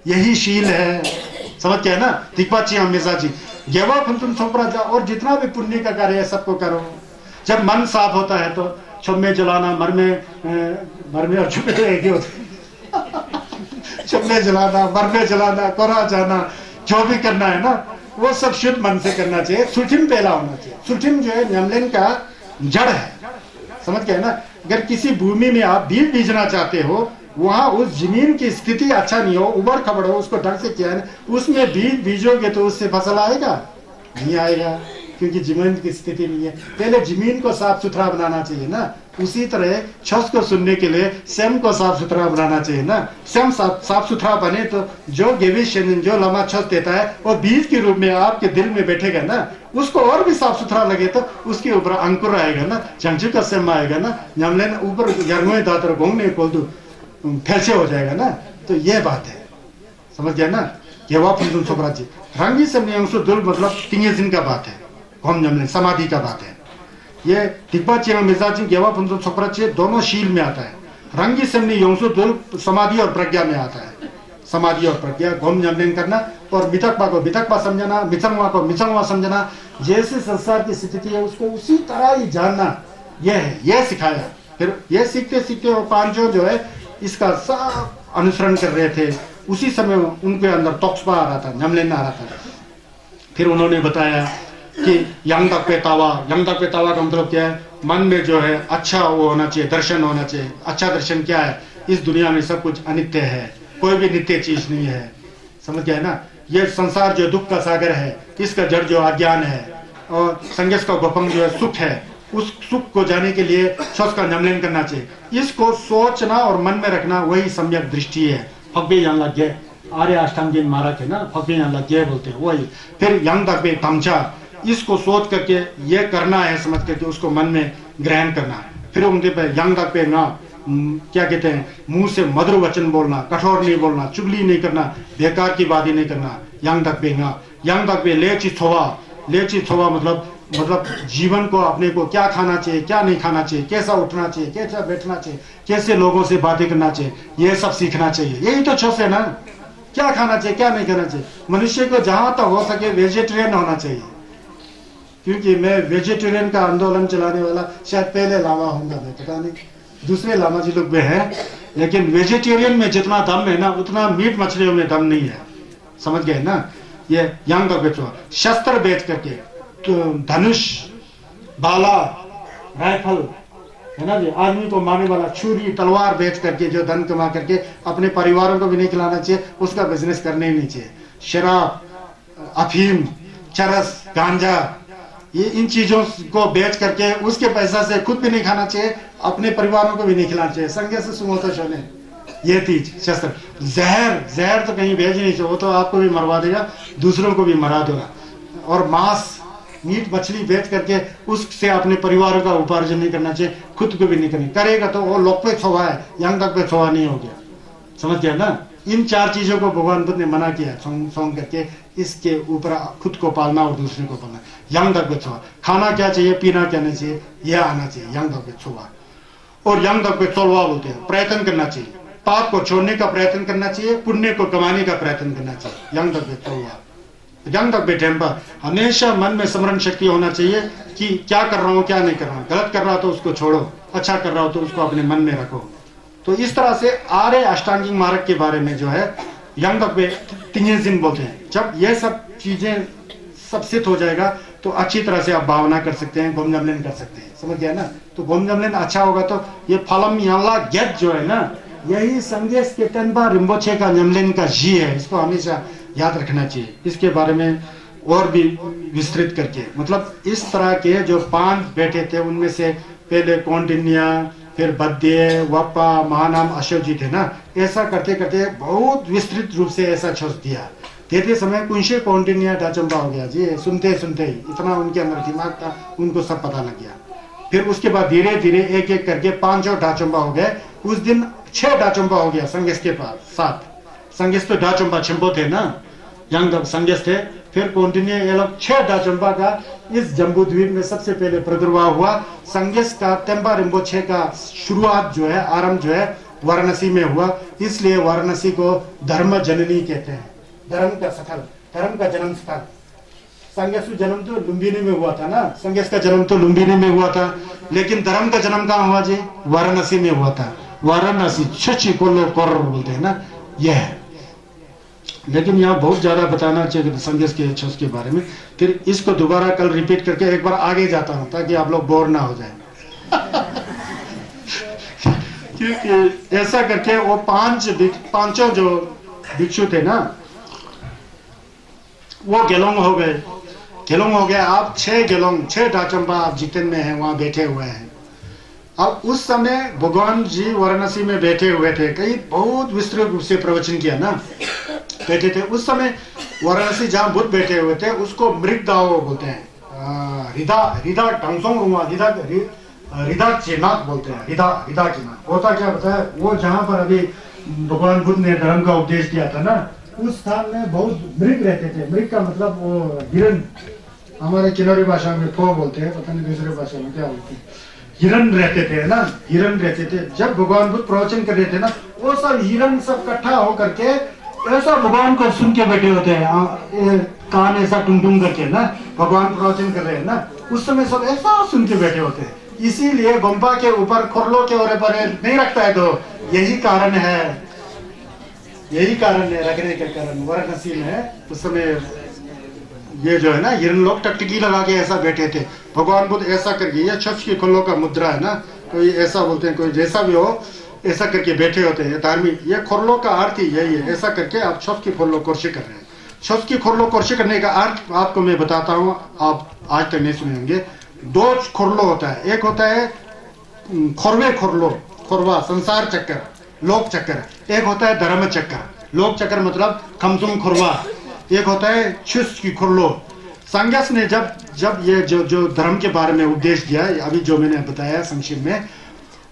यही शील है, समझ के है ना। दिक्पाची मिजाजी गेवा फंतुम थोपरा जा, और जितना भी पुण्य का कार्य है सबको करो। जब मन साफ होता है तो छुम्मे जलाना, मर में और छुपे एक ही होते छुम्मे जलाना, मर में जलाना, कोरा जाना, जो भी करना है ना वो सब शुद्ध मन से करना चाहिए। सुठिम पहला होना चाहिए। सुठिम जो है न्यामलेन का जड़ है, समझ के है ना। अगर किसी भूमि में आप बीज बीजना चाहते हो, वहां उस जमीन की स्थिति अच्छा नहीं हो, उबड़ खबड़ हो, उसको ढंग से किया है, उसमें बीज बीजोगे तो उससे फसल आएगा नहीं आएगा, क्योंकि जमीन की स्थिति नहीं है। पहले जमीन को साफ सुथरा बनाना चाहिए ना। उसी तरह छस को सुनने के लिए स्वयं को साफ सुथरा बनाना चाहिए ना। स्वयं साफ सुथरा बने तो जो जो लम्हा छस देता है वो बीज के रूप में आपके दिल में बैठेगा ना, उसको और भी साफ सुथरा लगे तो उसके ऊपर अंकुर आएगा ना, झंझू का स्वयं आएगा ना, न्यामलेन ऊपर गर्मे दातर घोंगने खोल दो फैसे हो जाएगा ना। तो ये बात है, समझ गया ना। गेवा फंतुम थोपरा जी रंगी से दुल मतलब तिंगेजिन का बात है, कौन न्यामलेन समाधि का बात है। ये दिक्पाची मिजाजी गेवा फंतुम थोपरा दोनों शील में आता है। रंगी से योंसु दुल समाधि और प्रज्ञा में आता है। समाधि और प्रज्ञा गोम न्यामलेन करना, और मिथकपा को मिथकपा समझना, मिथंगवा को मिथंगवा समझना। जैसे संसार की स्थिति है उसको उसी तरह ही जानना, यह है, यह सिखाया। फिर यह सीखते सीखते वो पांचों जो है इसका सब अनुसरण कर रहे थे। उसी समय उनके अंदर तोक्सपा आ रहा था, न्यामलेन आ रहा था। फिर उन्होंने बताया कि यंगदक पे तावा का मतलब क्या है, मन में जो है अच्छा वो होना चाहिए, दर्शन होना चाहिए। अच्छा दर्शन क्या है, इस दुनिया में सब कुछ अनित्य है, कोई भी नित्य चीज नहीं है, समझ गया है ना। ये संसार जो दुख का सागर है, इसका जड़ जो अज्ञान है, और संगेश का गोपंग जो है सुख है, उस सुख को जाने के लिए छस का न्यामलेन करना चाहिए। इसको सोचना और मन में रखना वही सम्यक दृष्टि है। फकबे यहाँ लग गए, आर्य अष्टांगिन मारक है ना, फकबे यहाँ लग गए बोलते हैं वही। फिर यंग दकबे तमचा, इसको सोच करके ये करना है, समझ करके उसको मन में ग्रहण करना। फिर उनके पे यंग दकबे ना क्या कहते हैं, मुंह से मधुर वचन बोलना, कठोर नहीं बोलना, चुगली नहीं करना, बेकार की बातें नहीं करना। यंग दकबे लेची थोवा मतलब जीवन को, अपने को क्या खाना चाहिए, क्या नहीं खाना चाहिए, कैसा उठना चाहिए, कैसा बैठना चाहिए, कैसे लोगों से बातें करना चाहिए, ये सब सीखना चाहिए। यही तो छस है ना, क्या खाना चाहिए, क्या नहीं खाना चाहिए। मनुष्य को जहां तक हो सके वेजिटेरियन होना चाहिए, क्योंकि मैं वेजिटेरियन का आंदोलन चलाने वाला शायद पहले लामा होगा, मैं पता नहीं दूसरे लामा जी लोग में है, लेकिन वेजिटेरियन में जितना दम है ना उतना मीट मछलियों में दम नहीं है, समझ गए ना। ये यंग बेचो शस्त्र बेच करके, तो धनुष, भाला, राइफल है ना जी, आदमी को मारने वाला छुरी, तलवार बेच करके जो धन कमा करके अपने परिवारों को भी नहीं खिलाना चाहिए, उसका बिजनेस करने ही नहीं चाहिए। शराब, अफीम, चरस, गांजा, ये इन चीजों को बेच करके उसके पैसा से खुद भी नहीं खाना चाहिए, अपने परिवारों को भी नहीं खिलाना चाहिए। संगे से सुमोतो शोने, ये तीज शस्त्र। जहर तो कहीं भेज नहीं चाहिए, वो तो आपको भी मरवा देगा, दूसरों को भी मरा देगा। और मांस, मीट मछली बेच करके उससे अपने परिवारों का उपार्जन नहीं करना चाहिए, खुद को भी नहीं करना। करेगा तो वो लोक पे छोवा है, यंग तक पे छोवा नहीं हो गया, समझ गया ना। इन चार चीजों को भगवान बुद्ध ने मना किया सौंग करके, इसके ऊपर खुद को पालना और दूसरे को पालना। यंग तक पे छोवा, खाना क्या चाहिए, पीना क्या नहीं चाहिए, यह आना चाहिए, यंग तक पे छोवा। और यंग तक पे चोलवा बोलते हैं, प्रयत्न करना चाहिए, पाप को छोड़ने का प्रयत्न करना चाहिए, पुण्य को कमाने का प्रयत्न करना चाहिए। यंग तक पे चोलवा, यंग तक पे टेम्पर, हमेशा मन में स्मरण शक्ति होना चाहिए कि क्या कर रहा हूँ, क्या नहीं कर रहा हूँ। गलत कर रहा हो तो उसको छोड़ो, अच्छा कर रहा हो तो उसको अपने मन में रखो। तो इस तरह से आर्य अष्टांगिक मार्ग के बारे में जो है यंग तक पे तिंगेजिन बोलते हैं। जब ये सब चीजें सब सिद्ध हो जाएगा तो अच्छी तरह से आप भावना कर सकते हैं, गोम न्यामलेन कर सकते हैं, समझ गया ना। तो गोम न्यामलेन अच्छा होगा तो ये फलम याला गेट जो है ना, यही संदेश के टनबा रिम्बोचे का न्यामलेन का जी है, इसको हमेशा याद रखना चाहिए। इसके बारे में और भी विस्तृत करके, मतलब इस तरह के जो 5 बेटे थे उनमें से पहले कौंडिन्या, फिर बद्य, वप्पा, महानाम, अशोक जी थे ना। ऐसा करते करते बहुत विस्तृत रूप से ऐसा छोड़ दिया। देते समय कुंशे कौंडिन्या ढाचंबा हो गया जी, सुनते सुनते ही इतना उनके अंदर दिमाग था, उनको सब पता लग गया। फिर उसके बाद धीरे धीरे एक एक करके 5 ढाचंबा हो गए। उस दिन 6 ढाचंबा हो गया संगेश के पास, 7 संगेश तो ढाचंबा छिम्बो थे ना, यंग संगेश थे। फिर कौंडिन्य ये लोग 6 ढाचंबा का इस जम्बू द्वीप में सबसे पहले प्रादुर्भाव हुआ। संगेश का तेम्बा रिम्बोछे का शुरुआत जो है, आरंभ जो है वाराणसी में हुआ, इसलिए वाराणसी को धर्म जननी कहते हैं, धर्म का स्थल, धर्म का जन्म स्थल। संगेश का जन्म तो लुम्बिनी में हुआ था ना, संगेश का जन्म तो लुम्बिनी में हुआ था, लेकिन धर्म का जन्म कहाँ हुआ जी? वाराणसी में हुआ था। वाराणसी छची कोल्लो कोर बोलते हैं ना, यह है। लेकिन यहाँ बहुत ज्यादा बताना चाहिए संगेश के छस के बारे में, फिर इसको दोबारा कल रिपीट करके एक बार आगे जाता हूँ ताकि आप लोग बोर ना हो जाए। क्योंकि ऐसा करके वो पांचों जो भिक्षु थे ना, वो गेलोंग हो गए, गेलोंग हो गया। आप 6 गेलोंग 6 डाचंबा आप जितन में हैं वहां बैठे हुए हैं। अब उस समय भगवान जी वाराणसी में बैठे हुए थे, कई बहुत विस्तृत रूप से प्रवचन किया ना, बैठे थे। उस समय वाराणसी जहाँ बुद्ध बैठे हुए थे उसको मृगदाओ बोलते हैं, रिदा टंगसोंग रुआ, रिदा चेनाक बोलते हैं, रिदा चेनाक। होता क्या बताया, वो जहाँ पर अभी भगवान बुद्ध ने धर्म का उपदेश दिया था ना, उस स्थान में बहुत मृग रहते थे। मृग का मतलब वो हिरण, हमारे किन्नौरी भाषा में खो बोलते हैं, पता नहीं दूसरे भाषा में क्या बोलते हैं, हिरण रहते थे ना, हिरण रहते थे। जब भगवान बुद्ध प्रवचन कर रहे थे ना, वो सब हिरण सब इकट्ठा होकर के ऐसा भगवान को सुन के बैठे होते हैं, कान ऐसा टुंग करके ना, भगवान प्रवचन कर रहे हैं ना, उस समय सब ऐसा सुन के बैठे होते हैं। इसीलिए गुम्बा के ऊपर खुरलो के ओरे पर नहीं रखता है, तो यही कारण है, यही कारण है रखने के कारण। वाराणसी में उस समय ये जो है ना, हिरण लोग टकटकी लगा के ऐसा बैठे थे। भगवान बुद्ध ऐसा करके, ये छप्स की खुल्लो का मुद्रा है ना, कोई ऐसा बोलते हैं, कोई जैसा भी हो, ऐसा करके बैठे होते हैं धार्मिक। ये खुरलो का अर्थ ही यही है, ऐसा करके आप छप्स की खुल्लो कोर्शी कर रहे हैं। छप्स की खुरलो कोर्शी करने का अर्थ आपको मैं बताता हूँ, आप आज तक नहीं सुने होंगे। 2 खुरलो होता है, एक होता है खोरवे खुरलो, खोरवा संसार चक्कर, लोक चक्कर। एक होता है धर्म चक्कर, लोक चक्कर मतलब खमसुम खुरवा। एक होता है छुस की खुरलो। संगस ने जब ये जो धर्म के बारे में उपदेश दिया, अभी जो मैंने बताया संक्षिप्त में,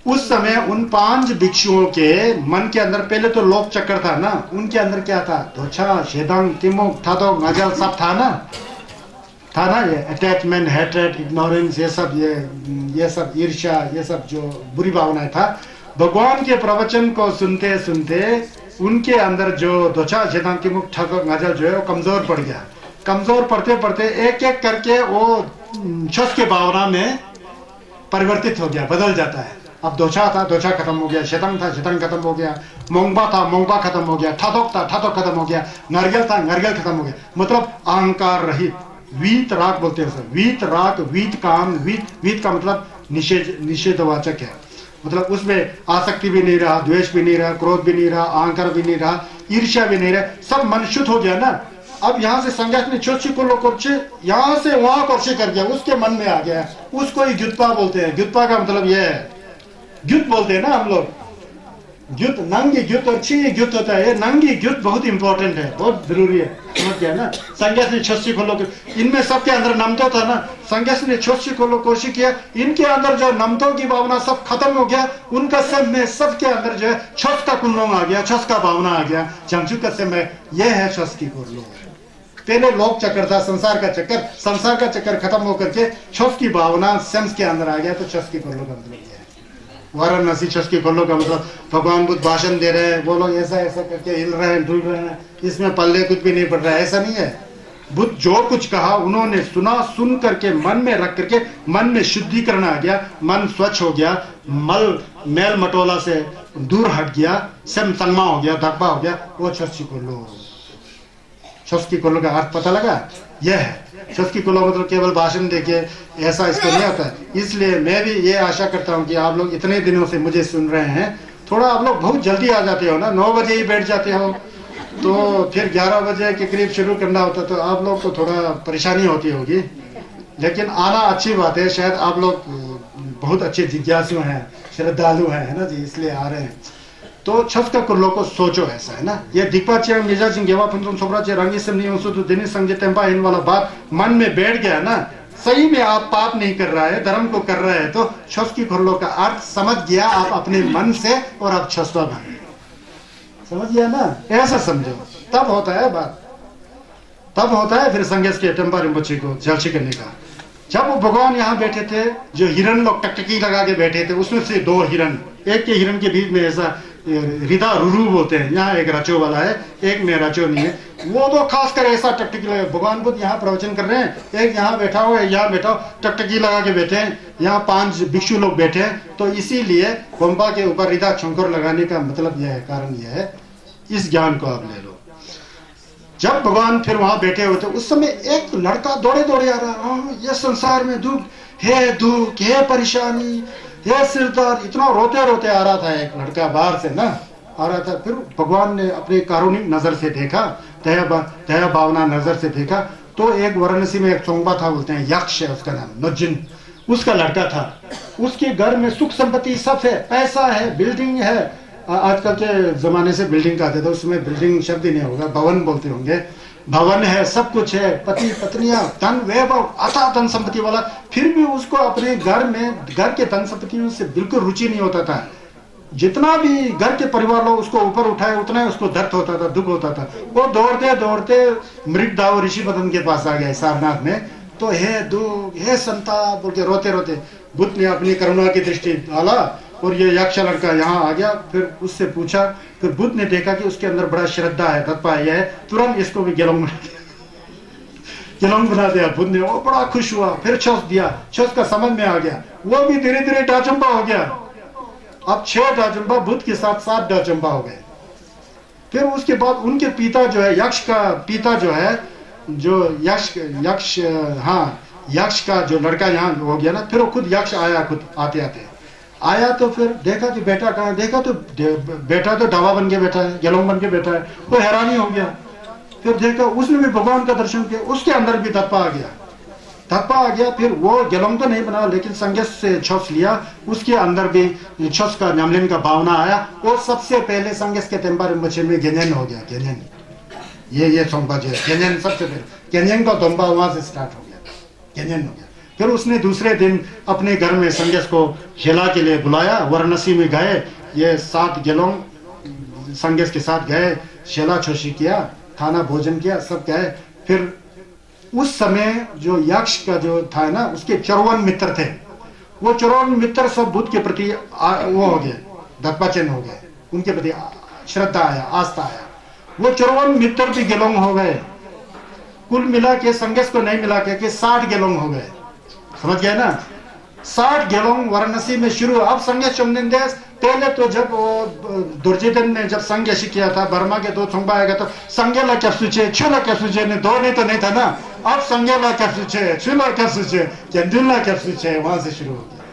उस समय उन 5 भिक्षुओं के मन के अंदर पहले तो लोक चक्कर था ना, उनके अंदर क्या था, धोछा, शेदंग, तिमुक, थादो, गजल सब था ना, ये अटैचमेंट, हेट्रेड, इग्नोरेंस, ये सब ईर्ष्या, ये सब जो बुरी भावनाएं था। भगवान के प्रवचन को सुनते सुनते उनके अंदर जो दोछा, शेदांग, तिमुक, ठाकुर, गजल जो है वो कमजोर पड़ गया। कमजोर पड़ते पड़ते एक एक करके वो छस के भावना में परिवर्तित हो गया, बदल जाता है। अब दोछा था, दोछा खत्म हो गया, शेतंग था, शेतंग खत्म हो गया, मोंगबा था, मोंगबा खत्म हो गया, ठातोक था, ठातोक खत्म हो गया, नरगल था, नरगल खत्म हो गया। मतलब अहंकार रहित, वीत राग बोलते हैं सर, वीत राग, वीत काम, वीत का मतलब निषेधवाचक है, मतलब उसमें आसक्ति भी नहीं रहा, द्वेष भी नहीं रहा, क्रोध भी नहीं रहा, अहंकार भी नहीं रहा, ईर्ष्या भी नहीं रहा, सब मन शुद्ध हो गया ना। अब यहाँ से संघर्ष ने छोटी को लोग यहाँ से वहां कर्षे कर गया, उसके मन में आ गया, उसको ही द्युत्पा बोलते हैं। द्युत्पा का मतलब यह है, द्युत बोलते हैं ना हम लोग, द्युत, नंगी द्युत और छी द्युत होता है। नंगी द्युत बहुत इंपॉर्टेंट है, बहुत जरूरी है, समझ गया ना। संघर्ष ने छोटी को लोग, इनमें सबके अंदर नमतो था ना, संघर्ष ने छोटी को लोग कोशिश किया, इनके अंदर जो नमतों की भावना सब खत्म हो गया, उनका सब में सबके अंदर जो है छस का कुल्लोंग आ गया, छस का भावना आ गया। चंचू का समय यह है छस की कुल्लोंग। पहले लोक चक्कर था, संसार का चक्कर, संसार का चक्कर खत्म होकर के छस की भावना सेंस के अंदर आ गया, तो छस की कुल्लों का मतलब है वाराणसी। छस की कुल्लों का मतलब भगवान बुद्ध भाषण दे रहे हैं, वो लोग ऐसा ऐसा करके हिल रहे हैं, डुल रहे हैं, इसमें पल्ले कुछ भी नहीं पड़ रहा है, ऐसा नहीं है। बुद्ध जो कुछ कहा उन्होंने सुना, सुन करके मन में रख करके मन में शुद्धिकरण आ गया, मन स्वच्छ हो गया, मेल मटोला से दूर हट गया, सम संगमा हो गया, धब्बा हो गया, वो छस की कुल्लो। छस की कुल्लो का अर्थ पता लगा, यह है छस की कुल्लो मतलब केवल भाषण देके ऐसा इसको नहीं आता। इसलिए मैं भी ये आशा करता हूँ कि आप लोग इतने दिनों से मुझे सुन रहे हैं, थोड़ा आप लोग बहुत जल्दी आ जाते हो ना, 9 बजे ही बैठ जाते हो, तो फिर 11 बजे के करीब शुरू करना होता, तो आप लोग को थोड़ा परेशानी होती होगी। लेकिन आना अच्छी बात है, शायद आप लोग बहुत अच्छे जिज्ञासु हैं, श्रद्धालु हैं, है ना जी, इसलिए आ रहे हैं। तो छस का कुल्लो को सोचो ऐसा है ना, ये दिक्पा चियांग मिर्जा सिंह गेवा फंतुम सोबरा चे रंगी से नहीं हो तो दिन संजय टेम्पा इन वाला बात मन में बैठ गया ना, सही में आप पाप नहीं कर रहा है, धर्म को कर रहा है, तो छस की कुल्लो का अर्थ समझ गया आप अपने मन से, और आप छसवा बन गए, समझ गया ना, ऐसा समझो, तब होता है बात, तब होता है फिर संगेश के टेम्पा रिम्पोचे को जलसी करने का। जब वो भगवान यहाँ बैठे थे, जो हिरण लोग टकटकी लगा के बैठे थे, उसमें से 2 हिरण, एक के हिरण के बीच में ऐसा रिदा रुरू बोलते हैं, यहाँ एक रचो वाला है, एक में रचो नहीं है। वो तो खासकर ऐसा टकटकी लगा, भगवान बुद्ध यहाँ प्रवचन कर रहे हैं, एक यहाँ बैठा हुआ है, यहाँ बैठा हो, टकटकी लगा के बैठे हैं, यहाँ 5 भिक्षु लोग बैठे हैं। तो इसीलिए गोम्पा के ऊपर रिदा छंकर लगाने का मतलब यह है, कारण यह है। इस ज्ञान को आप ले लो। जब भगवान फिर वहां बैठे हुए थे, उस समय एक लड़का दौड़े दौड़े आ रहा, ये संसार में दुख है परेशानी, ये सिरदर्द, इतना रोते रोते आ रहा था एक लड़का बाहर से ना आ रहा था। फिर भगवान ने अपने कारुणिक नजर से देखा, दया भावना नजर से देखा, तो एक वाराणसी में एक चोंगबा था, बोलते हैं यक्ष है उसका नाम, नज्जिन, उसका लड़का था। उसके घर में सुख संपत्ति सब है, पैसा है, बिल्डिंग है। आजकल के जमाने से बिल्डिंग कहते थे, उसमें बिल्डिंग शब्द ही नहीं होगा, भवन बोलते होंगे। भवन है, सब कुछ है, पति पत्नियां, धन वैभव, अथाह धन संपत्ति वाला। फिर भी उसको अपने घर में, घर के धन संपत्तियों से बिल्कुल रुचि नहीं होता था। जितना भी घर के परिवार लोग उसको ऊपर उठाए, उतना ही उसको दर्द होता था, दुख होता था। वो दौड़ते दौड़ते मृगदाव ऋषि बदन के पास आ गए सारनाथ में। तो हे दुख, हे संताप बोल के रोते रोते बुद्ध ने अपनी करुणा की दृष्टि डाला और ये यक्ष लड़का यहाँ आ गया। फिर उससे पूछा, फिर बुद्ध ने देखा कि उसके अंदर बड़ा श्रद्धा है, तत्पा है, तुरंत इसको भी गेलोंग बना दिया, गेलोंग बना दिया बुद्ध ने। वो बड़ा खुश हुआ, फिर छस दिया, छस का समझ में आ गया, वो भी धीरे धीरे डाचंबा हो गया। अब 6 डाचंबा बुद्ध के साथ 7 डाचंबा हो गए। फिर उसके बाद उनके पिता जो है, यक्ष का पिता जो है, जो यक्ष का जो लड़का यहाँ हो गया ना, फिर वो खुद यक्ष आया, खुद आते आते आया। तो फिर देखा कि बेटा कहाँ, देखा तो बेटा तो ढाबा बन के बैठा है, गेलोंग बन के बैठा है। वो हैरानी हो गया। फिर देखा उसने भी भगवान का दर्शन किया, उसके अंदर भी धप्पा आ गया, धप्पा आ गया। फिर वो गेलोंग तो नहीं बना, लेकिन संगस से छस लिया, उसके अंदर भी छस का न्यामलिन का भावना आया। वो सबसे पहले संगस के तेंबार बच्चे में गेन्यन हो गया, गेन्यन, ये सोंबा जो है गेन्यन, सबसे पहले गेन्यन का तोंबा वहां से स्टार्ट हो गया, गेन्यन हो गया। फिर उसने दूसरे दिन अपने घर में संगस को शेला के लिए बुलाया, वाराणसी में गए, ये 7 गेलोंग संगस के साथ गए, शेला छोशी किया, खाना भोजन किया, सब गए। फिर उस समय जो यक्ष का जो था ना, उसके 54 मित्र थे। वो 54 मित्र सब बुद्ध के प्रति वो हो गए, दत्पाचन हो गए, उनके प्रति श्रद्धा आया, आस्था आया। वो 54 मित्र भी गेलोंग हो गए। कुल मिला के संगस को नहीं मिला के 60 गेलोंग हो गए। समझ गए ना, 60 गेलोंग वाराणसी में शुरू। अब संगस चुमनिन देश, पहले तो जब दुर्योधन ने जब संघ किया था, बर्मा के 2 छोंबा आएगा तो संगेला क्या सूचे, छुला क्या सूचे ने 2 नहीं तो नहीं था ना। अब संगेला क्या सूचे, छुला क्या सूचे, चंदुला क्या सूचे, वहां से शुरू हो गया।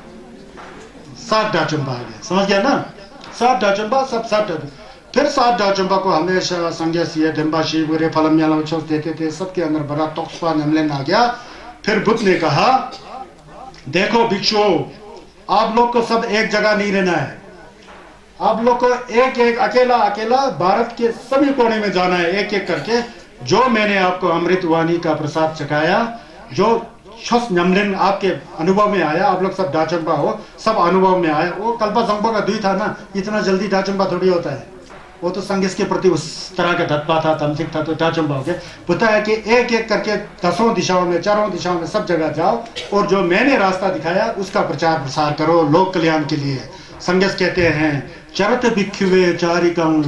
7 डाचुंबा आ गया, समझ गया ना, 7 डाचुंबा, सब 7। फिर 7 डाचुंबा को हमेशा संगस ये डिम्बा शिवरे फलम याला छोड़ देते थे, सबके अंदर बड़ा तोक्सपा नमलन आ गया। फिर बुद्ध ने कहा, देखो भिक्षुओं, आप लोग को सब एक जगह नहीं रहना है, आप लोग को एक एक अकेला अकेला भारत के सभी कोने में जाना है, एक एक करके। जो मैंने आपको अमृतवाणी का प्रसाद चखाया, जो छस नमलिन आपके अनुभव में आया, आप लोग सब डाचंबा हो, सब अनुभव में आया। वो कल्पा संभव का 2 था ना, इतना जल्दी डाचंबा थोड़ी होता है। वो तो संगस के प्रति उस तरह का धत्पा था, तमसिक था, तो डाचंबा हो गया। पता है कि एक एक करके 10 दिशाओं में, 4 दिशाओं में, सब जगह जाओ और जो मैंने रास्ता दिखाया उसका प्रचार प्रसार करो, लोक कल्याण के लिए। संगस कहते हैं, चरत भिक्षुवे चारिकं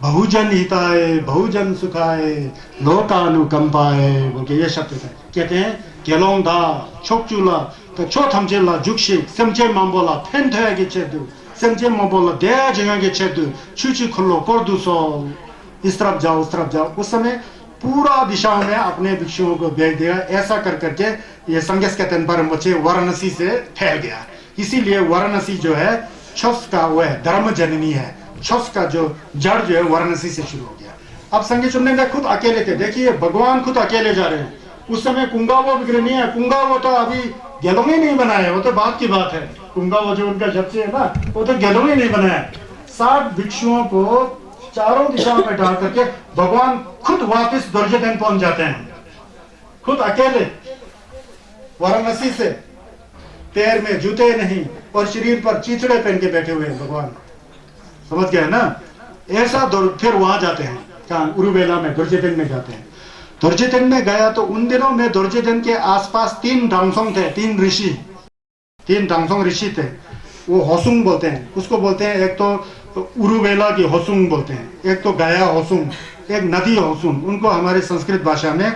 बहुजन हिताय बहुजन सुखाय लोकानुकंपाय, बोल के ये शब्द कहते हैं। गेलोंग दा छोकचूला तो छो थमचेला जुक्षी सेमचे मांबोला फेन थया के चेदु सेमचे मांबोला दे जगह के चेदु छुची खुल्लो कोर्दुसो, इस तरफ जाओ उस तरफ जाओ। उस समय पूरा दिशा में अपने भिक्षुओं को भेज दिया। ऐसा कर करके ये संगस के तनपर बच्चे वाराणसी से फैल गया। इसीलिए वाराणसी जो है छस का वो है, धर्म जननी है। छस का जो जड़ जो है वाराणसी से शुरू हो गया। अब संगीत सुनने का खुद अकेले थे, देखिए भगवान खुद अकेले जा रहे हैं। उस समय कुंगावो विग्रह नहीं है, कुंगावो तो अभी गेलोंग ही नहीं बनाया, वो तो बात की बात है। कुंगावो जो उनका जप्सी है ना, वो तो गेलोंग ही नहीं बनाया। 60 भिक्षुओं को चारों दिशाओं में डाल करके भगवान खुद वापस दुर्योधन पहुंच जाते हैं, खुद अकेले वाराणसी से। पैर में जूते नहीं और शरीर पर चीथड़े पहन के बैठे हुए हैं भगवान, समझ गए ना। ऐसा फिर वहां जाते हैं, कहाँ, उरुवेला में, दुर्योधन में जाते हैं। दुर्योधन में गया तो उन दिनों में दुर्योधन के आसपास 3 डांगसोंग थे, 3 ऋषि, 3 डांगसोंग ऋषि थे। वो होसुंग बोलते हैं उसको, बोलते हैं। एक तो उरुवेला की होसुंग बोलते हैं, एक तो गया होसुंग, एक नदी होसुंग। उनको हमारे संस्कृत भाषा में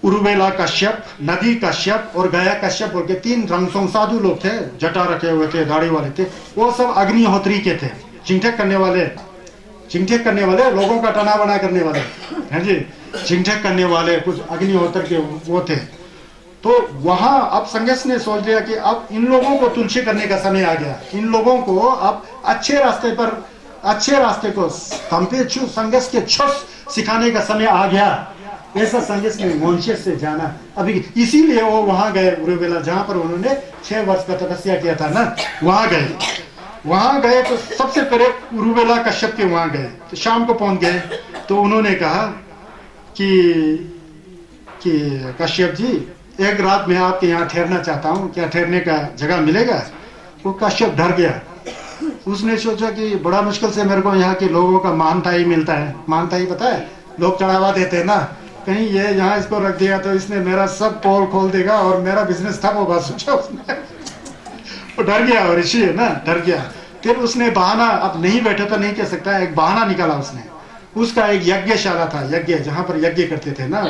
उरुवेला कश्यप, नदी कश्यप और गया कश्यप बोल के 3 रंगसों साधु लोग थे, जटा रखे हुए थे, दाढ़ी वाले थे। वो सब अग्निहोत्री के थे, चिंठक करने वाले, चिंठक करने वाले, लोगों का टना बना करने वाले हैं जी, चिंठक करने वाले कुछ अग्निहोत्र के वो थे। तो वहां अब संघर्ष ने सोच लिया कि अब इन लोगों को तुलसी करने का समय आ गया, इन लोगों को अब अच्छे रास्ते पर, अच्छे रास्ते को कंपेचु संघर्ष के छुस सिखाने का समय आ गया। ऐसा संघर्ष ने मॉन्शियस से जाना। अभी इसीलिए वो वहां गए उरुवेला, जहां पर उन्होंने 6 वर्ष का तपस्या किया था ना, वहां गए। वहां गए तो सबसे पहले उरुवेला कश्यप के वहां गए, तो शाम को पहुंच गए। तो उन्होंने कहा कि कश्यप जी, एक रात मैं आपके यहाँ ठहरना चाहता हूँ, क्या ठहरने का जगह मिलेगा? वो कश्यप डर गया। उसने सोचा कि बड़ा मुश्किल से मेरे को यहाँ के लोगों का मानताई मिलता है। मानताई पता है, लोग चढ़ावा देते हैं ना, कहीं ये यहाँ इसको रख दिया तो इसने मेरा सब पोल खोल देगा और मेरा बिजनेस ठप होगा, सोचा उसने। वो डर गया, और ऋषि है ना, डर गया। फिर उसने बहाना, अब नहीं बैठे तो नहीं कह सकता, एक बहाना निकाला उसने। उसका एक यज्ञशाला था, यज्ञ जहाँ पर यज्ञ करते थे ना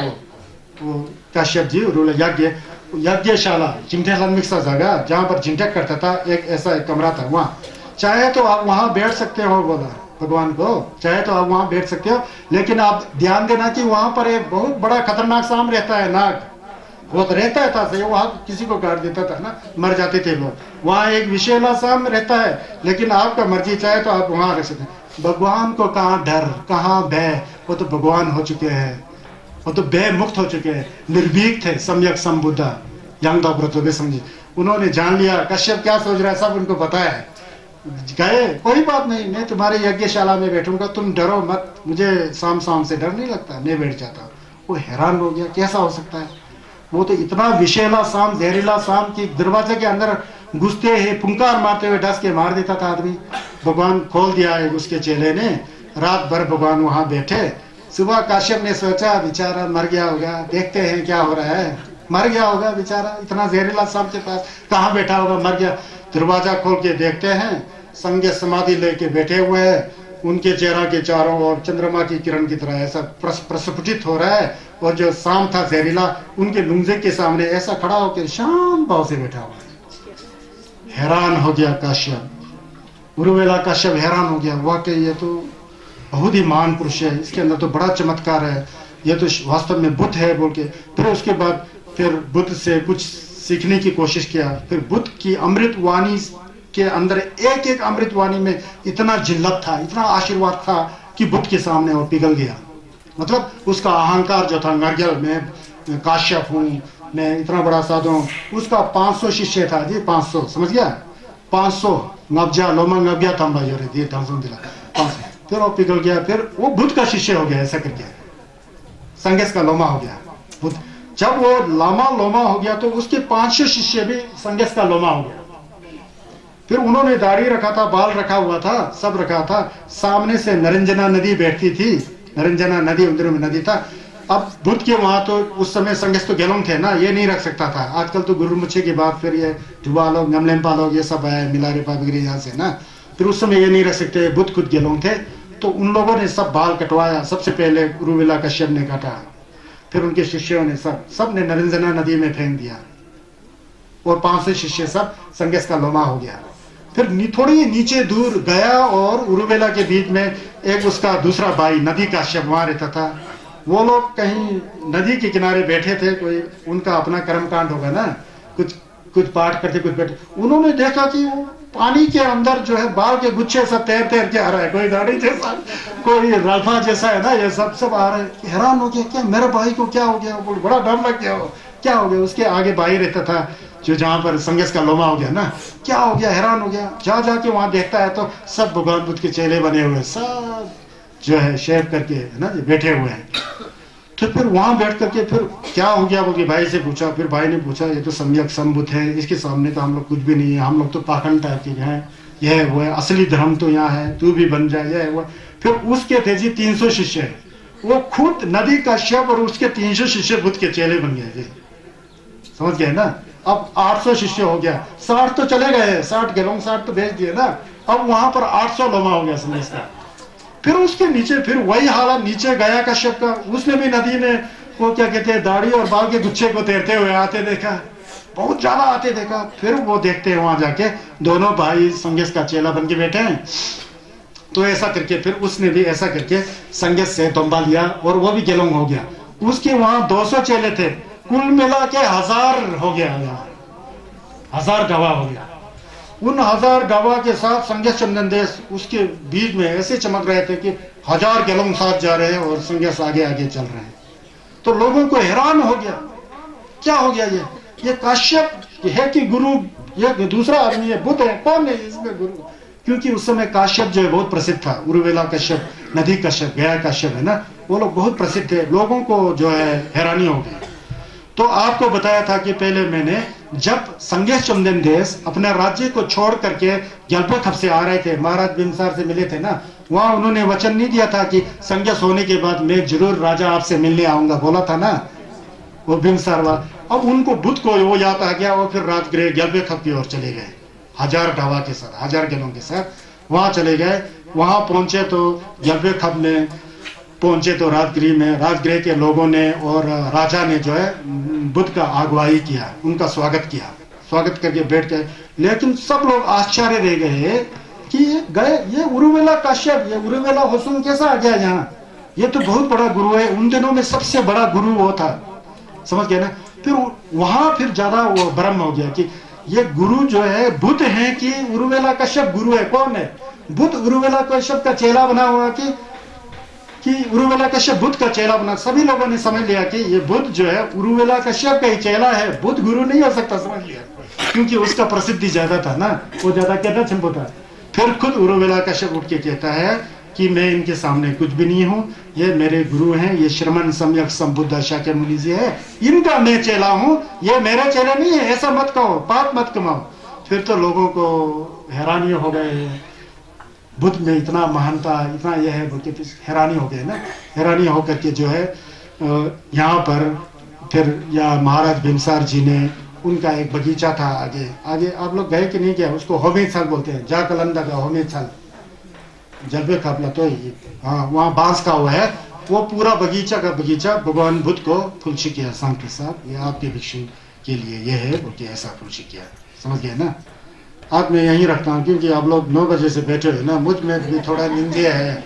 वो कश्यप जी, यज्ञशाला चिंठक जगह जहाँ पर चिंठक करता था, एक ऐसा एक कमरा था वहाँ। चाहे तो आप वहाँ बैठ सकते हो, बोला भगवान को, चाहे तो आप वहाँ बैठ सकते हो, लेकिन आप ध्यान देना कि वहाँ पर एक बहुत बड़ा खतरनाक सांप रहता है, नाग। वो तो रहता था सही, वहाँ किसी को काट देता था ना, मर जाते थे लोग। वहाँ एक विषैला सांप रहता है, लेकिन आपका मर्जी, चाहे तो आप वहाँ रह सकते हैं। भगवान को कहाँ डर, कहाँ भय, वो तो भगवान हो चुके हैं, वो तो भय मुक्त हो चुके हैं, निर्भीक थे, सम्यक संबुद्धा, ज्ञान समझे। उन्होंने जान लिया कश्यप क्या सोच रहा है, सब उनको पता है। गए, कोई बात नहीं, मैं तुम्हारे यज्ञशाला में बैठूंगा, तुम डरो मत, मुझे शाम से डर नहीं लगता, मैं बैठ जाता। वो हैरान हो गया, कैसा हो सकता है? वो तो इतना विषैला सांप, जहरीला सांप की दरवाजे के अंदर घुसते ही फुंकार मारते हुए डस के मार देता था आदमी। भगवान खोल दिया है उसके चेले ने, रात भर भगवान वहां बैठे। सुबह काश्यप ने सोचा बेचारा मर गया होगा, देखते हैं क्या हो रहा है। मर गया होगा बेचारा, इतना जहरीला सांप के पास कहाँ बैठा होगा, मर गया। दरवाजा खोल के देखते हैं, संज्ञ समाधि लेके बैठे हुए हैं, उनके चेहरा के चारों ओर चंद्रमा की किरण की तरह ऐसा प्रस्फुटित हो रहा है, और जो सांप था जहरीला उनके लुंजे के सामने ऐसा खड़ा होकर शांत भाव से बैठा हुआ है। हैरान हो गया काश्यप, उरुवेला कश्यप हैरान हो गया, वाकई ये तो बहुत ही महान पुरुष है, इसके अंदर तो बड़ा चमत्कार है, ये तो वास्तव में बुद्ध है बोल के। फिर उसके बाद फिर बुद्ध से कुछ सीखने की कोशिश किया। फिर बुद्ध की अमृत वाणी के अंदर एक एक अमृत वाणी में इतना जिल्लत था, इतना आशीर्वाद था कि बुद्ध के सामने वो पिघल गया। मतलब उसका अहंकार जो था, नरगल मैं काश्यप हूँ, मैं इतना बड़ा साधु हूँ। उसका 500 शिष्य था जी, 500, समझ गया, 500 नब्जा लोमा नब्या तंबा जो रही दिला 500। फिर वो पिघल गया, फिर वो बुद्ध का शिष्य हो गया, ऐसा करके संघर्ष का लोमा हो गया बुद्ध। जब वो लामा लोमा हो गया तो उसके 500 शिष्य भी संघर्ष का लोमा हो गया। फिर उन्होंने दाढ़ी रखा था, बाल रखा हुआ था, सब रखा था। सामने से नरंजना नदी बैठती थी, नरंजना नदी उधर में नदी था। अब बुद्ध के वहां तो उस समय संघर्ष तो गेलोंग थे ना, ये नहीं रख सकता था। आजकल तो गुरुमुखी के बाद फिर ये धुआ लोग, नमलेम्पा लोग, ये सब आए, मिलारेपा वगैरह यहाँ से ना। फिर उस समय ये नहीं रख सकते, बुद्ध खुद गेलोंग थे। तो उन लोगों ने सब बाल कटवाया, सबसे पहले उरुवेला कश्यप ने काटा, फिर उनके शिष्यों ने सब ने नरंजना नदी में फेंक दिया, और 500 शिष्य सब संघर्ष का लोमा हो गया। फिर थोड़ी नीचे दूर गया और उरुवेला के बीच में एक उसका दूसरा भाई नदी काश्यप वहां रहता था। वो लोग कहीं नदी के किनारे बैठे थे, कोई उनका अपना कर्मकांड होगा ना, कुछ पाठ करते, कुछ बैठे। उन्होंने देखा कि वो पानी के अंदर जो है बाल के गुच्छे सब तैर तैर के आ रहा है, कोई दाढ़ी जैसा, कोई राल्फा जैसा है ना, ये सब आ रहा है। हैरान हो गया, क्या मेरे भाई को क्या हो गया, बड़ा डर लग गया, क्या हो गया। उसके आगे भाई रहता था जो जहाँ पर संघर्ष का लोमा हो गया ना, क्या हो गया, हैरान हो गया। जा जाके वहां देखता है तो सब भगवान बुद्ध के चेले बने हुए, सब जो है शेव करके है ना बैठे हुए हैं। तो फिर वहां बैठ करके फिर क्या हो गया बोल के भाई से पूछा। फिर भाई ने पूछा, ये तो सम्यक संबुद्ध है, इसके सामने तो हम लोग कुछ भी नहीं है, हम लोग तो पाखंड टाइप के हैं, यह वो है, असली धर्म तो यहाँ है, तू भी बन जाए, यह वो। फिर उसके थे जी 300 शिष्य, वो खुद नदी काश्यप और उसके 300 शिष्य बुद्ध के चेले बन गए जी, समझ गए ना। अब 800 शिष्य हो गया, 60 तो चले गए, 60 गेलोंग 60 तो भेज दिए ना, अब वहां पर 800 लोमा हो गया संदेश का। फिर उसके नीचे फिर वही हालत, नीचे गया कश्यप का, उसने भी नदी में वो क्या कहते हैं दाढ़ी और बाल के गुच्छे को तैरते हुए आते देखा, बहुत ज्यादा आते देखा। फिर वो देखते हैं वहां जाके दोनों भाई संगेश का चेला बन के बैठे हैं, तो ऐसा करके फिर उसने भी ऐसा करके संगेश से तंबा लिया और वो भी गेलोंग हो गया। उसके वहां 200 चेले थे, कुल मिला के 1000 हो गया, 1000 गवाह हो गया। उन 1000 गवाह के साथ संगेश चंदन देश उसके बीच में ऐसे चमक रहे थे कि 1000 गेलोंग साथ जा रहे हैं और संगेश आगे आगे चल रहे हैं। तो लोगों को हैरान हो गया, क्या हो गया ये काश्यप है कि गुरु, ये दूसरा आदमी है, बुद्ध है, कौन है इसमें गुरु? क्योंकि उस समय काश्यप जो है बहुत प्रसिद्ध था, उर्वेला कश्यप, नदी कश्यप, गया कश्यप है ना, वो लोग बहुत प्रसिद्ध थे, लोगों को जो है हैरानी हो गई। तो आपको बताया था कि पहले मैंने जब संगेश चंदन देश अपने राज्य को छोड़ करके गलपखप से आ रहे थे, महाराज बिम्सार से मिले थे ना, वहां उन्होंने वचन नहीं दिया था कि संगेश होने के बाद मैं जरूर राजा आपसे मिलने आऊंगा, बोला था ना वो बिम्सार वाला। अब उनको बुद्ध को वो याद आ गया, वो फिर राजगृह गलपखप की ओर चले गए, 1000 गवाह के साथ, 1000 गेलों के साथ वहां चले गए। वहां पहुंचे तो गलपखप में पहुंचे तो राजगृह के लोगों ने और राजा ने जो है बुद्ध का अगुवाई किया, उनका स्वागत किया, स्वागत करके बैठ गए। लेकिन सब लोग आश्चर्य रह गए कि ये उर्वेला कश्यप, ये उर्वेला होसुंग कैसा आ गया यहाँ, ये तो बहुत बड़ा गुरु है, उन दिनों में सबसे बड़ा गुरु वो था, समझ गए ना। फिर वहां फिर ज्यादा वो भ्रम हो गया कि ये गुरु जो है बुद्ध है कि उर्वेला कश्यप गुरु है, कौन है? बुद्ध उर्वेला कश्यप का चेला बना हुआ कि उर्वेला कश्यप बुद्ध का चेला बना। सभी लोगों ने समझ लिया कि ये बुद्ध जो है उर्वेला कश्यप का ही चेला है, बुद्ध गुरु नहीं हो सकता, समझ लिया, क्योंकि उसका प्रसिद्धि ज्यादा था ना, वो ज्यादा कहता चंपो था। फिर खुद उर्वेला कश्यप उठ के कहता है कि मैं इनके सामने कुछ भी नहीं हूँ, ये मेरे गुरु हैं, ये श्रमण सम्यक संबुद्ध शाक्य मुनि जी है, इनका मैं चेला हूँ, ये मेरे चेला नहीं है, ऐसा मत कहो, पाप मत कमाओ। फिर तो लोगों को हैरानी हो गए, बुद्ध में इतना महानता, इतना यह है, बोल के हैरानी हो गए ना। हैरानी होकर के जो है यहाँ पर फिर या महाराज बिम्सार जी ने, उनका एक बगीचा था आगे, आप लोग गए कि नहीं गए, उसको होमेछल बोलते हैं, जा कलंदा का होमेछल, जलबे खापला तो हाँ, वहाँ बांस का हुआ है, वो पूरा बगीचा का बगीचा भगवान बुद्ध को फुलशी किया शाम के साथ, ये आपके भिक्षु के लिए ये है, बोल के ऐसा फुलशी किया, समझ गए ना। आज मैं यहीं रखता हूँ क्योंकि आप लोग 9 बजे से बैठे हुए ना, मुझ में भी थोड़ा निंदे है,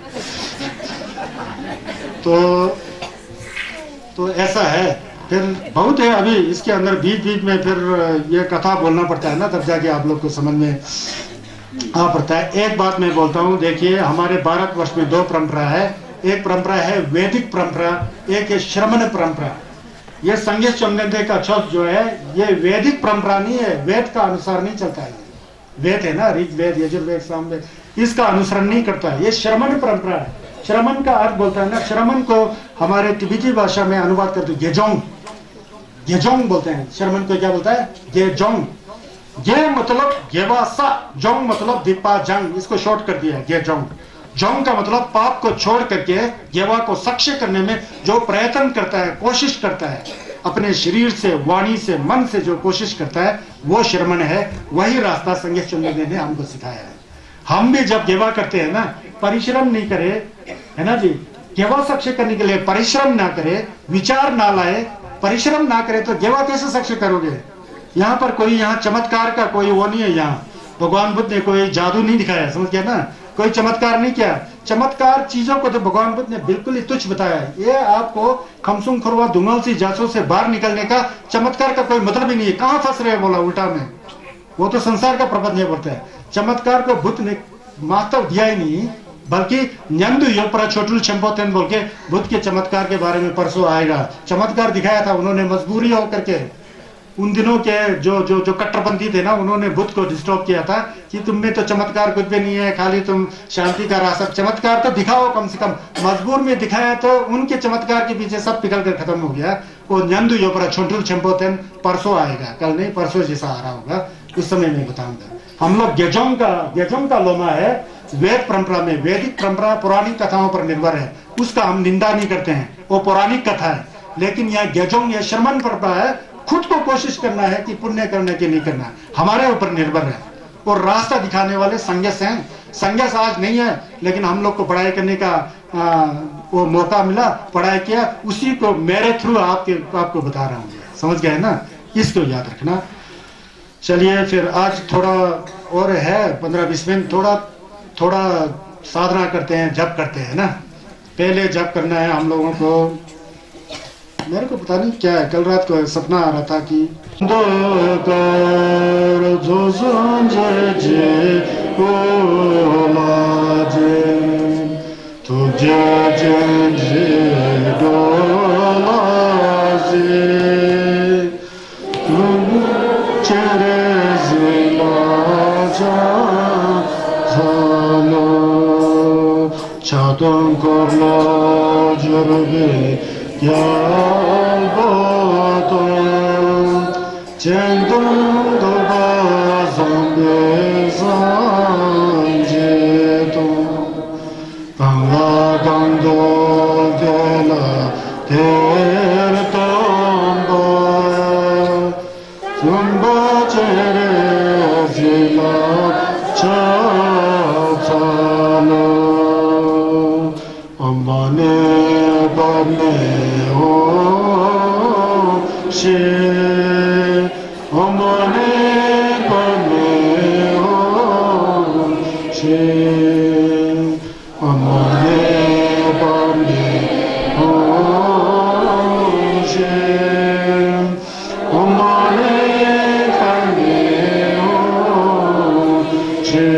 तो ऐसा है। फिर बहुत है अभी इसके अंदर, बीच बीच में फिर ये कथा बोलना पड़ता है ना, तब जाके आप लोग को समझ में आ पड़ता है। एक बात मैं बोलता हूँ, देखिए हमारे भारतवर्ष में 2 परंपरा है, एक परंपरा है वैदिक परंपरा, एक है श्रमण परंपरा। ये संगेश चंदन का छठ जो है ये वैदिक परंपरा नहीं है, वेद का अनुसार नहीं चलता है, वेद है ना, ऋग्वेद यजुर्वेद सामवेद, इसका अनुसरण नहीं करता है, ये श्रमण परंपरा है। श्रमण का अर्थ बोलता है ना, श्रमण को हमारे तिब्बती भाषा में अनुवाद करते गेजोंग, गेजोंग बोलते हैं, श्रमण को क्या बोलता है? गेजोंग। गे मतलब गेवासा, जोंग मतलब दीपा जंग, इसको शॉर्ट कर दिया गेजोंग। जोंग का मतलब पाप को छोड़ करके गेवा को सक्ष्य करने में जो प्रयत्न करता है, कोशिश करता है, अपने शरीर से, वाणी से, मन से जो कोशिश करता है वो श्रमण है। वही रास्ता संगेश चंद्र ने हमको सिखाया है। हम भी जब गेवा करते हैं ना, परिश्रम नहीं करे, है ना जी, गेवा सक्ष्य करने के लिए परिश्रम ना करे, विचार ना लाए, परिश्रम ना करे तो गेवा कैसे सक्ष्य करोगे? यहाँ पर कोई यहाँ चमत्कार का कोई वो नहीं है, यहाँ भगवान बुद्ध ने कोई जादू नहीं दिखाया, समझ गया ना, कोई चमत्कार नहीं किया। चमत्कार चीजों को तो भगवान बुद्ध ने बिल्कुल ही तुच्छ बताया है। ये आपको खमसुम खुरवा दुंगल सी जांचों से बाहर निकलने का चमत्कार का कोई मतलब ही नहीं है। कहाँ फंस रहे बोला उल्टा में, वो तो संसार का प्रबंध नहीं बोलता है। चमत्कार को बुद्ध ने महत्व दिया ही नहीं, बल्कि न्यंदु योपरा छोटुल चंपोतेन बोल के बुद्ध के चमत्कार के बारे में परसों आएगा। चमत्कार दिखाया था उन्होंने मजबूरी होकर के, उन दिनों के जो कट्टरपंथी थे ना, उन्होंने बुद्ध को डिस्टर्ब किया था कि तुम में तो चमत्कार कुछ भी नहीं है, खाली तुम शांति का रास्ता, चमत्कार तो दिखाओ कम से कम। मजबूर में दिखाया तो उनके चमत्कार के पीछे सब पिघल कर खत्म हो गया। वो न्यंदु योपरा छोटुल चंपोतेन परसों आएगा, कल नहीं परसों जैसा आ रहा होगा, उस समय में बताऊंगा। हम लोग गेजोंग का लोमा है, वेद परंपरा में, वैदिक परंपरा पौराणिक कथाओं पर निर्भर है, उसका हम निंदा नहीं करते हैं, वो पौराणिक कथा है। लेकिन यहाँ गेजोंग या श्रमण परंपरा है, खुद को कोशिश करना है कि पुण्य करने की नहीं करना, हमारे ऊपर निर्भर है। और रास्ता दिखाने वाले संन्यास हैं। संन्यास आज नहीं है, लेकिन हम लोग को पढ़ाई करने का वो मौका मिला, पढ़ाई किया, उसी को मेरे थ्रू आपको बता रहा हूँ। समझ गए ना, इसको याद रखना। चलिए फिर आज थोड़ा और है 15-20 मिनट, थोड़ा साधना करते हैं, जप करते हैं ना। पहले जप करना है हम लोगों को। मेरे को पता नहीं क्या है, कल रात को सपना आ रहा था कि Çadın korla cürbe yalbodan Cendun doba zambe zanjedun Kanla kando dela ter tomba Zumba cerezila çatalo Amane bane o she Amane bane o she Amane bane o she Amane bane o she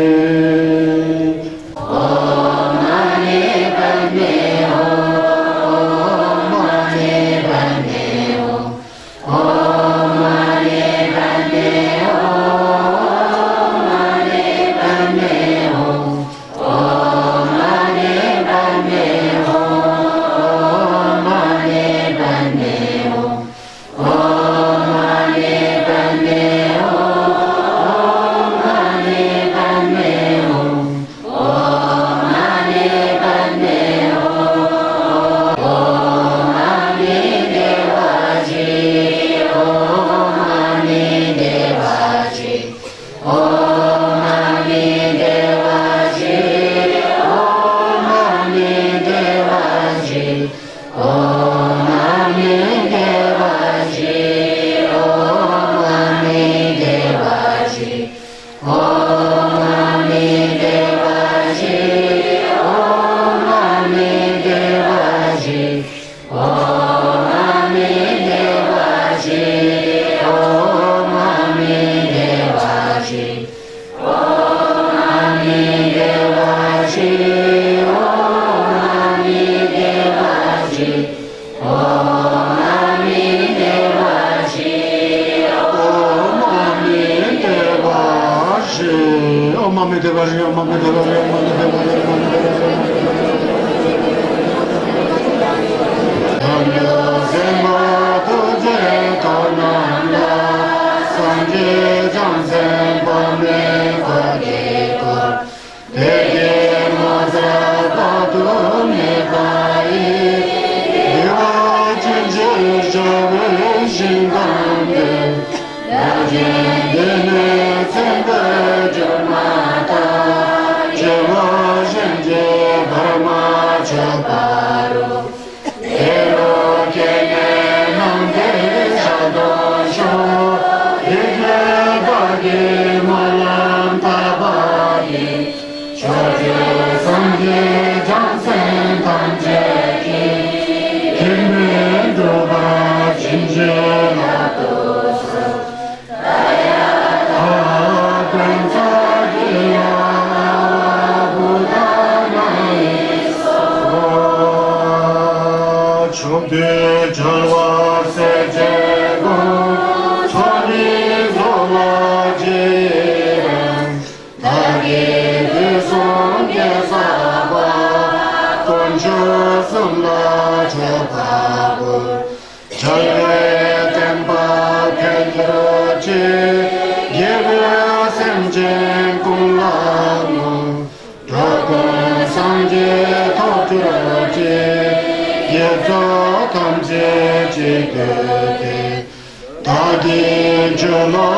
Adi Jolo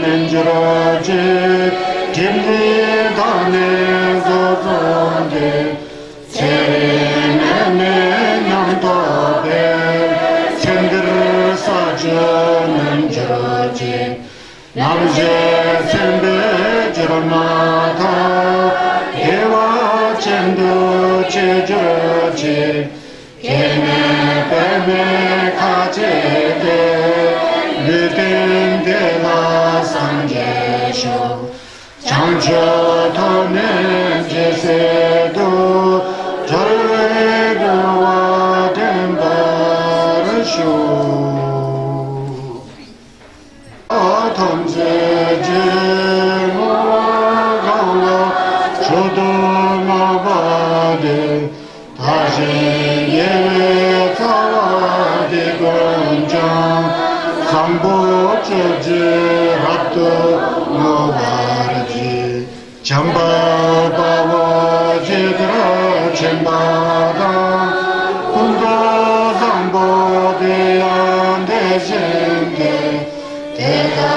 Ninjuraji Jimni Dane Zozonde Serene Namdobe Sendir Saja Ninjuraji Namje Sende Jiramata Eva Chendu Chejuraji Kene Peme Kachede Lütün de la sangesho Chancho tonen cesedu Jarvega vatembarshu Atamze jimogala Chodoma bade Tajin yeve tawadi gonjang Sambo choji rapto novarji Chamba bava jidra chembada Kundo zambo de ande jende Teta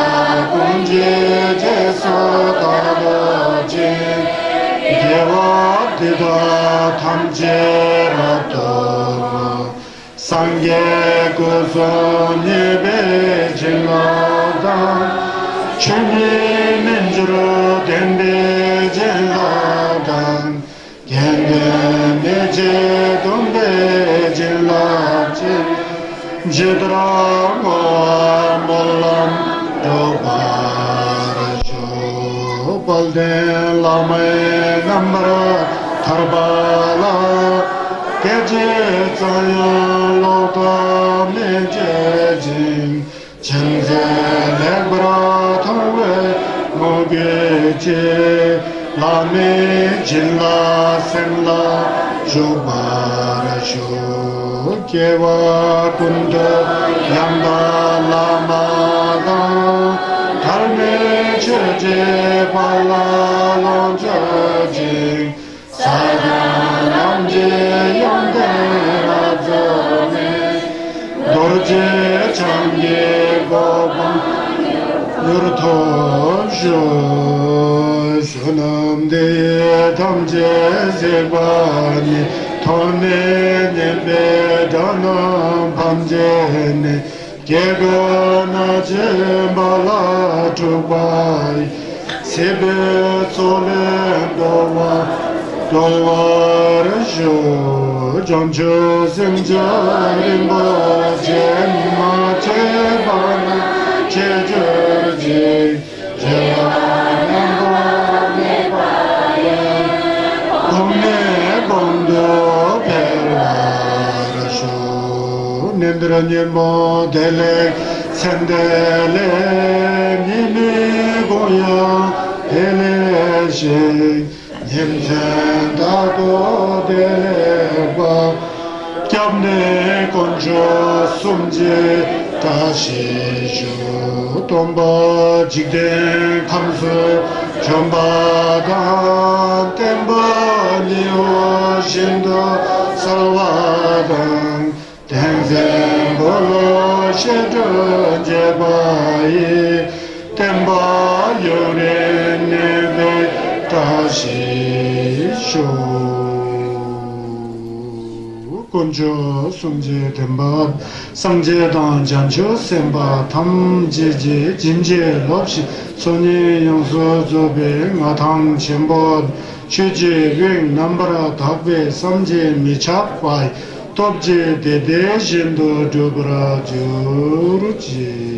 kunje jeso taraji Deva dida tamje rapto Sangye kuzoni bejilada Chuni minjuru dembe jilada Gende meje dumbe jilaji Jidra moa molam dobarjo Balde lame nambara tharbala Gece zayan loda mececin Çenzeler bırakın ve mogece La mecilla senla jubarashu Keva kundu yanda lamada Tarme çece bala loncacin Sadan amce yonde razone Dorje change gobam yurtojo Sunam de tamje zebani Tone nebe danam pamjene Gegana jembala chubai Sebe solem dova Dolvarjo, Janjo Zinjarimbo, Jemma Chebana, Chejerji, Jeyanambo Nebaya, Komne Bondo Pervarjo, Nendranimo Delek, Sendele, Nini Goya, Eleje, Yemzen dato deleba Kyabne konjo sumje tashishu Tomba jigde kamsu Chambadan temba niyo shindo salvadan Tenzen bolo shedun jebayi Temba yore nebe tashishu Kunjo sumje temba Sangje dan jancho semba Tamjeje jinje lopshi Soni yongso zobe Ngatang chenpo Cheje weng nambara takbe Samje michapwai Topje dede jendo dobra juruji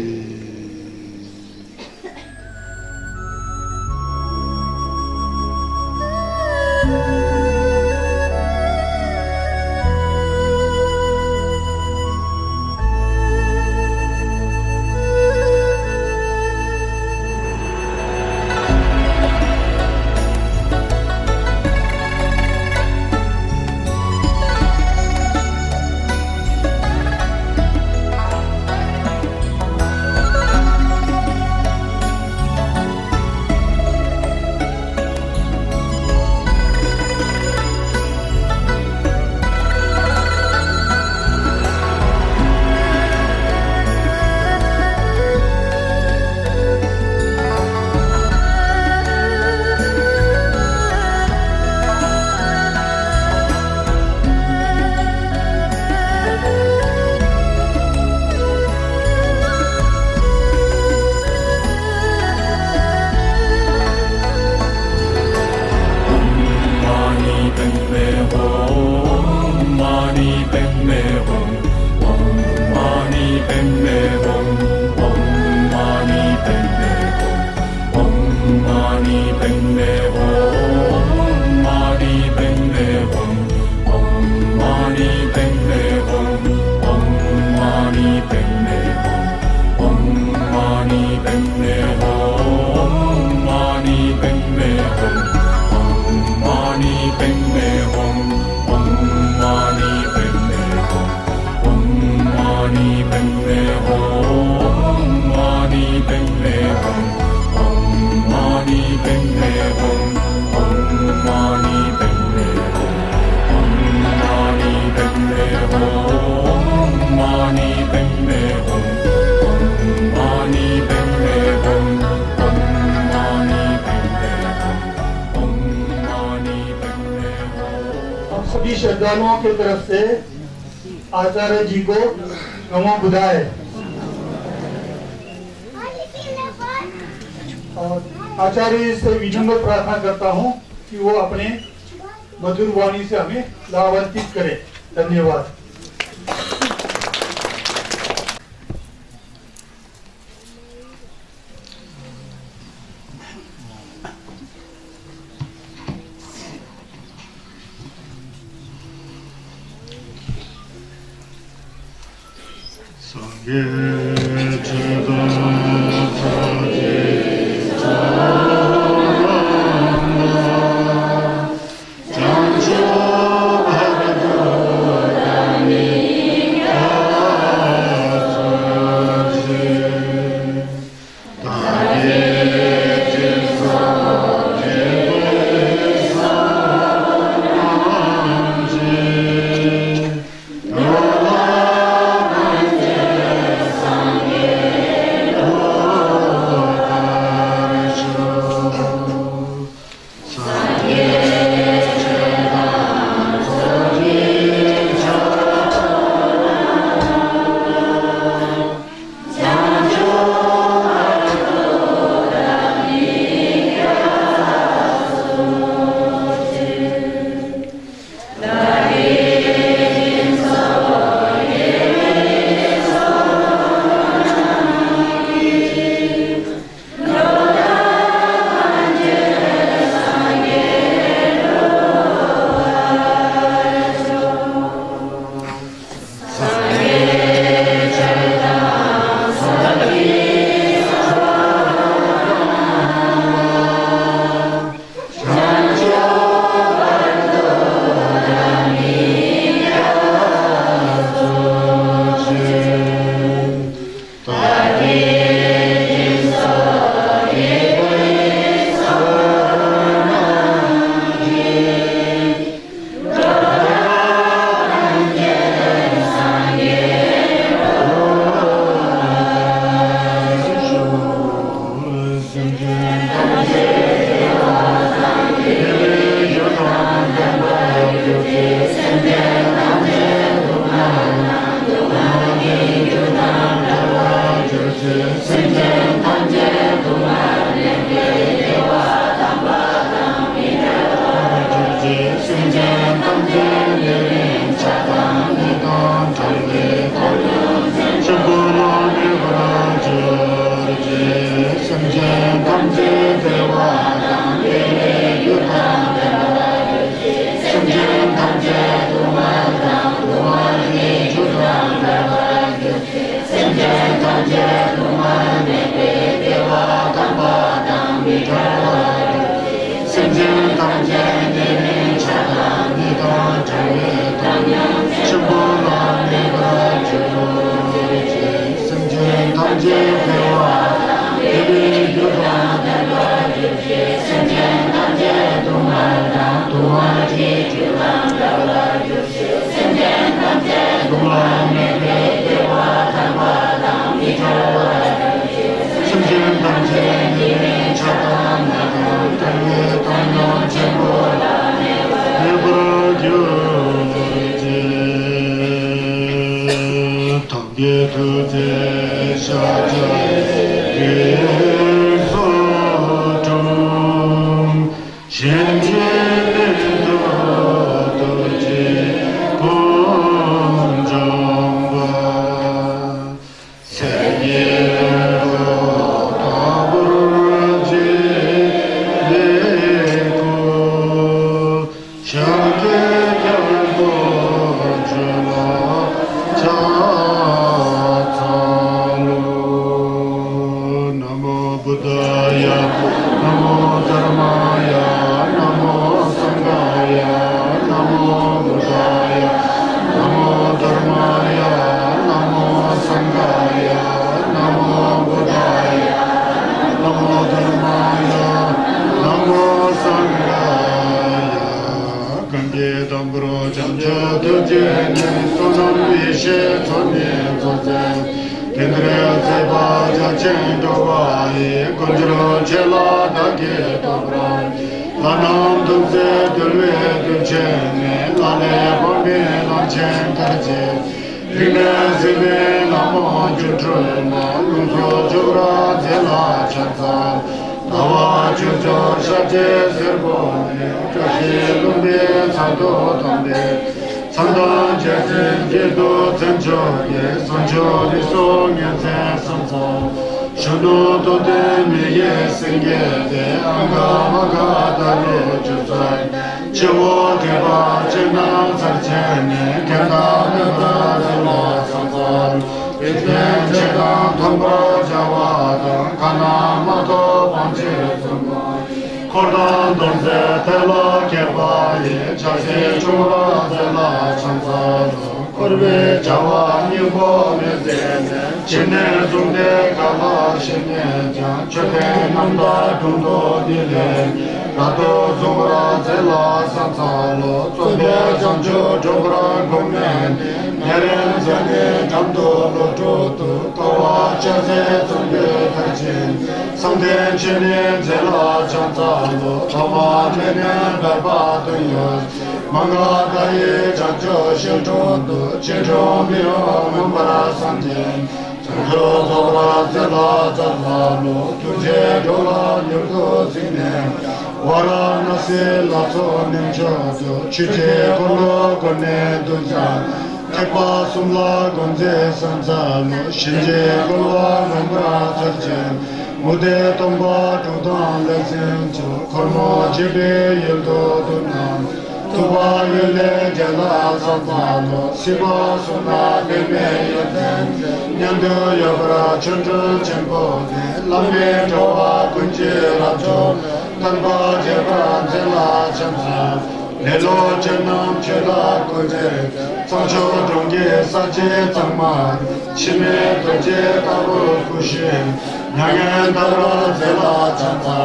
सभी श्रद्धालुओं की तरफ से आचार्य जी को नमो बुधाय। और आचार्य से विनम्र प्रार्थना करता हूं कि वो अपने मधुर वाणी से हमें लाभान्वित करें। धन्यवाद। Lanam dulce dulve dulce ne chen karche rime zime namo jutru na lungso jura zela chansa dawa jujo shaje zirbo ne kashi lumbe sado tombe sanda jese jedo zenjo ye sanjo riso nyense sansa shudu dode me ye senge de anga maga dale juzai chewo deba chena sarchene kenda nebra zela sansa etlen chega thamba jawada kana mato panche zamba kordan donze tela kebaye chase chura zela sansa korbe jawa nibo mezene chene zunde kala shene jan chote nanda dundo dile rato zumra zela sansalo sobe janjo jobra gomen neren zane jamdo lototo kawa chase zunde kachin samden chene zela chansalo kawa mene barba dunyos manga daye janjo shiltondo chenjo myo mambara sanjen chanjo zobra zela zalalo tuje dola nyurgo zine Varanasi lato ninjato chuje kolo kone dunja tekpa sumla gonze sanzalo shinje kolo nambra charje mude tomba tudan lesencho kormo jibe yildo dunam tuba yile jala sanzalo siba suna leme yoden nyando yobra chundu chenpo lambe towa kunje rajo tanpa jeba zela chansa lelo chenam chela koje sancho dongye sache tangma shime doje tabu kushin nyangen dara zela chansa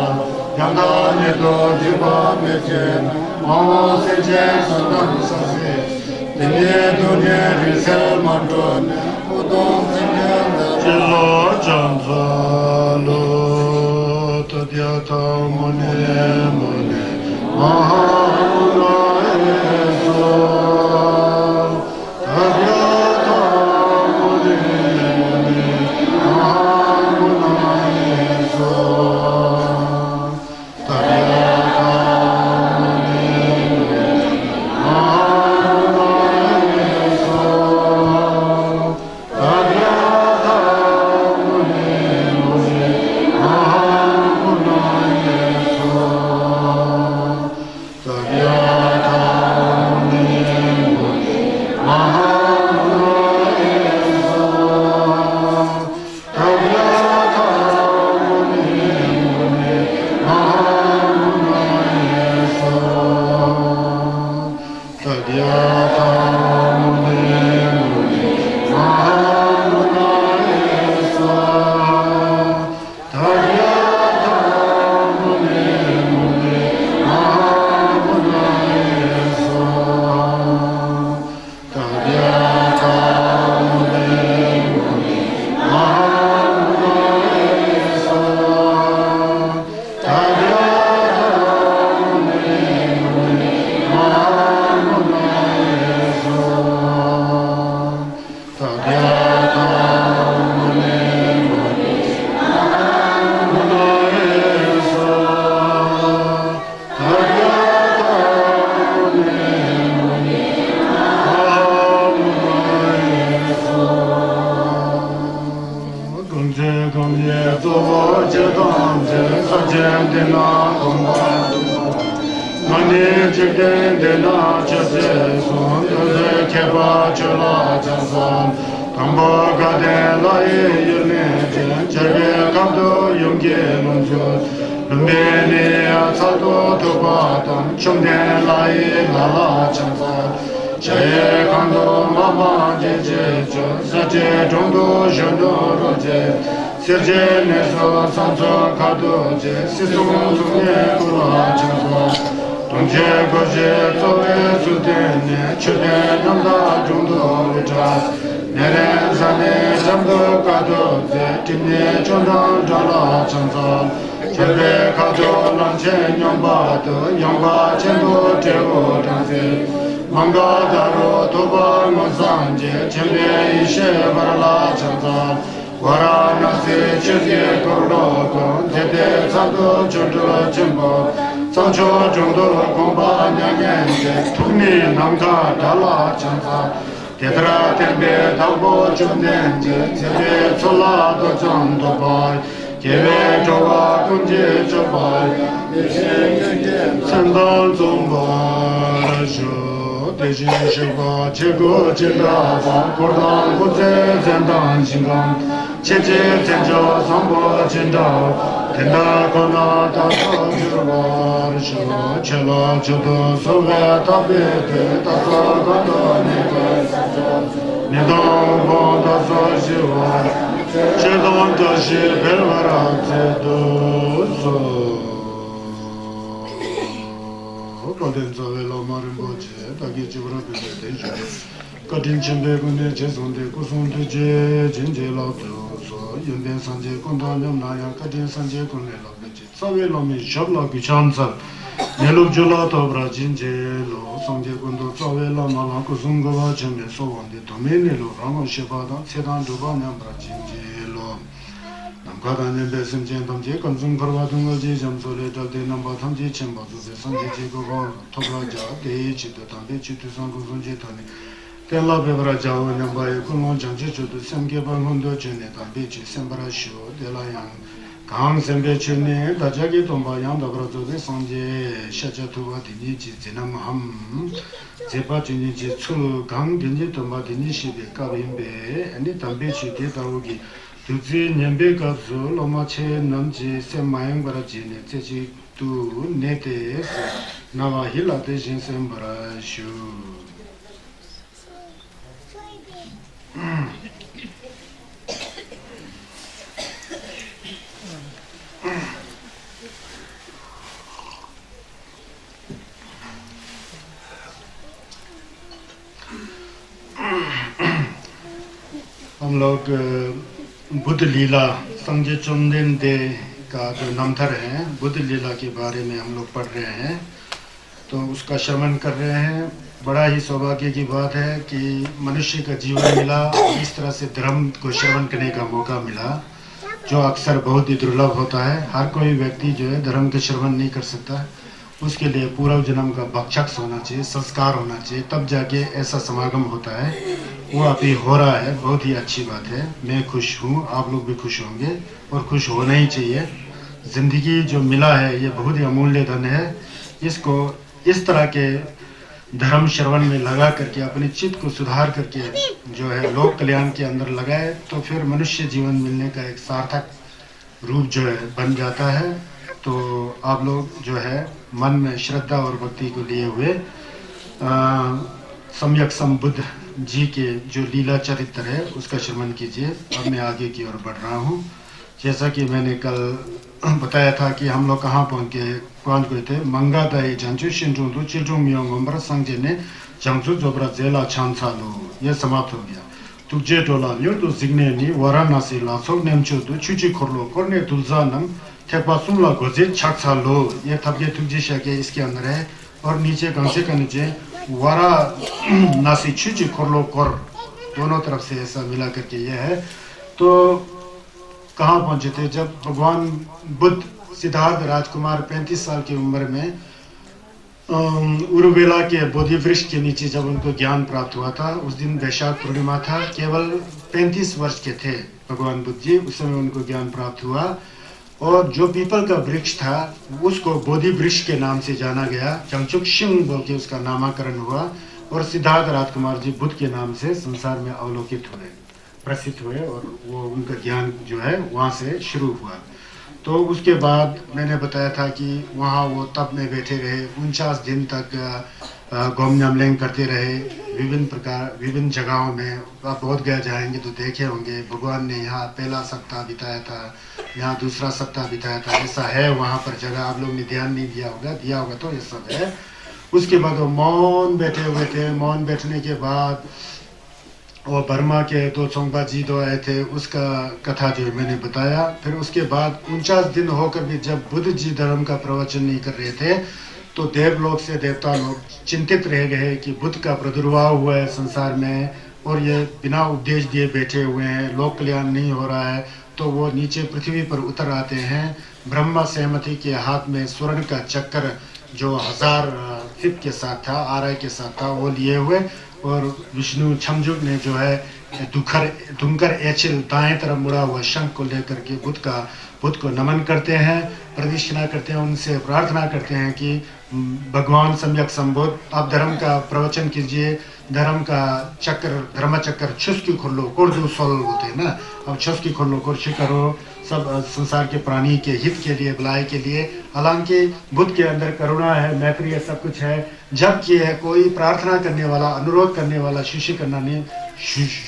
yanga nedo jiba mechen mawa seche sandam sase tenye dunye risel mandon udon zinyen chelo chansa lo Tadyata mone mone mahamuna eso Tadyata mone mone mahamuna eso Tadyata mone mahamuna eso Tadyata mone mone Serje neso sanso kadoje sisung sunye kura chanso Tongje goje tobe sudene chude namda jungdo vichas Nere zane jamdo kadoje timne chondang jala chanso Chebe kado lanche nyamba to nyamba chenpo tevo tanse Manga daro toba ngozanje chembe ishe varala chanza Varanasi chezi korlo jede sado chondro chimbo Sancho chondo gomba nyanyenge tukni namka dala chanza Tetra tembe dabo chundenje jede chola do chondo bai Keve chowa kunje chobai Sendal zomba sho Deji sheba chego chendaba Kordan kutse zendan shingan Cheche zenjo sambo chenda Tenda kona tasa jirwa Risho chela chodo soga tabete Tasa kanda nega Nidang banda sa shiva Chedon tashi belvara zedo so Kadin zave la marin boche, tagi chibra pide tejo. Kadin chimbe kunde che sonde kusonde je, jinje la so. Yenden sanje konda nyam naya, kadin sanje kunde la peche. Save la mi shabla ki chansa. Neluk jula tobra jinje lo, sanje kundo save la mala kusunga va chimbe so wande. Tome nelo rama shebada, sedan duba nyambra jinje lo. Namkadane besim jen tamje kamsum karwa tungal je jamsole talde namba tamje chemba zube sanje je gogo tobra ja geyi chito tambe chito sangu sunje tani tenla bebra jawa namba ye kulon jangje chodo semge bangondo jene tambe chi sembara shio dela yang gang sembe chene dajagi tomba yang dabra zode sanje shacha tuwa dini chi zinam ham zepa chini chi tsu gang dini tomba dini shibe kabimbe ane tambe chi de dawogi Tuzi nyambe kapsu loma che namji sem mayang bara jine tsechi tu nete se nawa hila te jin sem bara shu. हम लोग बुद्ध लीला संजय चंदन दे का जो नामधर है बुद्ध लीला के बारे में हम लोग पढ़ रहे हैं तो उसका श्रवण कर रहे हैं। बड़ा ही सौभाग्य की बात है कि मनुष्य का जीवन मिला, इस तरह से धर्म को श्रवण करने का मौका मिला जो अक्सर बहुत ही दुर्लभ होता है। हर कोई व्यक्ति जो है धर्म के श्रवण नहीं कर सकता, उसके लिए पूर्व जन्म का भक्षक होना चाहिए, संस्कार होना चाहिए, तब जाके ऐसा समागम होता है। वो अभी हो रहा है, बहुत ही अच्छी बात है। मैं खुश हूँ, आप लोग भी खुश होंगे और खुश होना ही चाहिए। जिंदगी जो मिला है ये बहुत ही अमूल्य धन है, इसको इस तरह के धर्म श्रवण में लगा करके अपने चित्त को सुधार करके जो है लोक कल्याण के अंदर लगाए तो फिर मनुष्य जीवन मिलने का एक सार्थक रूप जो है बन जाता है। तो आप लोग जो है मन में श्रद्धा और भक्ति को लिए हुए सम्यक संबुद्ध जी के जो लीला चरित्र है उसका श्रवण कीजिए। अब मैं आगे की ओर बढ़ रहा हूँ। जैसा कि मैंने कल बताया था कि हम लोग कहाँ पहुँच गए थे। मंगा दाई जंचु शिंचुंदु चिल्चुंग मियोंगोंबर संजय ने जंगसु जोबरा जेला छानसालो ये समाप्त हो गया। तुझे टोला न्यू तो जिग्ने नी वाराणसी लासोग नेमचुदु चुची खोरलो कोरने तुलजानम थेपासुला गोजे छाकसालो ये थपके तुझे शके इसके अंदर है। और नीचे गंसे का नीचे वाराणसी चुची खोरलो कोर दोनों तरफ से ऐसा मिला करके ये है। तो कहाँ पहुंचे थे जब भगवान बुद्ध सिद्धार्थ राजकुमार 35 साल की उम्र में उरुवेला के बोधि वृक्ष के नीचे जब उनको ज्ञान प्राप्त हुआ था, उस दिन वैशाख पूर्णिमा था। केवल 35 वर्ष के थे भगवान बुद्ध जी, उस समय उनको ज्ञान प्राप्त हुआ। और जो पीपल का वृक्ष था उसको बोधि वृक्ष के नाम से जाना गया, चंगचुक शिंग बोल के उसका नामकरण हुआ। और सिद्धार्थ राजकुमार जी बुद्ध के नाम से संसार में अवलोकित हुए, प्रसिद्ध हुए और वो उनका ज्ञान जो है वहाँ से शुरू हुआ। तो उसके बाद मैंने बताया था कि वहाँ वो तप में बैठे रहे, 49 दिन तक गोमनामलेंग करते रहे विभिन्न जगहों में। आप बहुत गया जाएंगे तो देखे होंगे भगवान ने यहाँ पहला सप्ताह बिताया था, यहाँ दूसरा सप्ताह बिताया था। ऐसा है वहाँ पर जगह, आप लोग ने ध्यान नहीं दिया होगा तो ये सब है। उसके बाद वो मौन बैठे हुए थे। मौन बैठने के बाद वो बर्मा के दो चोंगबा जी दो आए थे, उसका कथा जो मैंने बताया। फिर उसके बाद 49 दिन होकर भी जब बुद्ध जी धर्म का प्रवचन नहीं कर रहे थे तो तो देवलोक से देवता लोग चिंतित रह गए कि बुद्ध का प्रादुर्भाव हुआ है संसार में और ये बिना उपदेश दिए बैठे हुए हैं, लोक कल्याण नहीं हो रहा है। तो वो नीचे पृथ्वी पर उतर आते हैं। ब्रह्मा सहमति के हाथ में स्वर्ण का चक्कर जो 1000 फिट के साथ था, आरआई के साथ था, वो लिए हुए, और विष्णु छमजुग ने जो है दुंकर एचिल दाएं तरफ मुड़ा हुआ शंख को लेकर के बुद्ध को नमन करते हैं, प्रदक्षिणा करते हैं, उनसे प्रार्थना करते हैं कि भगवान सम्यक संबोध, आप धर्म का प्रवचन कीजिए, धर्म चक्कर छुस्की खोलो, कुर्दू सोल बोलते हैं ना, अब छुस्की खोलो, कुर्सी करो, सब संसार के प्राणी के हित के लिए, भलाई के लिए। हालांकि बुद्ध के अंदर करुणा है, मैत्री है, सब कुछ है, जबकि है कोई प्रार्थना करने वाला, अनुरोध करने वाला, शिष्य करना नहीं,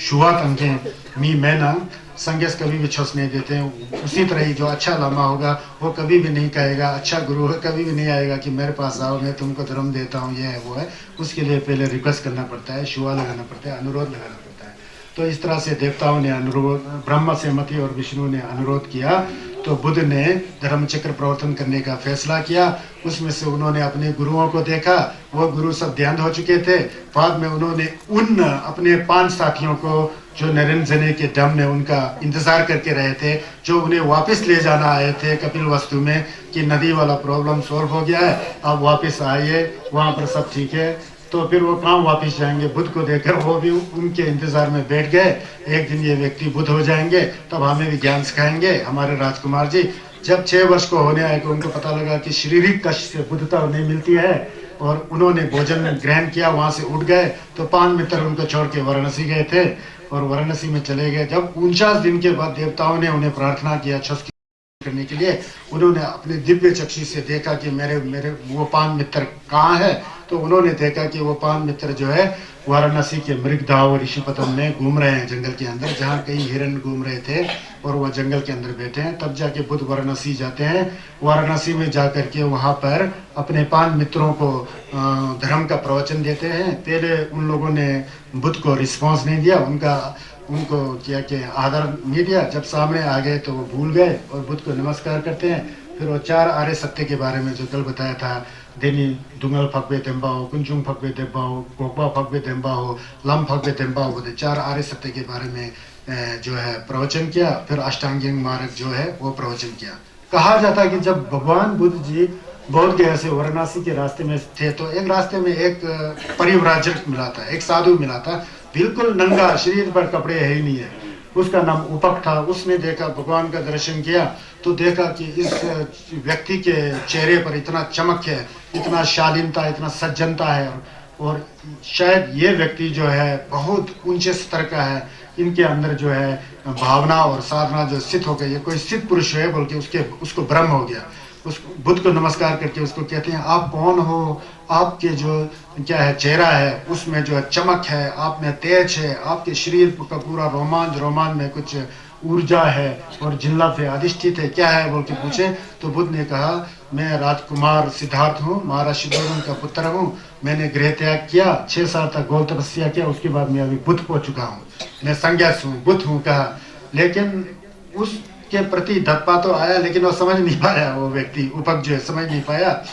शुआ तंगे मी मैं ना संगेस कभी भी छुस नहीं देते हैं। उसी तरह ही जो अच्छा लामा होगा वो कभी भी नहीं कहेगा, अच्छा गुरु है कभी भी नहीं आएगा कि मेरे पास आओ, मैं तुमको धर्म देता हूँ, ये है वो है। उसके लिए पहले रिक्वेस्ट करना पड़ता है, शुआ लगाना पड़ता है, अनुरोध लगाना पड़ता है। तो इस तरह से देवताओं ने अनुरोध, ब्रह्मा सहमति और विष्णु ने अनुरोध किया, तो बुद्ध ने धर्मचक्र प्रवर्तन करने का फैसला किया। उसमें से उन्होंने अपने गुरुओं को देखा, वो गुरु सब ध्यान हो चुके थे। बाद में उन्होंने उन अपने 5 साथियों को जो नरेंद्र के डैम में उनका इंतजार करके रहे थे, जो उन्हें वापस ले जाना आए थे कपिल वस्तु में कि नदी वाला प्रॉब्लम सॉल्व हो गया है, अब वापस आइए, वहाँ पर सब ठीक है। तो फिर वो कहाँ वापस जाएंगे, बुद्ध को देखकर वो भी उनके इंतजार में बैठ गए। एक दिन ये व्यक्ति बुद्ध हो जाएंगे, तब हमें भी ज्ञान सिखाएंगे। हमारे राजकुमार जी जब 6 वर्ष को होने आए तो उनको पता लगा कि शारीरिक कष्ट से बुद्धता नहीं मिलती है, और उन्होंने भोजन ग्रहण किया, वहां से उठ गए। तो 5 मित्र उनको छोड़ के वाराणसी गए थे और वाराणसी में चले गए। जब 49 दिन के बाद देवताओं ने उन्हें प्रार्थना किया छुस करने के लिए, उन्होंने अपने दिव्य चक्षु से देखा कि मेरे वो 5 मित्र कहाँ है। तो उन्होंने देखा कि वो 5 मित्र जो है वाराणसी के मृगधाव ऋषिपतन में घूम रहे हैं, जंगल के अंदर, जहाँ कई हिरण घूम रहे थे और वह जंगल के अंदर बैठे हैं। तब जाके बुद्ध वाराणसी जाते हैं। वाराणसी में जाकर के वहाँ पर अपने 5 मित्रों को धर्म का प्रवचन देते हैं। पहले उन लोगों ने बुद्ध को रिस्पॉन्स नहीं दिया, उनको क्या कि आदर नहीं दिया। जब सामने आ गए तो वो भूल गए और बुद्ध को नमस्कार करते हैं। फिर वो 4 आर्य सत्य के बारे में जो कल बताया था, देनी दुंगल फकबे तेम्बाओ, कुंजुंग फकबे तेम्बाओ, गोकबा फकबे तेम्बाओ, लम फकबे तेम्बाओ, बोले 4 आर्य सत्य के बारे में जो है प्रवचन किया। फिर अष्टांगिक मार्ग जो है वो प्रवचन किया। कहा जाता है कि जब भगवान बुद्ध जी बौद्ध गया से वाराणसी के रास्ते में थे, तो एक रास्ते में एक परिव्राजक मिला था, एक साधु मिला था, बिल्कुल नंगा, शरीर पर कपड़े है ही नहीं है। उसका नाम उपक था। उसने देखा, भगवान का दर्शन किया तो देखा कि इस व्यक्ति के चेहरे पर इतना चमक है, इतना शालीनता, इतना सज्जनता है, और शायद ये व्यक्ति जो है बहुत ऊंचे स्तर का है। इनके अंदर जो है भावना और साधना जो सिद्ध हो गई, ये कोई सिद्ध पुरुष है बोल के उसको भ्रम हो गया। उस बुद्ध को नमस्कार करके उसको कहते हैं, आप कौन हो? आपके जो क्या है चेहरा है उसमें जो है चमक है, आप में तेज है, आपके शरीर का पूरा रोमांच में कुछ ऊर्जा है और जिल्ला पे अधिष्ठित है, क्या है बोल के पूछे। तो बुद्ध ने कहा, मैं राजकुमार सिद्धार्थ हूँ, महाराज शुद्धोधन का पुत्र हूँ। मैंने गृह त्याग किया, 6 साल तक गौर तपस्या किया, उसके बाद मैं अभी बुद्ध हो चुका हूँ, मैं संन्यास हूँ, बुद्ध हूँ कहा। लेकिन उसके प्रति धप्पा तो आया, लेकिन वो समझ नहीं पाया, वो व्यक्ति उपक जो है समझ नहीं पाया।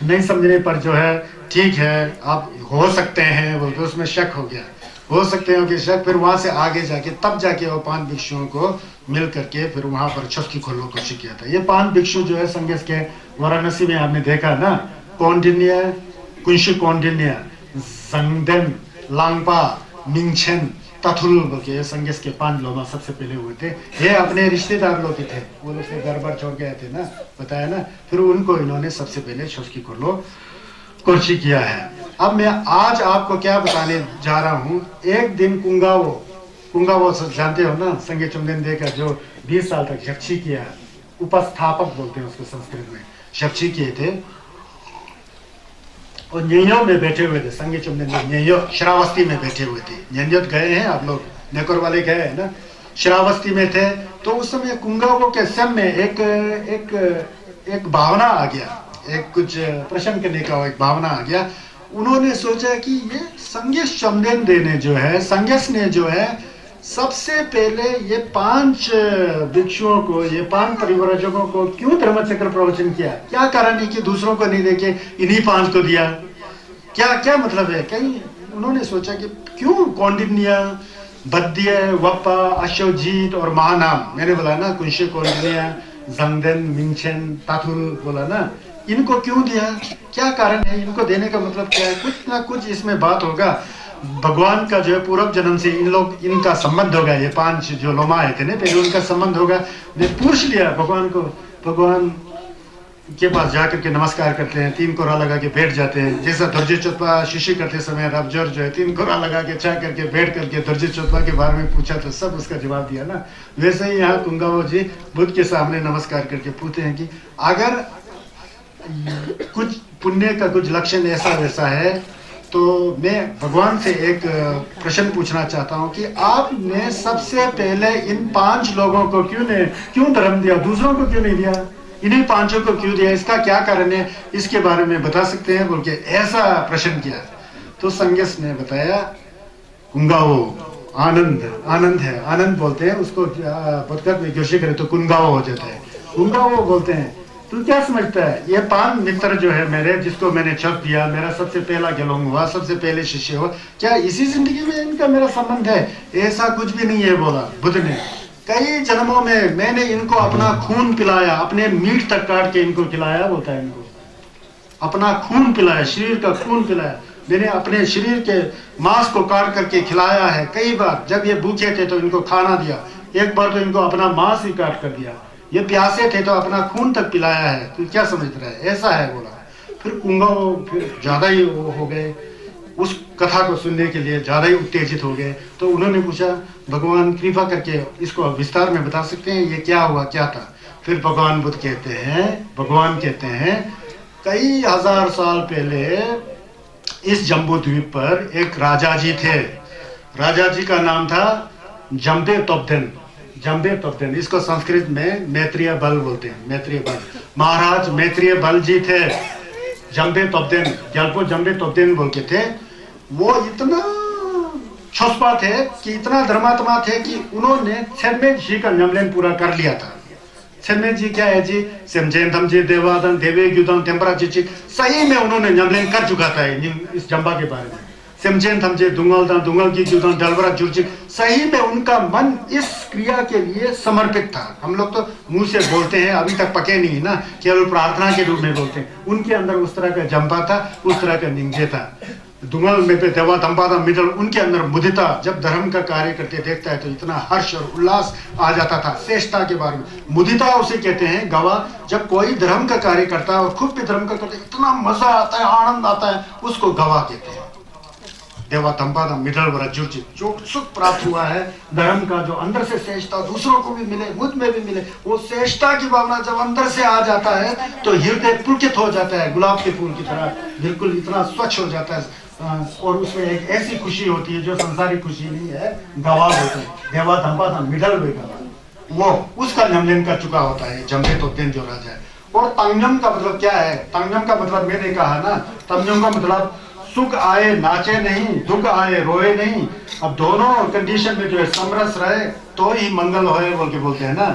नहीं समझने पर जो है ठीक है आप हो सकते हैं बोलते, उसमें शक हो गया, हो सकते हैं कि शक। फिर वहां से आगे जाके तब जाके वो 5 भिक्षुओं को मिल करके फिर वहां पर छुस्की खोलने को कोशिश किया था। ये 5 भिक्षु जो है संगेस के वाराणसी में आपने देखा ना, कौंडिन्य, कुंशी कौंडिन्य, जंगदेन, लांगपा, मिंगछेन, तथुल बोल के संगेस के 5 लोग सबसे पहले हुए थे। ये अपने रिश्तेदार लोग थे, वो लोग से घर बार छोड़ गए थे ना, बताया ना। फिर उनको इन्होंने सबसे पहले छुस्की खोलो कोशिश किया है। अब मैं आज आपको क्या बताने जा रहा हूँ। एक दिन कुंगावो जानते हो ना, संगे चुमदेन का जो 20 साल तक शक्षी किया, उपस्थापक बोलते हैं उसको संस्कृत में, शक्षी किए थे। और न्यो में बैठे हुए थे, संगे चुमदेन न्यो श्रावस्ती में बैठे हुए थे। न्यो गए हैं आप लोग, नेकोर वाले गए हैं ना, श्रावस्ती में थे। तो उस समय कुंगावो के सब में एक भावना आ गया, एक कुछ प्रश्न करने का एक भावना आ गया। उन्होंने सोचा कि ये संगेश चमदेन ने जो है, संगेश ने जो है सबसे पहले ये 5 भिक्षुओं को, ये 5 परिव्राजकों को क्यों धर्मचक्र प्रवचन किया? क्या कारण है कि दूसरों को नहीं देके इन्हीं 5 को दिया? क्या क्या मतलब है? कहीं उन्होंने सोचा कि क्यों कौंडिन्य, बद्य, वप्पा, अश्वजीत और महानाम, मैंने बोला ना कुंशे, कौंडिन्य, जंगदेन, मिंगचेन, ताथुल बोला ना, इनको क्यों दिया? क्या कारण है? इनको देने का मतलब क्या है? कुछ ना कुछ इसमें बात होगा। भगवान का जो है पूर्व जन्म से इनका संबंध होगा। ये 5 जो लोमा आए थे ना पहले, उनका संबंध होगा। वे पूछ लिया भगवान को, भगवान के पास जाकर के नमस्कार करते हैं, 3 कोरा लगा के बैठ जाते हैं। जैसा दर्जे चौथवा शिष्य करते समय रबजर जो है 3 कोरा लगा के चाह करके बैठ करके दर्जे चौथवा के बारे में पूछा तो सब उसका जवाब दिया ना। वैसे ही यहाँ कुंगावो जी बुद्ध के सामने नमस्कार करके पूछते हैं कि अगर कुछ पुण्य का कुछ लक्षण ऐसा वैसा है तो मैं भगवान से एक प्रश्न पूछना चाहता हूँ कि आपने सबसे पहले इन 5 लोगों को क्यों धर्म दिया, दूसरों को क्यों नहीं दिया? इन्हीं 5 को क्यों दिया? इसका क्या कारण है? इसके बारे में बता सकते हैं बोल के ऐसा प्रश्न किया। तो संगेस ने बताया, कुंगावो आनंद है, आनंद बोलते हैं उसको, पदकत में जोशी करे तो कुंगावो हो जाता है। कुंगावो बोलते हैं तू क्या समझता है? ये 5 मित्र जो है मेरे, जिसको मैंने छप दिया, मेरा सबसे पहला गेलोंग हुआ, सबसे पहले शिष्य हुआ, क्या इसी जिंदगी में इनका मेरा संबंध है? ऐसा कुछ भी नहीं है बोला बुद्ध ने। कई जन्मों में मैंने इनको अपना खून पिलाया, अपने मीट तक काट के इनको खिलाया, बोलता है इनको अपना खून पिलाया, शरीर का खून पिलाया। मैंने अपने शरीर के मांस को काट करके खिलाया है। कई बार जब ये भूखे थे तो इनको खाना दिया, एक बार तो इनको अपना मांस ही काट कर दिया। ये प्यासे थे तो अपना खून तक पिलाया है। तू क्या समझ रहा है? ऐसा है बोला। फिर कुंगावो फिर ज्यादा ही हो गए, उस कथा को सुनने के लिए ज्यादा ही उत्तेजित हो गए। तो उन्होंने पूछा, भगवान कृपा करके इसको विस्तार में बता सकते हैं, ये क्या हुआ, क्या था? फिर भगवान बुद्ध कहते हैं कई हजार साल पहले इस जम्बू द्वीप पर एक राजा जी थे। राजा जी का नाम था जम्बे तोब्देन। इसको संस्कृत में मैत्रेय बल बोलते हैं। मैत्रेय बल, महाराज मैत्रेय बल जी थे। जम्बे तोब्देन, जल्पो जम्बे तोब्देन बोल के थे। वो इतना छोसपा थे कि इतना धर्मात्मा थे कि उन्होंने छेमे जी का न्यमलेन पूरा कर लिया था। छेमे जी क्या है जी? सेमजेन धमजी देवादन देवे ग्युदन टेम्परा जी, सही में उन्होंने न्यमलेन कर चुका था इस जम्बा के बारे में। सेमजेन थमजे दुंगल की जुदन डलवरा जुर्जी, सही में उनका मन इस क्रिया के लिए समर्पित था। हम लोग तो मुंह से बोलते हैं, अभी तक पके नहीं ना, केवल प्रार्थना के रूप में बोलते हैं। उनके अंदर उस तरह का जंपा था, उस तरह का निंजे था। दुंगल में पे देवा तंपादा मिडल, उनके अंदर मुदिता, जब धर्म का कार्य करते देखता है तो इतना हर्ष और उल्लास आ जाता था। श्रेष्ठता के बारे में मुदिता उसे कहते हैं। गवाह जब कोई धर्म का कार्य करता है और खुद भी धर्म का करता है, इतना मजा आता है, आनंद आता है, उसको गवाह कहते हैं। देवा तंपादा मिडल वरा जुर्जी, जो सुख प्राप्त हुआ है धर्म का, जो अंदर से श्रेष्ठता दूसरों को भी मिले, मुझ में भी मिले, वो श्रेष्ठता की भावना जब अंदर से आ जाता है तो हृदय पुलकित हो जाता है, गुलाब के फूल की तरह बिल्कुल इतना स्वच्छ हो जाता है। और उसमें एक ऐसी खुशी होती है जो संसारिक खुशी नहीं है, गवाह होते हैं। देवा तंपादा मिडल वे गवाह, वो उसका न्यमलेन कर चुका होता है जम्बे तोब्देन जो राजा है। और तंगम का मतलब क्या है? तंगम का मतलब मैंने कहा ना, तंगम का मतलब सुख आए नाचे नहीं, दुख आए रोए नहीं। अब दोनों कंडीशन में जो है समरस रहे तो ही मंगल होए बोल के बोलते हैं ना।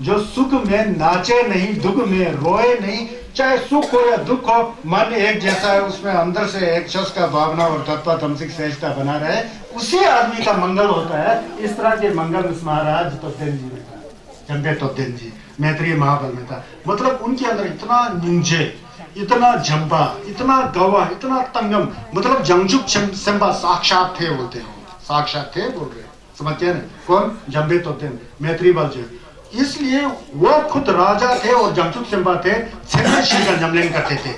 जो सुख में नाचे नहीं, दुख में रोए नहीं, चाहे सुख हो या दुख हो, मन एक जैसा है, उसमें अंदर से एक शख्स का भावना और तत्व तमसिक श्रेष्ठता बना रहे, उसी आदमी का मंगल होता है। इस तरह के मंगल उस महाराज तोब्देन जी में था, जम्बे तोब्देन जी मैत्रेय महाबल में था। मतलब उनके अंदर इतना निंजे, इतना जंबा, इतना गवाह, इतना तंगम, मतलब जंगजुक सेंबा साक्षात थे बोलते हैं। साक्षात थे बोल रहे, समझते हैं? कौन? जम्बे तोब्देन मैत्रेय बल जी। इसलिए वो खुद राजा थे और जंगजुक सेंबा थे, श्री का न्यमलेन करते थे।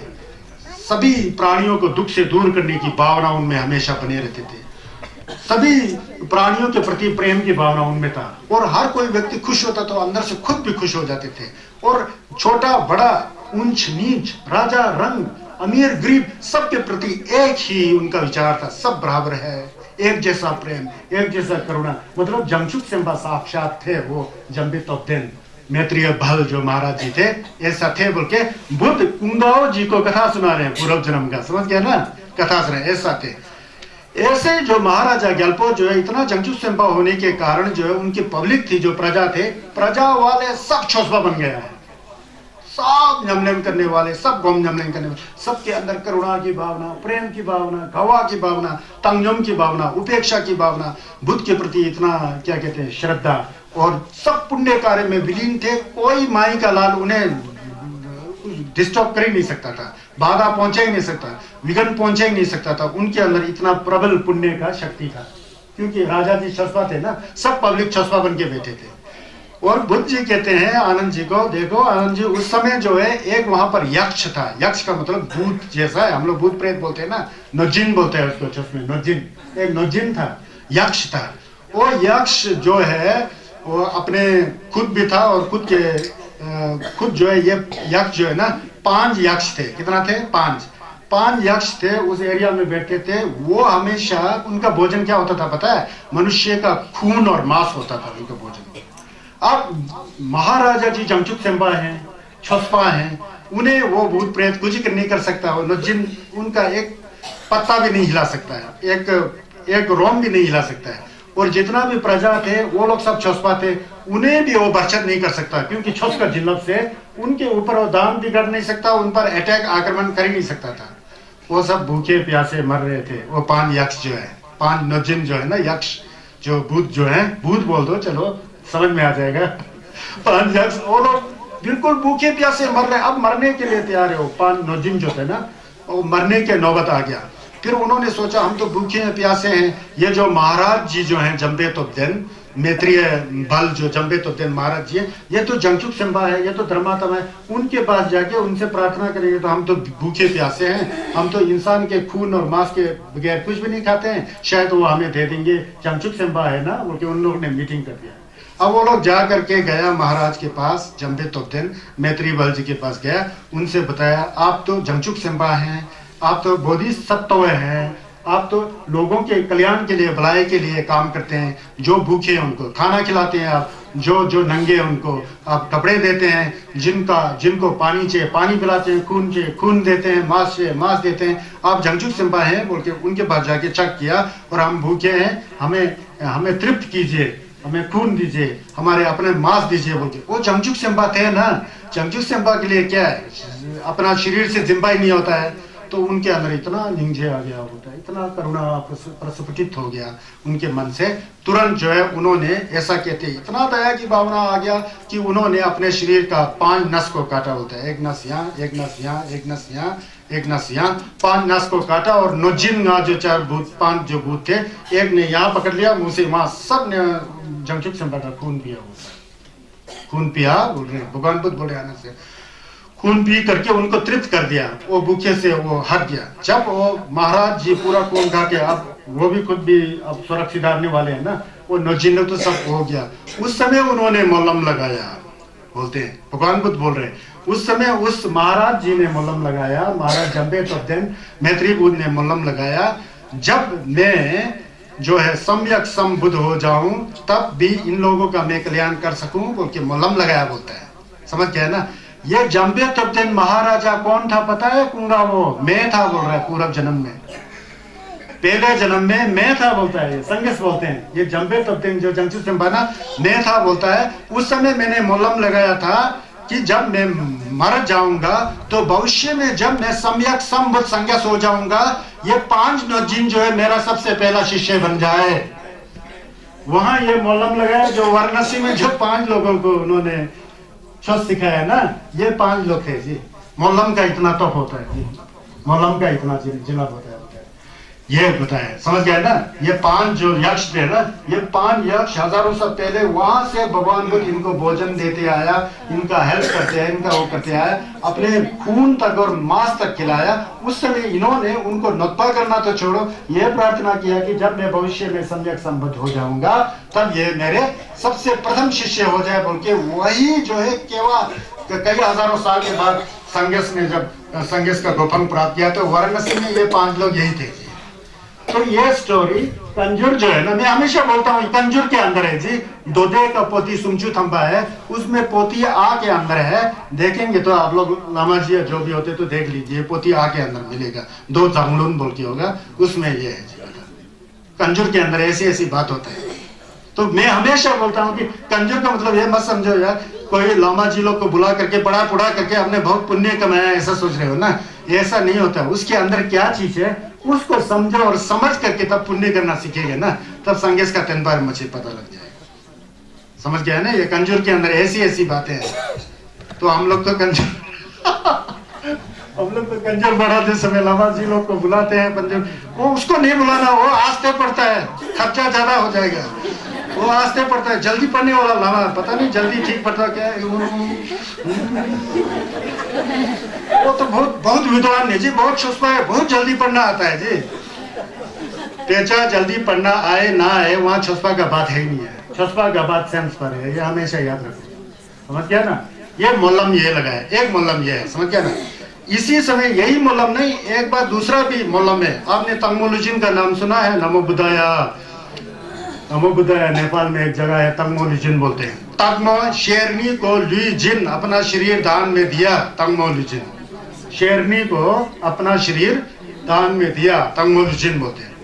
सभी प्राणियों को दुख से दूर करने की भावना उनमें हमेशा बने रहते थे। सभी प्राणियों के प्रति प्रेम की भावना उनमें था। और हर कोई व्यक्ति खुश होता तो अंदर से खुद भी खुश हो जाते थे। और छोटा बड़ा, ऊंच नीच, राजा रंग, अमीर गरीब, सबके प्रति एक ही उनका विचार था। सब बराबर है, एक जैसा प्रेम, एक जैसा करुणा। मतलब जंगजुक सेंबा साक्षात थे वो जम्बे तोब्देन मैत्रेय बल जो महाराज जी थे, ऐसा थे बोल के बुद्ध कुंगाओ जी को कथा सुना रहे हैं पूर्व जन्म का। समझ गया ना? कथा सुना, ऐसा थे। ऐसे जो महाराजा ग्याल्पो जो है इतना जंगजू सेंपा होने के कारण जो है उनकी पब्लिक थी, जो प्रजा थे, प्रजा वाले सब छोसपा बन गया है, सब न्यमलेन करने वाले, सब गोम न्यमलेन करने वाले, सबके अंदर करुणा की भावना, प्रेम की भावना, गवा की भावना, तंगयम की भावना, उपेक्षा की भावना, बुद्ध के प्रति इतना क्या कहते हैं श्रद्धा, और सब पुण्य कार्य में विलीन थे। कोई माई का लाल उन्हें डिस्टर्ब कर ही नहीं सकता था, बाधा पहुंचा ही नहीं सकता, विघन पहुंचा ही नहीं सकता था। उनके अंदर इतना प्रबल पुण्य का शक्ति था, क्योंकि राजा जी छसपा थे ना, सब पब्लिक छसपा बन के बैठे थे। और बुद्ध जी कहते हैं आनंद जी को, देखो आनंद जी, उस समय जो है एक वहां पर यक्ष था, यक्ष का मतलब भूत जैसा है, हम लोग भूत प्रेत बोलते हैं ना, नोजिन बोलते हैं उसको, चश्मे नोजिन, एक नोजिन था, यक्ष था। वो यक्ष जो है वो अपने खुद भी था, और खुद जो है ये यक्ष जो है ना, 5 यक्ष थे, कितना थे, 5 यक्ष थे, उस एरिया में बैठते थे। वो हमेशा उनका भोजन क्या होता था पता है, मनुष्य का खून और मांस होता था उनका भोजन। अब महाराजा जी जंगचुक सेंपा हैं, छोसपा हैं, उन्हें वो भूत प्रेत कुछ नहीं कर सकता, वो नजिन उनका एक पत्ता भी नहीं हिला सकता है, एक रोम भी नहीं हिला सकता है। और जितना भी प्रजा थे वो लोग सब छोसपा थे, उन्हें भी वो बरछत नहीं कर सकता, क्योंकि छोस का जिल्लत से उनके ऊपर वो दाम भी कर नहीं सकता, उन पर अटैक आक्रमण कर ही नहीं सकता था। वो सब भूखे प्यासे मर रहे थे। वो 5 यक्ष जो है, 5 नजिन जो है ना, यक्ष जो भूत जो है, भूत बोल दो चलो समझ में आ जाएगा, 5 यक्ष, वो लोग बिल्कुल भूखे प्यासे मर रहे, अब मरने के लिए तैयार है। वो 5 नजिन जो थे ना, वो मरने के नौबत आ गया। फिर उन्होंने सोचा हम तो भूखे हैं प्यासे हैं, ये जो महाराज जी जो हैं जम्बे तोप्देन, मैत्रीय बल जो जम्बे तोप्देन महाराज जी हैं, ये तो जंगचुक सेंपा है, ये तो धर्मात्मा है, उनके पास जाके उनसे प्रार्थना करेंगे तो हम तो भूखे प्यासे हैं, हम तो इंसान के खून और मांस के बगैर कुछ भी नहीं खाते हैं, शायद वो हमें दे देंगे, जंगचुक सेंपा है ना, बोल के उन लोगों ने मीटिंग कर दिया। अब वो लोग जा करके गया महाराज के पास, जम्बे तोप्देन मैत्री बल जी के पास गया, उनसे बताया आप तो जंगचुक सेंपा हैं, आप तो बोधिसत्व हैं, आप तो लोगों के कल्याण के लिए, भलाई के लिए काम करते हैं, जो भूखे हैं उनको खाना खिलाते हैं आप, जो नंगे हैं उनको आप कपड़े देते हैं, जिनको पानी चाहिए पानी पिलाते हैं, खून चाहिए खून देते हैं, मांस चाहिए मांस देते हैं, आप जंगचुक सेंपा हैं बोल के उनके पास जाके चेक किया, और हम भूखे हैं, हमें तृप्त कीजिए, हमें खून दीजिए, हमारे अपने मांस दीजिए बोल के। वो जंगचुक सेंपा थे ना, जंगचुक सेंपा के लिए क्या है, अपना शरीर से जिम्बा ही नहीं होता है, तो उनके अंदर इतना निंजे आ गया होता है, इतना करुणा प्रस्फुटित हो गया उनके मन से, तुरंत जो है उन्होंने ऐसा कहते इतना दया की भावना आ गया कि उन्होंने अपने शरीर का 5 नस को काटा होता है, एक नस यहाँ, एक नस यहाँ, एक नस यहाँ, एक नस यहाँ, 5 नस को काटा, और नोजिन जो 4 भूत 5 जो भूत थे, एक ने यहाँ पकड़ लिया मुंह से वहां, सब ने जंगचुक सेंपा का खून पिया होता है, खून पिया बोल रहे भगवान बुद्ध बोले आने से, खून पी करके उनको तृप्त कर दिया, वो भूखे से वो हट गया। जब वो महाराज जी पूरा खून खा के, अब वो भी खुद भी अब सुरक्षित आने वाले हैं ना, वो नोजिन तो सब हो गया, उस समय उन्होंने मलम लगाया, बोलते हैं भगवान बुद्ध बोल रहे, उस समय उस महाराज जी ने मलम लगाया, महाराज जम्बे तोप्देन मैत्री बुद्ध ने मलम लगाया, जब मैं जो है सम्यक संबुद्ध हो जाऊं तब भी इन लोगों का मैं कल्याण कर सकूं बोल के मलम लगाया बोलता है, समझ गया ना। ये जम्बे तोप्देन महाराजा कौन था पता है, कुंगा वो मैं था बोल रहा है, पूर्व जन्म में, पहले जन्म में मैं था बोलता है, ये संगेस बोलते हैं, ये जम्बे तोप्देन जो जंगचुक सेंपा ना, मैं था बोलता है, उस समय मैंने मलम लगाया था कि जब मैं मर जाऊंगा तो भविष्य में जब मैं सम्यक संबुद्ध संगस हो जाऊंगा, ये 5 नोजिन जो है मेरा सबसे पहला शिष्य बन जाए। वहां ये मलम लगाया, जो वाराणसी में जो 5 लोगों को उन्होंने छस सिखाया ना, ये 5 लोग थे जी। मलम का इतना तप होता है जी, मलम का इतना जिला होता है, ये बताया, समझ गया ना। ये 5 जो यक्ष थे ना, ये 5 यक्ष हजारों साल पहले वहां से भगवान बुद्ध इनको भोजन देते आया, इनका हेल्प करते आया, इनका वो करते आया, अपने खून तक और मांस तक खिलाया। उस समय इन्होंने उनको नत्वा करना तो छोड़ो, ये प्रार्थना किया कि जब मैं भविष्य में सम्यक संबद्ध हो जाऊंगा तब ये मेरे सबसे प्रथम शिष्य हो जाए बोल के, वही जो है केवल कई हजारों साल के बाद संगेस ने जब संगेस का गोपन प्राप्त किया तो वाराणसी में ये 5 लोग यही थे। तो ये स्टोरी कंजूर जो है ना, मैं हमेशा बोलता हूँ कंजूर के अंदर है जी, दोदे का पोती सुमचू थंबा है, उसमें पोती आ के अंदर है, देखेंगे तो आप लोग लामा जी जो भी होते तो देख लीजिए, पोती आ के अंदर मिलेगा, 2 जांगलून बोल के होगा, उसमें ये है जी। कंजूर के अंदर ऐसी ऐसी बात होता है। तो मैं हमेशा बोलता हूँ कि कंजूर का मतलब ये मत समझो यार कोई लामा जी लोग को बुला करके पढ़ा पुढ़ा करके हमने बहुत पुण्य कमाया ऐसा सोच रहे हो ना, ऐसा नहीं होता। उसके अंदर क्या चीज है उसको समझो और समझ करके तब पुण्य करना सीखेंगे ना, तब संगेश का 10 बार मुझे पता लग जाएगा। समझ गया ना, ये कंजूर के अंदर ऐसी ऐसी बातें हैं। तो हम लोग तो कंजूर बढ़ाते समय लामा जी लोग को बुलाते हैं पंजूर, वो उसको नहीं बुलाना, वो आस्ते पड़ता है, खर्चा ज्यादा हो जाएगा। वो आस्ते पड़ता है, जल्दी पढ़ने वाला लामा पता नहीं जल्दी ठीक पढ़ता क्या है। वो तो बहुत विद्वान है जी, बहुत छुस्पा है, बहुत जल्दी पढ़ना आता है जी। पेचा जल्दी पढ़ना आए ना आए वहाँ छुस्पा का बात है ही नहीं है, छुस्पा का बात सेंस पर है, ये हमेशा याद रखो। समझ गया ना, ये मोलम ये लगा है, एक मोलम ये है, समझ गया ना। इसी समय यही मोलम नहीं, एक बार दूसरा भी मोलम है। आपने तंगमोलुजिन का नाम सुना है, नमो बुद्धाया। नमो बुद्धाया नेपाल में एक जगह है, तंगमोलुजिन बोलते हैं। तंगमो शेरनी को लुई जिन अपना शरीर दान में दिया, तंगमोलुजिन शेरनी को अपना शरीर दान में दिया, तंगमोलुजिन बोलते हैं।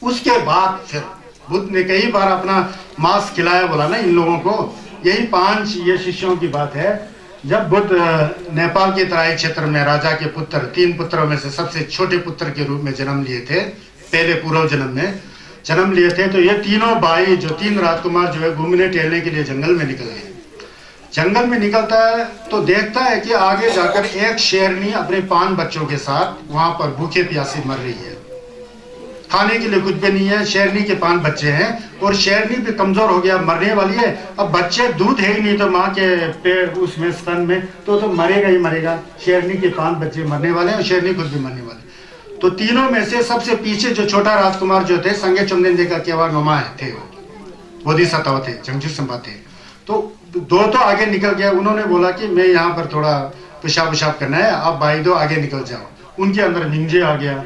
उसके बाद फिर बुद्ध ने कई बार अपना मांस खिलाया बोला ना इन लोगों को। यही 5 ये शिष्यों की बात है। जब बुद्ध नेपाल के तराई क्षेत्र में राजा के पुत्र, 3 पुत्रों में से सबसे छोटे पुत्र के रूप में जन्म लिए थे, पहले पूर्व जन्म में जन्म लिए थे, तो ये तीनों भाई जो 3 राजकुमार जो है घूमने टहलने के लिए जंगल में निकल गए। जंगल में निकलता है तो देखता है कि आगे जाकर एक शेरनी अपने 5 बच्चों के साथ वहां पर भूखे प्यासे मर रही है, खाने के लिए कुछ भी नहीं है। शेरनी के 5 बच्चे हैं और शेरनी भी कमजोर हो गया, मरने वाली है। अब बच्चे दूध है ही नहीं तो माँ के पेड़ उसमें स्तन में तो मरेगा ही मरेगा। शेरनी के 5 बच्चे मरने वाले हैं और शेरनी खुद भी मरने वाले। तो तीनों में से सबसे पीछे जो छोटा राजकुमार जो थे, संगे चुमदेंदे का केवा नोमा थे, वो बोधिसत्व थे, जंगजू संभा थे। तो 2 तो आगे निकल गया। उन्होंने बोला कि मैं यहाँ पर थोड़ा पेशाब करना है, आप भाई 2 आगे निकल जाओ। उनके अंदर निंजे आ गया।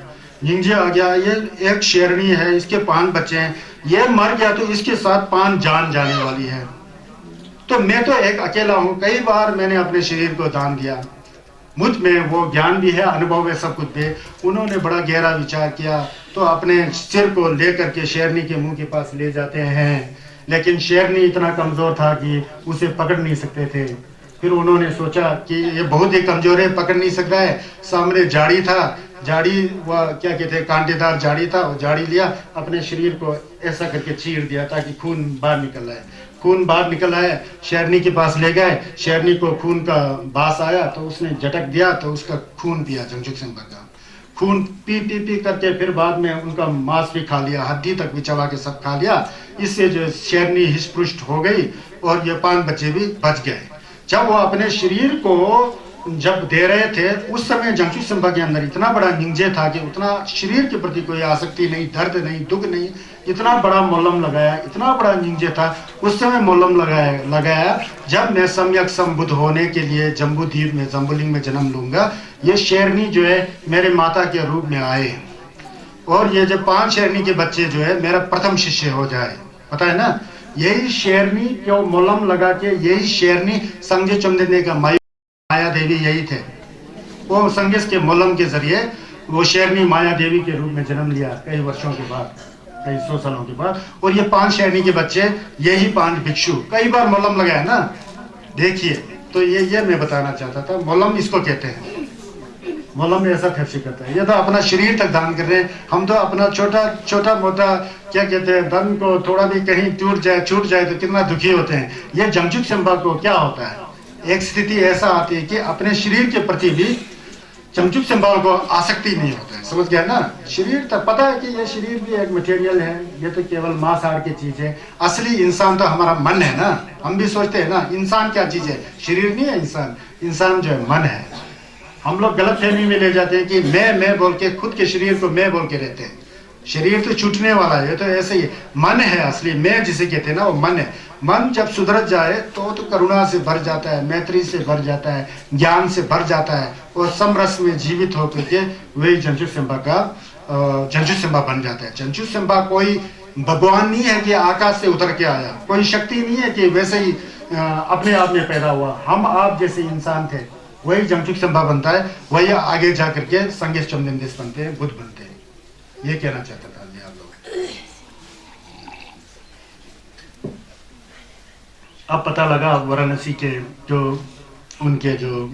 ये एक शेरनी है, इसके 5 बच्चे हैं, ये मर गया तो इसके साथ 5 जान जाने वाली है। तो मैं तो एक अकेला हूँ। कई बार मैंने अपने शरीर को दान दिया, मुझ में वो ज्ञान भी है, अनुभव है, सब कुछ भी। उन्होंने बड़ा गहरा विचार किया तो अपने सिर को लेकर के शेरनी के मुंह के पास ले जाते हैं, लेकिन शेरनी इतना कमजोर था कि उसे पकड़ नहीं सकते थे। फिर उन्होंने सोचा कि ये बहुत ही कमजोर है, पकड़ नहीं सकता है। सामने झाड़ी था, झाड़ी वह क्या कहते हैं, कांटेदार झाड़ी था, वो झाड़ी लिया, अपने शरीर को ऐसा करके चीर दिया ताकि खून बाहर निकल आए। खून बाहर निकल आया, शेरनी के पास ले गए। शेरनी को खून का बास आया तो उसने झटक दिया तो उसका खून पिया, जंगजुक संभा का खून पी करके फिर बाद में उनका मांस भी खा लिया, हड्डी तक भी चबा के सब खा लिया। इससे जो शेरनी हिष्पुष्ट हो गई और ये 5 बच्चे भी बच गए। जब वो अपने शरीर को जब दे रहे थे उस समय जंगजुक संभा के अंदर इतना बड़ा निंजे था कि उतना शरीर के प्रति कोई आसक्ति नहीं, दर्द नहीं, दुख नहीं। इतना बड़ा मोलम लगाया, इतना बड़ा निंजे था उस समय मोलम लगाया जब मैं सम्यक संबुद्ध होने के लिए जम्बू द्वीप में, जम्बुलिंग में जन्म लूंगा, ये शेरनी जो है मेरे माता के रूप में आए और ये जो 5 शेरनी के बच्चे जो है मेरा प्रथम शिष्य हो जाए। पता है ना, यही शेरनी क्यों मोलम लगा के, यही शेरनी संगे चमदेने का माया देवी यही थे। वो संगेश के मोलम के जरिए वो शेरनी माया देवी के रूप में जन्म लिया कई वर्षों के बाद, कई 100 सालों के बाद। और ये 5 शेरनी के बच्चे, यही 5 भिक्षु कई बार मोलम लगाया ना, देखिए। तो ये मैं बताना चाहता था, मोलम इसको कहते हैं। मोलम ऐसा खर्ची करता है, ये तो अपना शरीर तक दान कर रहे हैं। हम तो अपना छोटा मोटा क्या कहते हैं, धन को थोड़ा भी कहीं छूट जाए तो कितना दुखी होते हैं। ये जंगजुक संभा को क्या होता है, एक स्थिति ऐसा आती है कि अपने शरीर के प्रति भी जंगजुक संभा को आसक्ति नहीं होता है। समझ गया ना, शरीर तक पता है कि ये शरीर भी एक मटेरियल है, ये तो केवल मांस हाड़ की चीज है। असली इंसान तो हमारा मन है ना। हम भी सोचते हैं ना इंसान क्या चीज है, शरीर नहीं है इंसान जो है मन है। हम लोग गलत फहमी में ले जाते हैं कि मैं बोल के, खुद के शरीर को मैं बोल के रहते हैं। शरीर तो छूटने वाला है, तो ऐसे ही मन है असली मैं जिसे कहते हैं ना, वो मन है। मन जब सुधर जाए तो करुणा से भर जाता है, मैत्री से भर जाता है, ज्ञान से भर जाता है और समरस में जीवित होकर के वही जंगजुक संभा का जंगजुक संभा बन जाता है। जंगजुक संभा कोई भगवान नहीं है कि आकाश से उतर के आया, कोई शक्ति नहीं है कि वैसे ही अपने आप में पैदा हुआ। हम आप जैसे इंसान थे, वही जंगजुक संभा बनता है, वही आगे जा करके संगेश चमदेंदेश बनते हैं, बुद्ध बनते हैं। ये कहना चाहता था आप लोग। अब पता लगा वाराणसी के जो उनके जो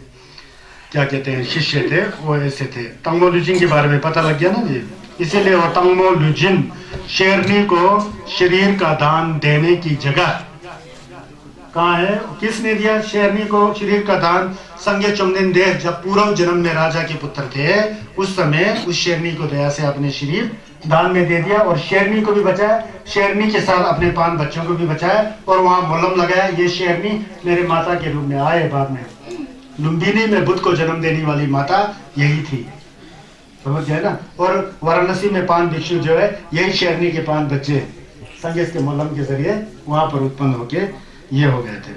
क्या कहते हैं शिष्य थे वो ऐसे थे। तंगमो लुजिन के बारे में पता लग गया ना जी, इसीलिए वो तंगमो लुजिन शेरनी को शरीर का दान देने की जगह कहाँ है, किसने दिया शेरनी को शरीर का दान? संगे चुमनिन देव जब पूर्व जन्म में राजा के पुत्र थे उस समय उस शेरनी को दया से अपने शरीर दान में दे दिया और शेरनी को भी बचाया, शेरनी के साथ अपने 5 बच्चों को भी बचाया और वहां मोलम लगाया। ये शेरनी मेरे माता के रूप में आए बाद में। लुम्बिनी में बुद्ध को जन्म देने वाली माता यही थी, समझ गए ना। और वाराणसी में 5 भिक्षु जो है यही शेरनी के 5 बच्चे संगेश के मोलम के जरिए वहां पर उत्पन्न होके ये हो गए थे।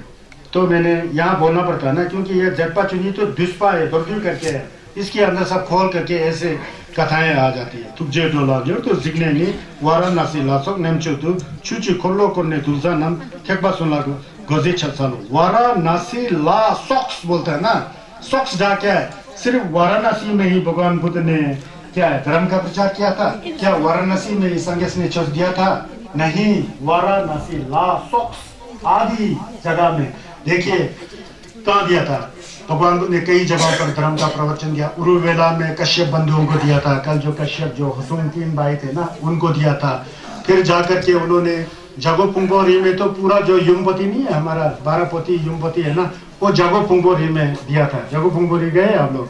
तो मैंने यहाँ बोलना पड़ता है ना, क्योंकि ये जटपा चुनी तो दुष्पा है, दुर्दू करके है, इसके अंदर सब खोल करके ऐसे कथाएं आ जाती है। तुझे डोला जो तो जिगने नहीं वाराणसी लासोक नेम चुतु चुचु खोलो कोने तुझा नाम खेपा सुनला गोजी छसालो वाराणसी ला सॉक्स बोलता है ना। सॉक्स जा क्या है, सिर्फ वाराणसी में ही भगवान बुद्ध ने क्या है धर्म का प्रचार किया था? क्या वाराणसी में ही संगेश ने छोड़ दिया था? नहीं, वाराणसी ला सॉक्स आदि जगह में देखिए कहाँ दिया था भगवान बुद्ध ने। कई जगहों पर धर्म का प्रवचन दिया। उरुवेला में कश्यप बंधुओं को दिया था, कल जो कश्यप जो हुसुम 3 भाई थे ना उनको दिया था। फिर जाकर के उन्होंने जागो पुंगबोरी में तो पूरा जो युमपति नहीं है हमारा 12 पोती युमपति है ना, वो जागो पुंगबोरी में दिया था। जागो पुंगबोरी गए आप लोग?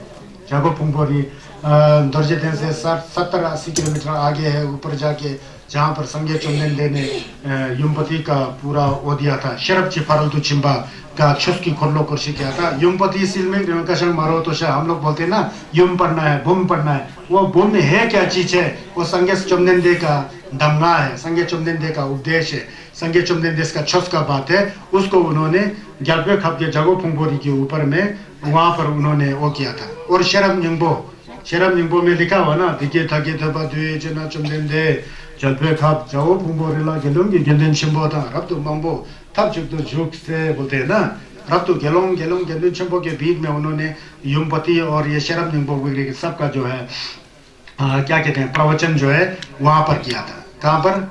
जागो पुंगबोरी दर्जे से 70-80 किलोमीटर आगे है ऊपर जाके, जहाँ पर संगे चुनने ने युमपति का पूरा वो दिया था। शरब चिफारल चिंबा का छुस्की खोलो कुर्सी किया था। युमपति सिल में कशंग मारो तो शाह हम लोग बोलते हैं ना युम पढ़ना है भूम पढ़ना है, वो भूम है क्या चीज है? वो संगे चुमनेंदे का धमना है, संगे चुमनेंदे का उपदेश है, संगे चुमनेंदे का छुस का बात है। उसको उन्होंने ग्यालपे खप के जगो पुंगबोरी के ऊपर में वहां पर उन्होंने वो किया था। और शरब निंबो में लिखा हुआ ना दिखे थके थपा दुए जना चुमनेंदे जलपे खाप जाओ पुंगबोरेला गेलुंगी गेंदेन शिंबो था रब तो मंबो तब चुप तो झुक से बोलते हैं ना। रब तो गेलोंग गेंदेन शिंबो के बीच में उन्होंने युमपति और ये शरब निंबो वगैरह सबका जो है क्या कहते हैं प्रवचन जो है वहां पर किया था। कहाँ पर?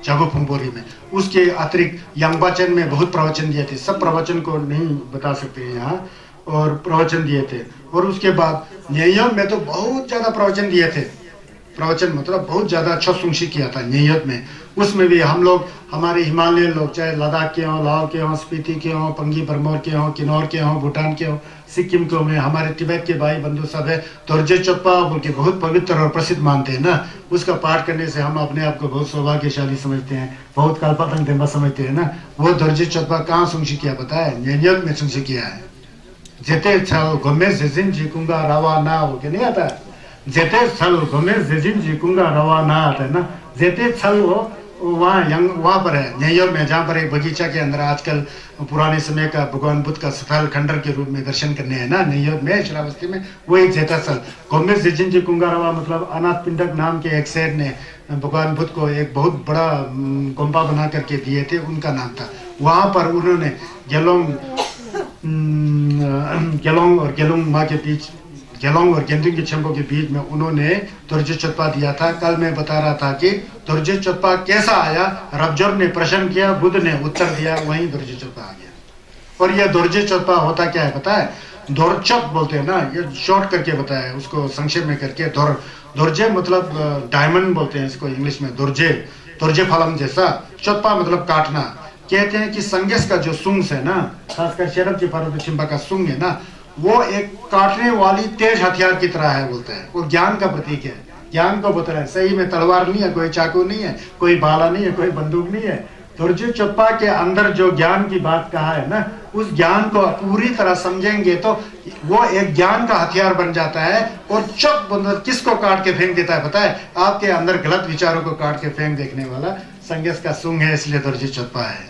जागो पुंगबोरी में। उसके अतिरिक्त यंगबाचन में बहुत प्रवचन दिए थे, सब प्रवचन को नहीं बता सकते हैं यहाँ, और प्रवचन दिए थे। और उसके बाद न्यायम में तो बहुत ज्यादा प्रवचन दिए थे। प्रवचन मतलब बहुत ज्यादा अच्छा सुंशी किया था न्यायत में। उसमें भी हम लोग हमारे हिमालय लोग चाहे लद्दाख के हों, लाओ के हों, स्पीति के हों, पंगी बरमोर के हों, किन्नौर के हों, भूटान के हों, सिक्किम के में हमारे तिब्बत के भाई बंधु सब है। दोरजे चोप्पा बोल के बहुत पवित्र और प्रसिद्ध मानते हैं ना। उसका पाठ करने से हम अपने आप को बहुत सौभाग्यशाली समझते हैं, बहुत काल्पातंग देंबा समझते हैं ना। वो दोरजे चोप्पा कहाँ सुंशी किया पता है? न्यायत में सुंशी किया है। जेते छल घुमे जिजिन जिकुंगा रवा ना हो के नहीं आता है। जेते छल घुमे जिजिन जिकुंगा रवा ना आता है ना। जेते छल हो वहाँ पर है न्यायोग में, जहाँ पर एक बगीचा के अंदर आजकल पुराने समय का भगवान बुद्ध का स्थल खंडर के रूप में दर्शन करने है ना न्यायोग में श्रावस्ती में, वो एक जेता स्थल। घुमे जिजिन जिकुंगा रवा मतलब अनाथ पिंडक नाम के एक सेठ ने भगवान बुद्ध को एक बहुत बड़ा गुम्बा बना करके दिए थे, उनका नाम था। वहाँ पर उन्होंने गेलोंग और गेलुंग माँ के बीच, गेलोंग और गेंदिंग के छंबों के बीच में उन्होंने दोरजे चोप्पा दिया था। कल मैं बता रहा था कि दोरजे चोप्पा कैसा आया, रबजर ने प्रश्न किया, बुद्ध ने उत्तर दिया, वहीं दोरजे चोप्पा आ गया। और यह दोरजे चोप्पा होता क्या है पता है? दोरचप बोलते हैं ना, ये शॉर्ट करके बताया उसको संक्षेप में करके। दोरजे मतलब डायमंड बोलते हैं इसको इंग्लिश में, दोरजे फलम जैसा। चोप्पा मतलब काटना। कहते हैं कि संगेश का जो सुंग है ना, खासकर शरब चिफारत चिंबा का सुंग है ना, वो एक काटने वाली तेज हथियार की तरह है बोलते हैं। वो ज्ञान का प्रतीक है, ज्ञान को बता रहा है। सही में तलवार नहीं है, कोई चाकू नहीं है, कोई भाला नहीं है, कोई बंदूक नहीं है। दोरजे चोप्पा के अंदर जो ज्ञान की बात कहा है ना, उस ज्ञान को पूरी तरह समझेंगे तो वो एक ज्ञान का हथियार बन जाता है। और चुप बंदर किसको काट के फेंक देता है पता है? आपके अंदर गलत विचारों को काट के फेंक देखने वाला संगेश का सुंग है, इसलिए दोरजे चोप्पा है।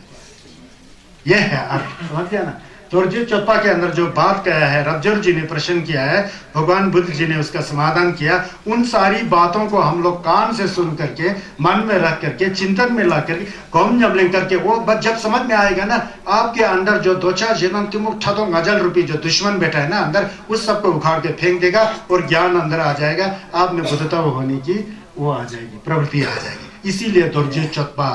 यह है अर्थ, समझ गया ना। दोरजे चोप्पा के अंदर जो बात कहा है, रबजर जी ने प्रश्न किया है, भगवान बुद्ध जी ने उसका समाधान किया। उन सारी बातों को हम लोग कान से सुन करके, मन में रख करके, चिंतन में ला करके, कौम जमलिंग करके, वो बस जब समझ में आएगा ना, आपके अंदर जो दो चार जन्म तिमुक छतो गजल रूपी जो दुश्मन बैठा है ना अंदर, उस सबको उखाड़ के फेंक देगा और ज्ञान अंदर आ जाएगा। आप में बुद्धता होने की वो आ जाएगी, प्रवृत्ति आ जाएगी। इसीलिए दोरजे चोप्पा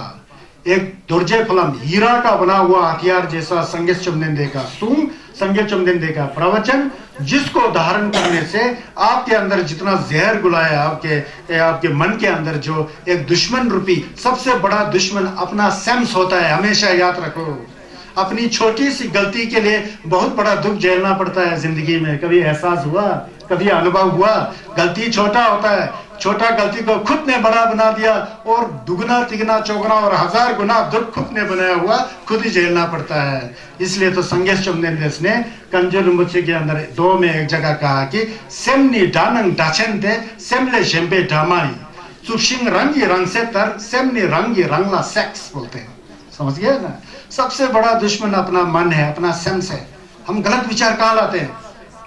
एक दुर्जय फलम हीरा का बना हुआ हथियार जैसा संगे चुमनिंदे का सूंग, संगे चुमनिंदे का प्रवचन, जिसको धारण करने से आपके अंदर जितना जहर गुलाया, आपके मन के अंदर जो एक दुश्मन रूपी सबसे बड़ा दुश्मन अपना सेंस होता है, हमेशा याद रखो। अपनी छोटी सी गलती के लिए बहुत बड़ा दुख झेलना पड़ता है जिंदगी में। कभी एहसास हुआ, कभी अनुभव हुआ? गलती छोटा होता है, छोटा गलती को खुद ने बड़ा बना दिया और दुगना तिगना चौगुना और 1000 गुना दुख खुद ने बनाया हुआ खुद ही झेलना पड़ता है। इसलिए तो संगे चुमनिंदेस ने कंजर मुच्चे के अंदर 2 में एक जगह कहा कि सेमनी डानंग डाचेंदे सेमले शेम्बे डामाई सुशिंग रंगी रंग से तर सेमनी रंगी रंगला सेक्स बोलते हैं। समझ गए ना? सबसे बड़ा दुश्मन अपना मन है, अपना सेंस है। हम गलत विचार कहाँ लाते हैं?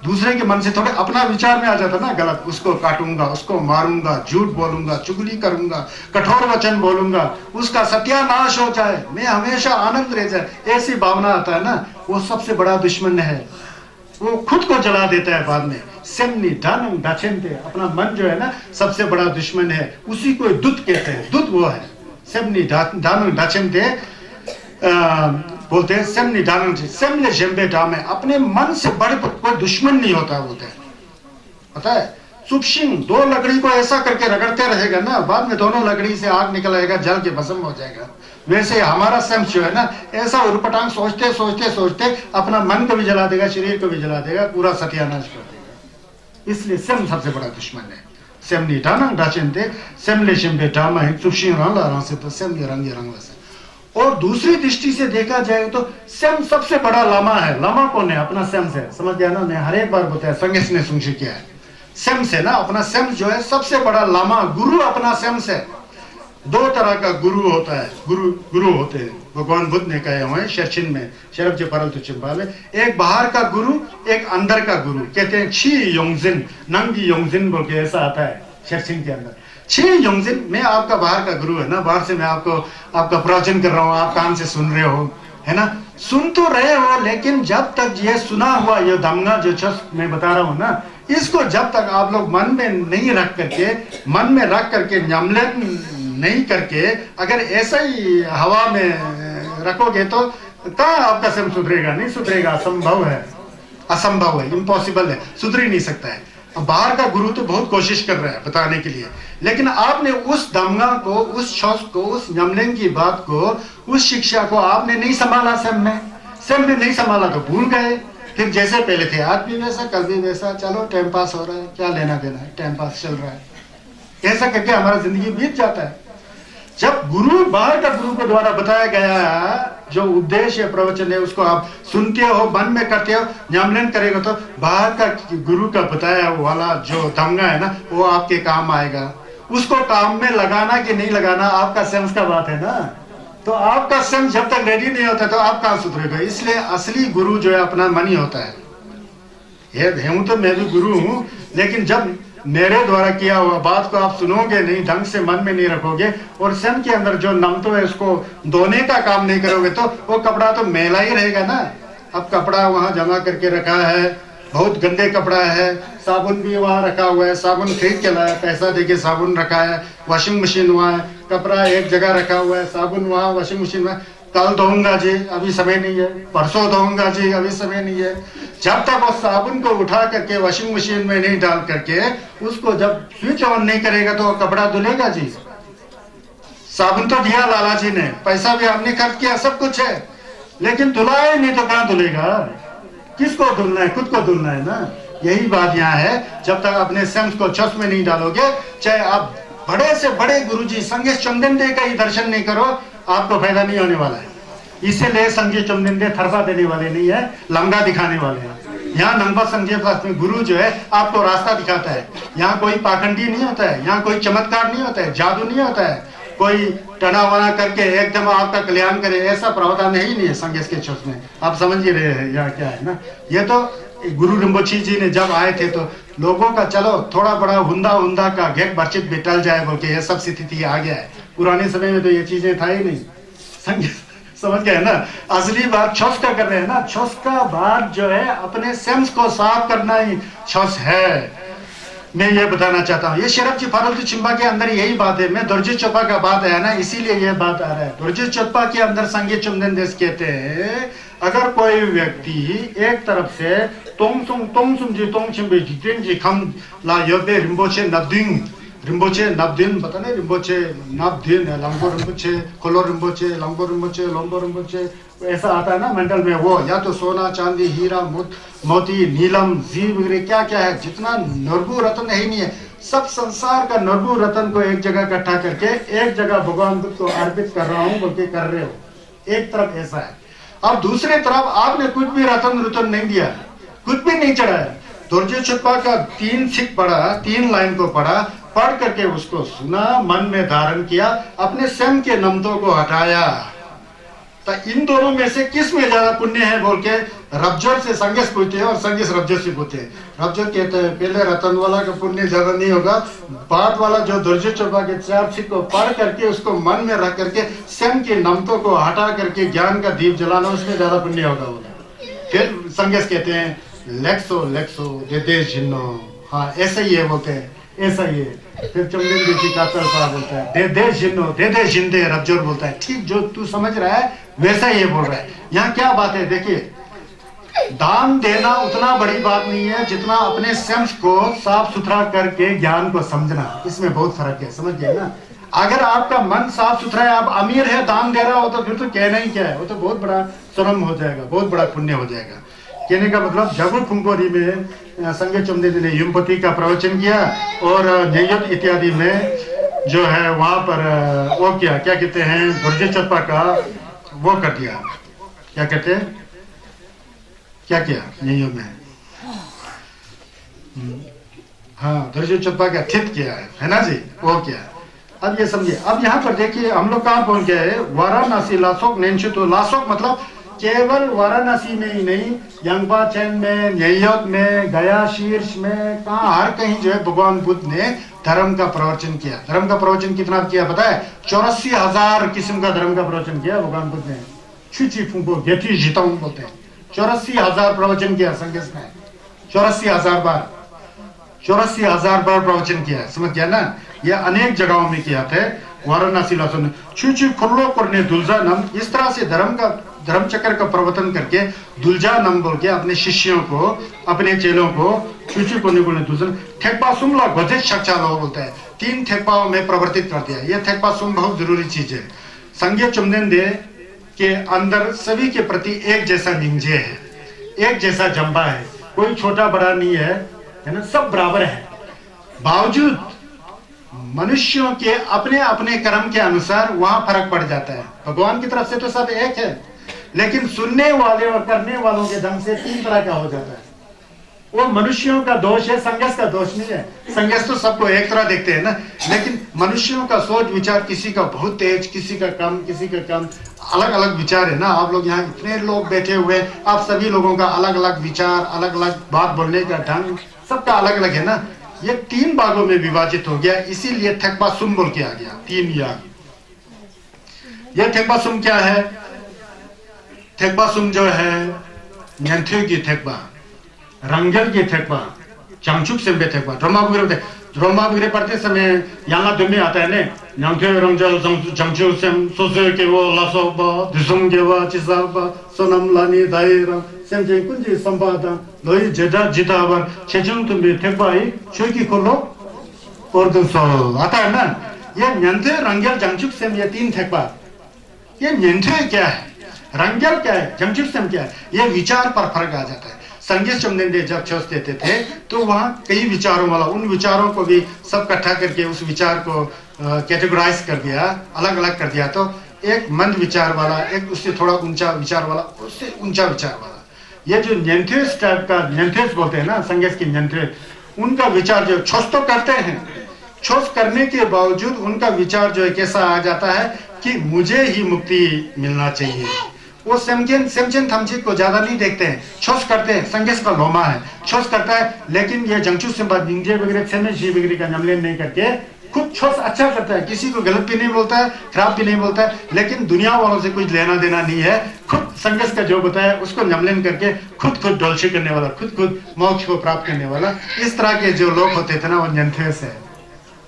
दूसरे के मन से थोड़े अपना विचार में आ जाता ना गलत। उसको काटूंगा, उसको मारूंगा, झूठ बोलूंगा, चुगली करूंगा, कठोर वचन बोलूंगा, उसका सत्यानाश हो जाए, मैं हमेशा आनंद रह जाए, ऐसी भावना आता है ना, वो सबसे बड़ा दुश्मन है। वो खुद को जला देता है बाद में। सेमनी डानंग डाचेंते, अपना मन जो है ना सबसे बड़ा दुश्मन है, उसी को दुत कहते हैं। दुत वो है। सेमनी डानंग डाचेंते बोलते हैं सेमनी डानंग सेमले जेम्बे डामे, अपने मन से बड़े कोई दुश्मन नहीं होता बोलते हैं। पता है सुपशिंग 2 लकड़ी को ऐसा करके रगड़ते रहेगा ना, बाद में दोनों लकड़ी से आग निकल आएगा, जल के भस्म हो जाएगा। वैसे हमारा सेंस जो है ना ऐसा उटपटांग सोचते सोचते सोचते अपना मन को भी जला देगा, शरीर को भी जला देगा, पूरा सत्यानाश कर देगा। इसलिए सेम सबसे बड़ा दुश्मन है। सेमनी डानंग डाचेंते सेमले जेम्बे डामा सुपशिंग रंगला रंग से तो सेमले रंगे रंगला से। और दूसरी दृष्टि से देखा जाए तो सेम सबसे बड़ा लामा है। लामा कौन है? अपना सेंस है। समझ गया ना? मैं हर एक बार बताया, संगेश ने सुनशी किया है। सेंस है ना, अपना सेंस जो है सबसे बड़ा लामा। गुरु अपना सेंस है। 2 तरह का गुरु होता है, गुरु होते हैं। भगवान बुद्ध ने कहे हुए शर्चिन में, शरब जो परल तो चिंपा में, एक बाहर का गुरु, एक अंदर का गुरु। कहते हैं छी योंगजिन, नंगी योंगजिन बोल के ऐसा आता है शर्चिन के अंदर। छी योंगजिन, मैं आपका बाहर का गुरु है ना, बाहर से मैं आपका प्रवचन कर रहा हूँ, आप कान से सुन रहे हो, है ना, सुन तो रहे हो, लेकिन जब तक ये सुना हुआ ये दमगा जो चस मैं बता रहा हूँ ना, इसको जब तक आप लोग मन में नहीं रख करके, मन में रख करके न्यमलन नहीं करके अगर ऐसा ही हवा में रखोगे तो कहाँ आपका सेम सुधरेगा? नहीं सुधरेगा, असंभव है, असंभव है, इम्पॉसिबल है, सुधर ही नहीं सकता है। बाहर का गुरु तो बहुत कोशिश कर रहा है बताने के लिए, लेकिन आपने उस दमगा को, उस शौस को, उस न्यमलन की बात को, उस शिक्षा को आपने नहीं संभाला। सेम में नहीं संभाला तो भूल गए। फिर जैसे पहले थे आज भी वैसा, कल भी वैसा, चलो टाइम पास हो रहा है, क्या लेना देना है, टाइम पास चल रहा है, ऐसा करके हमारा जिंदगी बीत जाता है। जब गुरु, बाहर का गुरु के द्वारा बताया गया जो उद्देश्य है, प्रवचन है, उसको आप सुनते हो, मन में करते हो, न्यमलन करेगा तो बाहर का गुरु का बताया वाला जो दमगा है ना वो आपके काम आएगा। उसको काम में लगाना कि नहीं लगाना आपका सेंस का बात है ना। तो आपका सेंस जब तक रेडी नहीं होता तो आप कहाँ सुधरेगा? इसलिए असली गुरु जो है अपना मन ही होता है। ये हूं तो मैं भी गुरु हूं, लेकिन जब मेरे द्वारा किया हुआ बात को आप सुनोगे नहीं, ढंग से मन में नहीं रखोगे और सन के अंदर जो नमतो है उसको धोने का काम नहीं करोगे तो वो कपड़ा तो मैला ही रहेगा ना। अब कपड़ा वहां जमा करके रखा है, बहुत गंदे कपड़ा है, साबुन भी वहां रखा हुआ है, साबुन खरीद के लाया, पैसा देके साबुन रखा है, वॉशिंग मशीन वहां है, कपड़ा एक जगह रखा हुआ है, साबुन वहां, वॉशिंग मशीन में, कल धोऊंगा जी अभी समय नहीं है, परसों धोऊंगा जी अभी समय नहीं है। जब तक वो साबुन को उठा करके वॉशिंग मशीन में नहीं डाल करके उसको जब स्विच ऑन नहीं करेगा तो वो कपड़ा धुलेगा जी? साबुन तो दिया लाला जी ने, पैसा भी आपने खर्च किया, सब कुछ है, लेकिन धुला ही नहीं तो कहाँ धुलेगा? किसको धुलना है? खुद को धुलना है ना। यही बात यहाँ है, जब तक अपने सेंस को चस में नहीं डालोगे, चाहे आप बड़े से बड़े गुरुजी संगेश चंदनदे का ही दर्शन नहीं करो, आपको फायदा नहीं होने वाला है। इसीलिए संगेश चंदनदे थरपा देने वाले नहीं है, लंगा दिखाने वाले हैं। यहाँ नंबर संजय शास्त्र में गुरु जो है आपको रास्ता दिखाता है। यहाँ कोई पाखंडी नहीं होता है, यहाँ कोई चमत्कार नहीं होता है, जादू नहीं होता है, कोई टना वना करके एकदम आपका कल्याण करे, ऐसा प्रावधान है ही नहीं है संगेश के चौथ में। आप समझ ही रहे हैं यहाँ क्या है ना। ये तो गुरु रिम्पोछे जी ने जब आए थे तो लोगों का चलो थोड़ा बड़ा हुंदा का घेट बर्चित भी टल जाए बोल के ये सब स्थिति आ गया है। पुराने समय में तो ये चीजें था ही नहीं। संगेश समझ गए ना। असली बात छस का कर रहे हैं ना। छस का बात जो है अपने सेंस को साफ करना ही छस है। मैं ये बताना चाहता हूँ, ये शरफ जी फारूक चिंबा के अंदर यही बात है। मैं दुर्जी चोपा का बात है ना, इसीलिए ये बात आ रहा है। दुर्जी चोपा के अंदर संगीत चुमदन देश कहते हैं, अगर कोई व्यक्ति एक तरफ से तोंग जी तोंग चिंबे जितें जी खम ला योबे रिम्बोचे नबदिन पता नहीं, रिम्बोचे नबदिन है, लंबो रिम्बोचे, कोलो रिम्बोचे, लंबो रिम्बोचे, लंबो रिम्बोचे, ऐसा आता है ना मेंटल में। वो या तो सोना चांदी हीरा मोती नीलम जी वगैरह क्या क्या है, जितना नरबू रत्न है ही नहीं है, सब संसार का नरबू रत्न को एक जगह इकट्ठा करके एक जगह भगवान बुद्ध को अर्पित कर रहा हूँ बल्कि कर रहे हो। एक तरफ ऐसा है, अब दूसरी तरफ आपने कुछ भी रतन नहीं दिया, कुछ भी नहीं चढ़ाया। दुर्जय चुप्पा का 3 सिख पढ़ा, 3 लाइन को पढ़ा, पढ़ करके उसको सुना, मन में धारण किया, अपने स्वयं के नमतों को हटाया। तो इन दोनों में से किस में ज्यादा पुण्य है बोल के रबजोर से संगेश पूछते हैं और संगेश रबजोर से पूछते हैं। रबजोर कहते हैं पहले रतन वाला का पुण्य ज्यादा नहीं होगा, बाद वाला जो दुर्जय चोपा के 4 सिख को पढ़ करके उसको मन में रख करके स्वयं के नमतों को हटा करके ज्ञान का दीप जलाना, उसमें ज्यादा पुण्य होगा बोला। फिर संगेश कहते हैं लेक्सो दे जिन्नो, हाँ ऐसा ही है बोलते हैं, ऐसा ही है। फिर चमदेन जी का चलता बोलता है दे जिन्नो दे जिंदे, रबजोर बोलता है ठीक जो तू समझ रहा है वैसा ही बोल रहा है। यहाँ क्या बात है देखिए, दान देना उतना बड़ी बात नहीं है जितना अपने सेंस को साफ सुथरा करके ज्ञान को समझना, इसमें बहुत फर्क है, समझ गए ना। अगर आपका मन साफ सुथरा है, आप अमीर है, दान दे रहा हो, तो फिर तो कहना ही क्या है, वो तो बहुत बड़ा श्रम हो जाएगा, बहुत बड़ा पुण्य हो जाएगा। कहने का मतलब जगू खुंपोरी में संगे चुमदेन ने युमपति का प्रवचन किया और न्ययत इत्यादि में जो है वहां पर वो क्या कहते हैं, दुर्जय चोपा का वो कर दिया, क्या कहते हैं, क्या किया न्ययों में, हाँ दुर्जय चोपा का थित किया है ना जी, वो क्या। अब ये समझिए, अब यहाँ पर देखिए हम लोग कहाँ पहुंच गए, वाराणसी लासोक नेंशु। तो लासोक मतलब केवल वाराणसी में ही नहीं, यंगबा चैन में, न्ययोत में, गया शीर्ष में, कहा हर कहीं जो है भगवान बुद्ध ने धर्म का प्रवचन किया। धर्म का प्रवचन कितना किया पता है, 84,000 किस्म का धर्म का प्रवचन किया भगवान बुद्ध ने। छुची फुंको गेटी जीताऊं बोलते हैं, 84,000 प्रवचन किया संगीत ने, 84,000 बार, 84,000 बार प्रवचन किया, समझ गया ना। ये अनेक जगहों में किया था। वाराणसी लासोक छुची खुल्लो करने दुलजा नम, इस तरह से धर्म चक्र का प्रवर्तन करके दुलजा नम बोल के अपने शिष्यों को, अपने चेलों को छुची कोने बोलने दुलजन ठेकपा सुमला गजे शक्षा लो बोलता है, 3 ठेकपाओं में प्रवर्तित कर दिया। ये ठेकपा सुम बहुत जरूरी चीज है। संगीत चुमदेन दे के अंदर सभी के प्रति एक जैसा निंजे है, एक जैसा जंबा है, कोई छोटा बड़ा नहीं है ना, सब बराबर है। बावजूद मनुष्यों के अपने अपने कर्म के अनुसार वहां फर्क पड़ जाता है। भगवान की तरफ से तो सब एक है, लेकिन सुनने वाले और करने वालों के ढंग से 3 तरह का हो जाता है। वो मनुष्यों का दोष है, संघर्ष का दोष नहीं है। संघर्ष तो सबको एक तरह देखते हैं ना, लेकिन मनुष्यों का सोच विचार किसी का बहुत तेज, किसी का कम, किसी का कम, अलग अलग विचार है ना। आप लोग यहाँ इतने लोग बैठे हुए, आप सभी लोगों का अलग अलग विचार, अलग अलग बात बोलने का ढंग सबका अलग अलग है ना। ये 3 भागों में विभाजित हो गया, इसीलिए थेकपा सुम बोल के आ गया, 3 याग। ये थेकपा सुम क्या है, थेकपा सुम जो है न्यंथ्यू की थेकपा, रंगल की थेकपा, चांगचुक से थेकपा, ड्रोमा वगैरह पढ़ते समय यहाँ दुमे आता है ने, न्यंथ्यू रंगल चांगचुक से सोसे के वो लासोबा दिसुम के वो चिसाबा सोनम लानी दायरा सेंजे कुंजी संपादा लोई जेजा जितावर चेचुंग तुम्बे थेकपाई शोकी खोलो और दूसरा आता है ना। ये न्यंथ्यू रंगल चांगचुक से ये 3 थेकपा। ये न्यंथ्यू क्या है, रंगल क्या है, चांगचुक से क्या है, ये विचार पर फर्क आ जाता है। संगीत चुमदेन दे जब छोस देते थे तो वहाँ कई विचारों वाला, उन विचारों को भी सब इकट्ठा करके उस विचार को कैटेगराइज कर दिया, अलग अलग कर दिया। तो एक मंद विचार वाला, एक उससे थोड़ा ऊंचा विचार वाला, उससे ऊंचा विचार वाला। ये जो न्यंथ्यूस टाइप का, न्यंथ्यूस बोलते हैं ना संगीत की न्यंथ्यूस, उनका विचार जो छोस तो करते हैं, छोस करने के बावजूद उनका विचार जो है कैसा आ जाता है कि मुझे ही मुक्ति मिलना चाहिए। वो सेमचेन थमचिक को ज्यादा नहीं देखते हैं, छोस करते हैं। संगीत का लोमा है, छोस करता है, लेकिन ये जंगचू से निंजे वगैरह सेमे जी वगैरह का नमलेन नहीं करके खुद छोस अच्छा करता है, किसी को गलत भी नहीं बोलता है, खराब भी नहीं बोलता है, लेकिन दुनिया वालों से कुछ लेना देना नहीं है। खुद संघर्ष का जो बताया उसको नमलन करके खुद डोलशी करने वाला, खुद मोक्ष को प्राप्त करने वाला, इस तरह के जो लोग होते थे ना वो न्यंथेस है,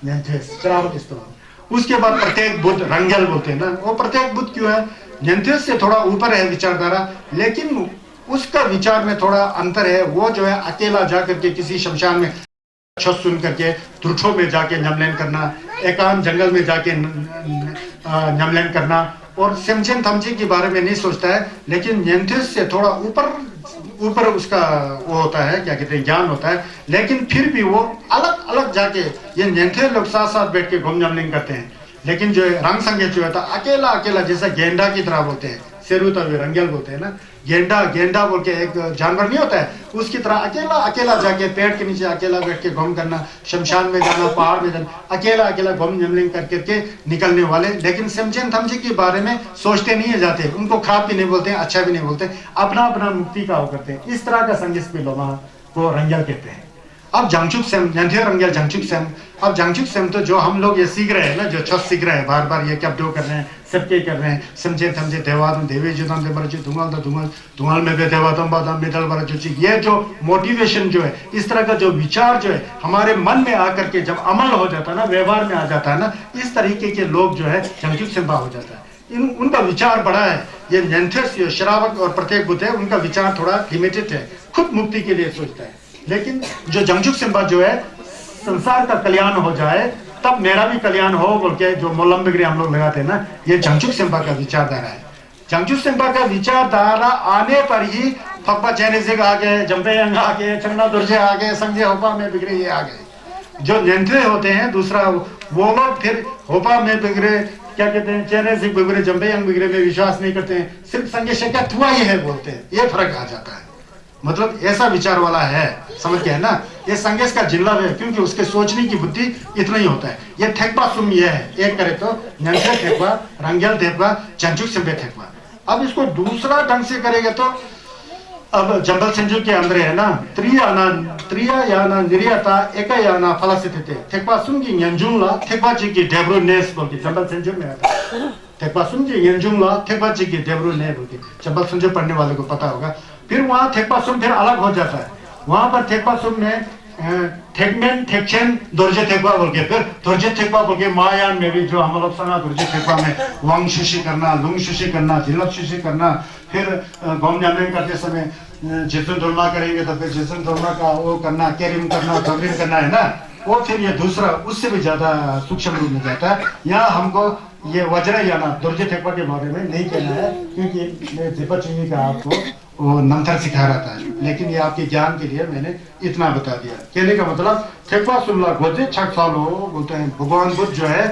न्यंथेस चरावत इस तरह। उसके बाद प्रत्येक बुद्ध रंगल बोलते हैं ना, वो प्रत्येक बुद्ध क्यों है? न्यंथेस से थोड़ा ऊपर है विचारधारा, लेकिन उसका विचार में थोड़ा अंतर है। वो जो है अकेला जाकर के किसी शमशान में सुन करके तुरठों में जाके नमलन करना, एकांत जंगल में जाके नमलन करना, और सेमचेन थमचे के बारे में नहीं सोचता है। लेकिन न्यंथेस से थोड़ा ऊपर उसका वो होता है, क्या कहते हैं, ज्ञान होता है, लेकिन फिर भी वो अलग अलग जाके, ये न्यंथेस लोग साथ साथ बैठ के घूम नमलन करते हैं। लेकिन जो रंग संगे जो है अकेला जैसा गेंडा की तरह बोलते हैं, सेरुता भी रंगेल बोलते हैं ना, गेंडा बोल के एक जानवर नहीं होता है, उसकी तरह अकेला जाके पेड़ के नीचे अकेला बैठ के घूम करना, शमशान में जाना, पहाड़ में जाना, अकेला घूम नमलिंग करके निकलने वाले। लेकिन सेमचेन थमचे के बारे में सोचते नहीं है जाते, उनको खराब भी नहीं बोलते हैं, अच्छा भी नहीं बोलते, अपना मुक्ति का वो करते हैं। इस तरह का संगीत भी लोग को रंगेल कहते हैं। अब जांगचुक सेम न्यंथे रंगेल जांगचुक सेम, अब जांगचुक सेम तो जो हम लोग ये सीख रहे हैं ना, जो छत सीख रहे हैं, बार ये क्या कर रहे हैं, सबके कर रहे हैं, समझे थमजे देवादम देवी जुदाम दे मरचु धुमाल में बे देवादम बादम मिदल बरचुची, ये जो मोटिवेशन जो है, इस तरह का जो विचार जो है हमारे मन में आकर के जब अमल हो जाता है ना, व्यवहार में आ जाता है ना, इस तरीके के लोग जो है जांगचुक सेम्बा हो जाता है। उनका विचार बड़ा है। ये न्यंथेस श्रावक और प्रत्येक बुद्ध है, उनका विचार थोड़ा लिमिटेड है, खुद मुक्ति के लिए सोचता है। लेकिन जो जांगचुक सेम्बा जो है, संसार का कल्याण हो जाए तब मेरा भी कल्याण हो बोल के जो मोलम बिगड़े हम लोग लगाते हैं ना, ये जांगचुक सेम्बा का विचारधारा है। जांगचुक सेम्बा का विचारधारा आने पर ही फक्बा चैनिजिक आ गए, जम्पेयंग आ गए, चंगना दुर्जे आ गए, संजय होपा में बिगड़े ये आ गए। जो न्यंथे होते हैं दूसरा, वो लोग फिर होपा में बिगड़े, क्या कहते हैं, चैनिजिक बिगड़े, जम्पेयंग बिगड़े में विश्वास नहीं करते हैं, सिर्फ संजय शेखा थुआ ही है बोलते हैं। ये फर्क आ जाता है, मतलब ऐसा विचार वाला है, समझ गए ना। ये संगेश का जिला है, क्योंकि उसके सोचने की बुद्धि इतना ही होता है। ये ठेकबा सुम ये है, एक करे तो न्यंथे ठेकबा, रंगेल ठेकबा, जांगचुक सेम्बा ठेकबा। अब इसको दूसरा ढंग से करेगा तो अब जंबल संजू के अंदर है ना, त्रिया याना निर्याता एक याना फलसिते ठेकबा सुम की न्यंजुला ठेकबा जी की डेब्रो नेस बोल के जंबल संजू में आता है। ठेकबा सुम की न्यंजुला ठेकबा जी की डेब्रो ने बोल के जंबल संजू पढ़ने वाले को पता होगा। फिर वहाँ ठेकपासुम फिर अलग हो जाता है। वहाँ पर ठेकपासुम में ठेकमेन ठेकचेन दोर्जे ठेकवा बोल के, फिर दोर्जे ठेकवा बोल के महायान में भी जो हम लोग सुना, दोर्जे ठेकवा में वांग शुशी करना, लुंग शुशी करना, जिलक शुशी करना, फिर गौम जामलिंग करते समय जितन दोलना करेंगे तो फिर जितन दोलना का वो करना, केरिम करना, तगरीम करना है ना, वो फिर ये दूसरा उससे भी ज्यादा सूक्ष्म रूप में जाता है। यहाँ हमको ये वज्र याना दुर्जे ठेकवा के बारे में नहीं कहना है, क्योंकि मैं दीपक चिंगी का आपको वो नंतर सिखा रहा था, लेकिन ये आपके ज्ञान के लिए मैंने इतना बता दिया। कहने का मतलब ठेकवा सुनला खोजे छक सालो बोलते हैं। भगवान बुद्ध जो है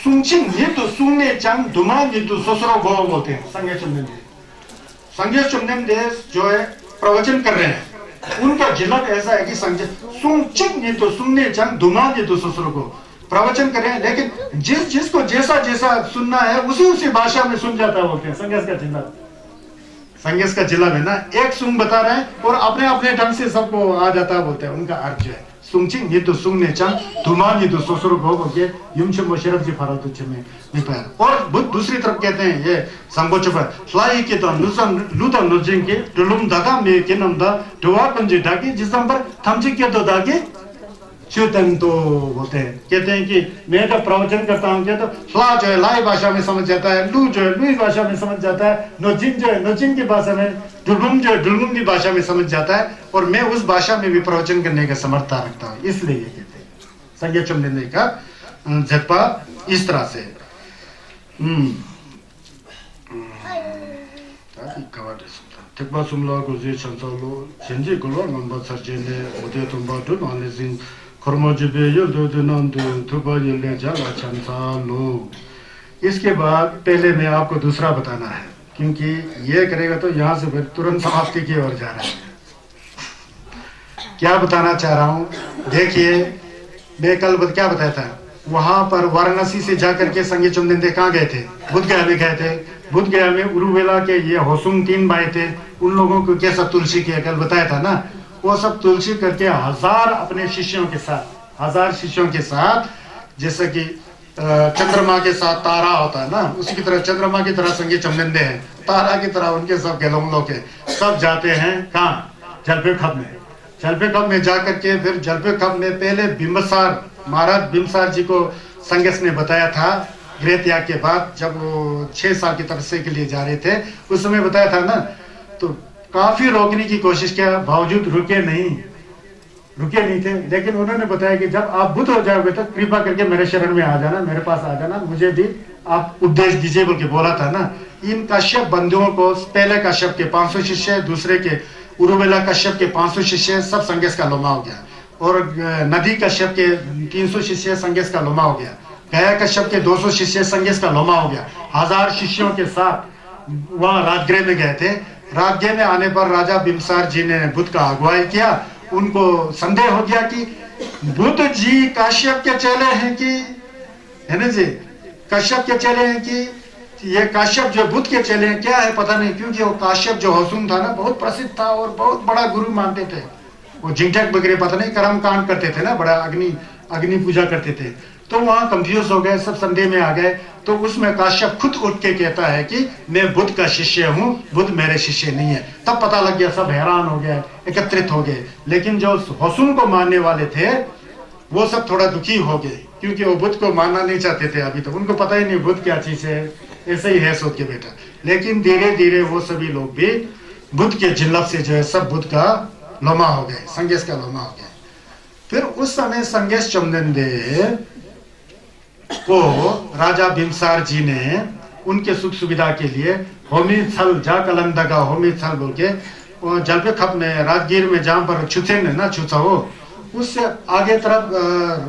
सुंचिंग ये तो सुनने चंग दुमा ये तो ससुरो गो बोलते हैं। संगे चुमनेम देश जो है प्रवचन कर रहे हैं, उनका जिला ऐसा है कि संजय सुंचिंग ये तो सुनने चंग दुमा ये तो ससुरो को प्रवचन करें, लेकिन जिसको जैसा सुनना है उसी भाषा में सुन जाता है बोलते हैं। संगेश का जिला में ना एक सुंग बता रहे हैं और अपने ढंग से सबको आ जाता है बोलते हैं। उनका अर्थ जो है सुंचिंग ये तो सुंगने चंग धुमान ये तो सोसुर गो बोलके युमचे मोशरफ जी फरल तुच्छे में निपायर। और बुद्ध दूसरी तरफ कहते हैं ये संगोच पर फ्लाई के तो नुसन लूता नुजिंग के डुलुम दागा में के नम दा डुआ पंजे डाके जिस पर थमची के तो दागे च्युतन तो बोलते हैं। कहते हैं कि मैं जब प्रवचन करता हूँ तो फ्ला जो है लाई भाषा में समझ जाता है, लू जो है लुई भाषा में समझ जाता है, नोजिंग जो है नोजिंग की भाषा में, डुलुम जो है डुलुम की भाषा में समझ जाता है, और मैं उस भाषा में भी प्रवचन करने का समर्था रखता हूँ। इसलिए ये कहते हैं संज्ञा चुमने का झटपा इस तरह से। ठेकबा सुमला गुजे छंसालो छेंजे गुलो नंबर सरजेने ओदे तुंबा दु नॉलेजिंग खरमोजिबे यो दो नंदु थुबा यले जाला छंसालो। इसके बाद पहले मैं आपको दूसरा बताना है, क्योंकि ये करेगा तो यहाँ से फिर तुरंत समाप्ति की ओर जा रहा है। क्या बताना चाह रहा हूँ, देखिए मैं कल क्या बताया था, वहां पर वाराणसी से जाकर के संगे चुमनिंदे कहाँ गए थे, बुद्ध गया में गए थे। बुद्ध गया में उरुवेला के ये होसुंग 3 भाई थे, उन लोगों को कैसा तुलसी किया कल बताया था ना, वो सब तुलसी करके 1000 अपने शिष्यों के साथ, 1000 शिष्यों के साथ जैसे कि चंद्रमा के साथ तारा होता है ना, उसी की तरह चंद्रमा की तरह संगे चमनिंदे हैं, तारा की तरह उनके सब गेलोंग लोग के सब जाते हैं कहाँ, जलपे खप में। जलपे खप में जाकर के फिर जलपे खप में पहले बिंबसार, महाराज बिंबसार जी को संगस ने बताया था गृह त्याग के बाद, जब वो 6 साल की तपस्या के लिए जा रहे थे, उस समय बताया था ना, तो काफी रोकने की कोशिश किया, बावजूद रुके नहीं थे। लेकिन उन्होंने बताया कि जब आप बुद्ध हो जाओगे तो कृपा करके मेरे शरण में आ जाना, मेरे पास आ जाना, मुझे भी आप उपदेश दीजिए बोल के बोला था ना। इन कश्यप बंधुओं को, पहले कश्यप के 500 शिष्य, दूसरे के उरुवेला कश्यप के 500 शिष्य, सब संगेस का लोमा हो गया। और नदी कश्यप के 300 शिष्य संगेस का लोमा हो गया। गया कश्यप के 200 शिष्य संगेस का लोमा हो गया। 1000 शिष्यों के साथ वहां राजगृह में गए थे। राजगृह में आने पर राजा बिंबसार जी ने बुद्ध का अगुवाई किया। उनको संदेह हो गया कि बुद्ध जी काश्यप के चेले हैं कि, है ना जी, काश्यप के चेले हैं कि ये काश्यप जो बुद्ध के चेले हैं, क्या है पता नहीं। क्योंकि वो काश्यप जो होसुन था ना, बहुत प्रसिद्ध था और बहुत बड़ा गुरु मानते थे। वो जिंगटक वगैरह पता नहीं कर्म कांड करते थे ना, बड़ा अग्नि पूजा करते थे। तो वहां कंफ्यूज हो गए, सब संदेह में आ गए। तो उसमें काश्यप खुद उठ के कहता है कि मैं बुद्ध का शिष्य हूँ, बुद्ध मेरे शिष्य नहीं है। तब पता लग गया, सब हैरान हो गए, एकत्रित हो गए। लेकिन जो होसुन को मानने वाले थे वो सब थोड़ा दुखी हो गए, क्योंकि वो बुद्ध को मानना नहीं चाहते थे। अभी तो उनको पता ही नहीं बुद्ध क्या चीज है, ऐसे ही है सोच के बेटा। लेकिन धीरे धीरे वो सभी लोग भी बुद्ध के जिल्लत से जो है सब बुद्ध का लोमा हो गए, संगेस का लोमा हो गए। फिर उस समय संगेस चमनिंदे को राजा बिंबसार जी ने उनके सुख सुविधा के लिए होमी थल जा कलंदगा होमी थल बोल के जलपे खप में राजगीर में जहाँ पर छुथे ने ना छुचा हो, उससे आगे तरफ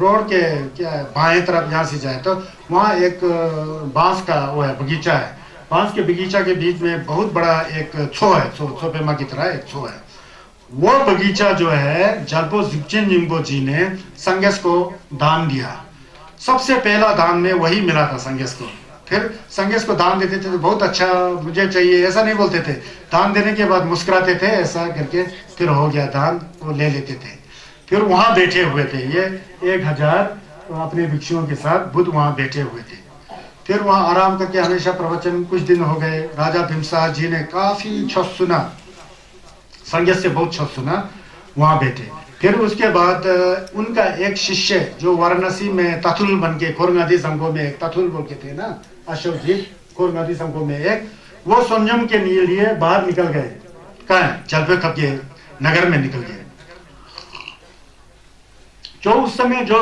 रोड के क्या बाएं तरफ यहाँ से जाए तो वहाँ एक बांस का वो है बगीचा है। बांस के बगीचा के बीच में बहुत बड़ा एक छो है, छोपेमा की तरह एक छो है। वो बगीचा जो है जलपो जिप्चेन जिंगबो जी ने संगेस को दान दिया। सबसे पहला दान में वही मिला था संगेस को। फिर संगेस को दान देते थे तो बहुत अच्छा मुझे चाहिए ऐसा नहीं बोलते थे, दान देने के बाद मुस्कुराते थे ऐसा करके, फिर हो गया दान, वो ले लेते थे। फिर वहां बैठे हुए थे ये 1000 अपने भिक्षुओं के साथ बुद्ध वहां बैठे हुए थे। फिर वहां आराम करके हमेशा प्रवचन, कुछ दिन हो गए। राजा बिंबसार जी ने काफी छत सुना, संगेस से बहुत छत सुना, वहां बैठे। फिर उसके बाद उनका एक शिष्य जो वाराणसी में तथुल बन के, खोरगादी संघों में एक तथुल बोल के थे ना अशोक जी, खोरगादी संघों में एक, वो संयम के लिए बाहर निकल गए। कहाँ? जलपे खप के नगर में निकल गए। जो उस समय जो,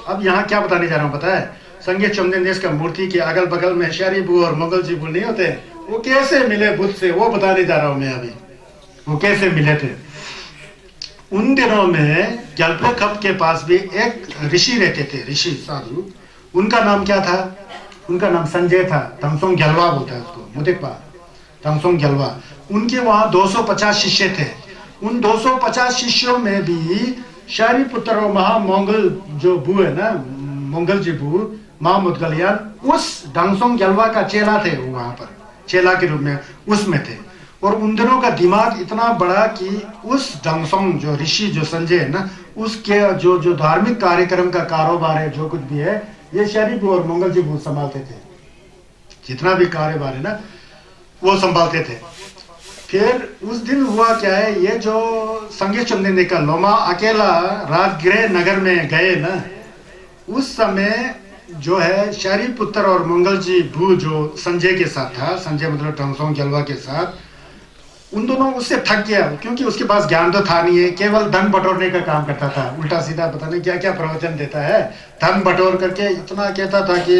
अब यहाँ क्या बताने जा रहा हूँ पता है, संगेस चमनिंदेस का मूर्ति के अगल बगल में शरीबू और मंगल जी नहीं होते, वो कैसे मिले बुद्ध से, वो बताने जा रहा हूँ मैं अभी। वो कैसे मिले थे उन दिनों में। जलपे खप के पास भी एक ऋषि रहते थे, ऋषि साधु। उनका नाम क्या था? उनका नाम संजय था। तमसोंग गलवा बोलता है उसको, मुदिकपा तमसोंग गलवा। उनके वहां 250 शिष्य थे। उन 250 शिष्यों में भी शारीपुत्र और महामंगल जो बू है ना, मंगल जी बू, महामुदगलयान, उस डंगसोंग गलवा का चेला थे। वो वहां पर चेला के रूप में उसमें थे। और उन दिनों का दिमाग इतना बड़ा कि उस डंगसोंग जो ऋषि जो संजय है ना, उसके जो धार्मिक कार्यक्रम का कारोबार है, जो कुछ भी है, ये शरीफ और मंगल जी बहुत संभालते थे। जितना भी कारोबार है ना वो संभालते थे। फिर उस दिन हुआ क्या है, ये जो संगेस चमनिंदे का लोमा अकेला राजगृह नगर में गए ना, उस समय जो है शरीफ पुत्र और मंगल जी भू जो संजय के साथ था, संजय मतलब डंगसोंग गलवा के साथ, उन दोनों उससे थक गया, क्योंकि उसके पास ज्ञान तो था नहीं है, केवल धन बटोरने का काम करता था। उल्टा सीधा पता नहीं क्या क्या प्रवचन देता है, धन बटोर करके इतना कहता था कि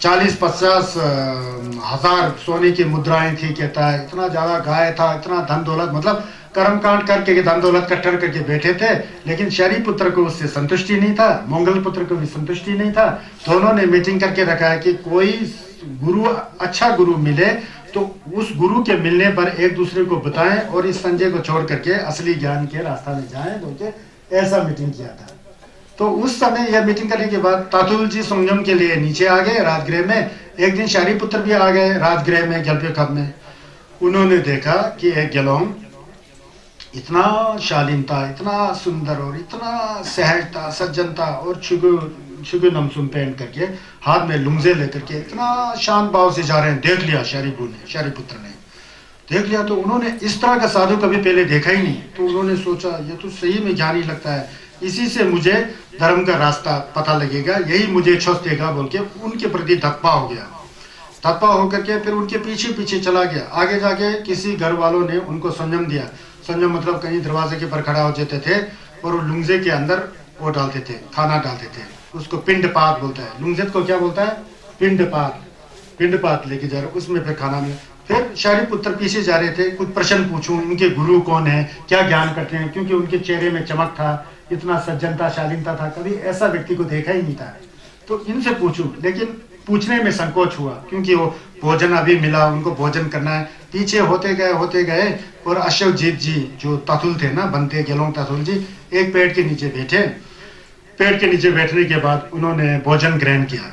40-50 हजार सोने की मुद्राएं थी, कहता है इतना ज्यादा गाय था, इतना धन दौलत, मतलब कर्मकांड करके धन दौलत कट्टर करके बैठे थे। लेकिन शरीफ पुत्र को उससे संतुष्टि नहीं था, मंगल पुत्र को भी संतुष्टि नहीं था। दोनों ने मीटिंग करके रखा है कि कोई गुरु, अच्छा गुरु मिले तो उस गुरु के मिलने पर एक दूसरे को बताएं और इस संजय को छोड़ करके असली ज्ञान के रास्ता में जाएं, बोल के ऐसा मीटिंग किया था। तो उस समय यह मीटिंग करने के बाद तातुल जी संयम के लिए नीचे आ गए राजगृह में। एक दिन शारी पुत्र भी आ गए राजगृह में, जलपे खप में। उन्होंने देखा कि एक गेलोंग इतना शालीनता, इतना सुंदर और इतना सहजता, सज्जनता और शुगु नमसुम पहन करके हाथ में लुंगजे लेकर के इतना शांत भाव से जा रहे हैं। देख लिया शरीपुत्र ने देख लिया, तो उन्होंने इस तरह का साधु कभी पहले देखा ही नहीं। तो उन्होंने सोचा ये तो सही में ज्ञानी लगता है, इसी से मुझे धर्म का रास्ता पता लगेगा, यही मुझे छुस देगा बोल के उनके प्रति धप्पा हो गया। धप्पा होकर के फिर उनके पीछे पीछे चला गया। आगे जाके किसी घर वालों ने उनको संयम दिया। संयम मतलब कहीं दरवाजे के पर खड़ा हो जाते थे और लुंगजे के अंदर वो डालते थे, खाना डालते थे, उसको पिंडपात बोलता है। लुंगजेत को क्या बोलता है? पिंडपात लेके जा रहे, उसमें फिर खाना में। फिर शरीपुत्र पीछे जा रहे थे, कुछ प्रश्न पूछूं, उनके गुरु कौन है, क्या ज्ञान करते हैं, क्योंकि उनके चेहरे में चमक था, इतना सज्जनता शालीनता था, कभी ऐसा व्यक्ति को देखा ही नहीं था। तो इनसे पूछूं, लेकिन पूछने में संकोच हुआ, क्योंकि वो भोजन अभी मिला, उनको भोजन करना है। पीछे होते गए और अशोकजीत जी जो तथुल थे ना, बनते गेलोंग तथुल जी, एक पेड़ के नीचे बैठे। पेड़ के नीचे बैठने के बाद उन्होंने भोजन ग्रहण किया।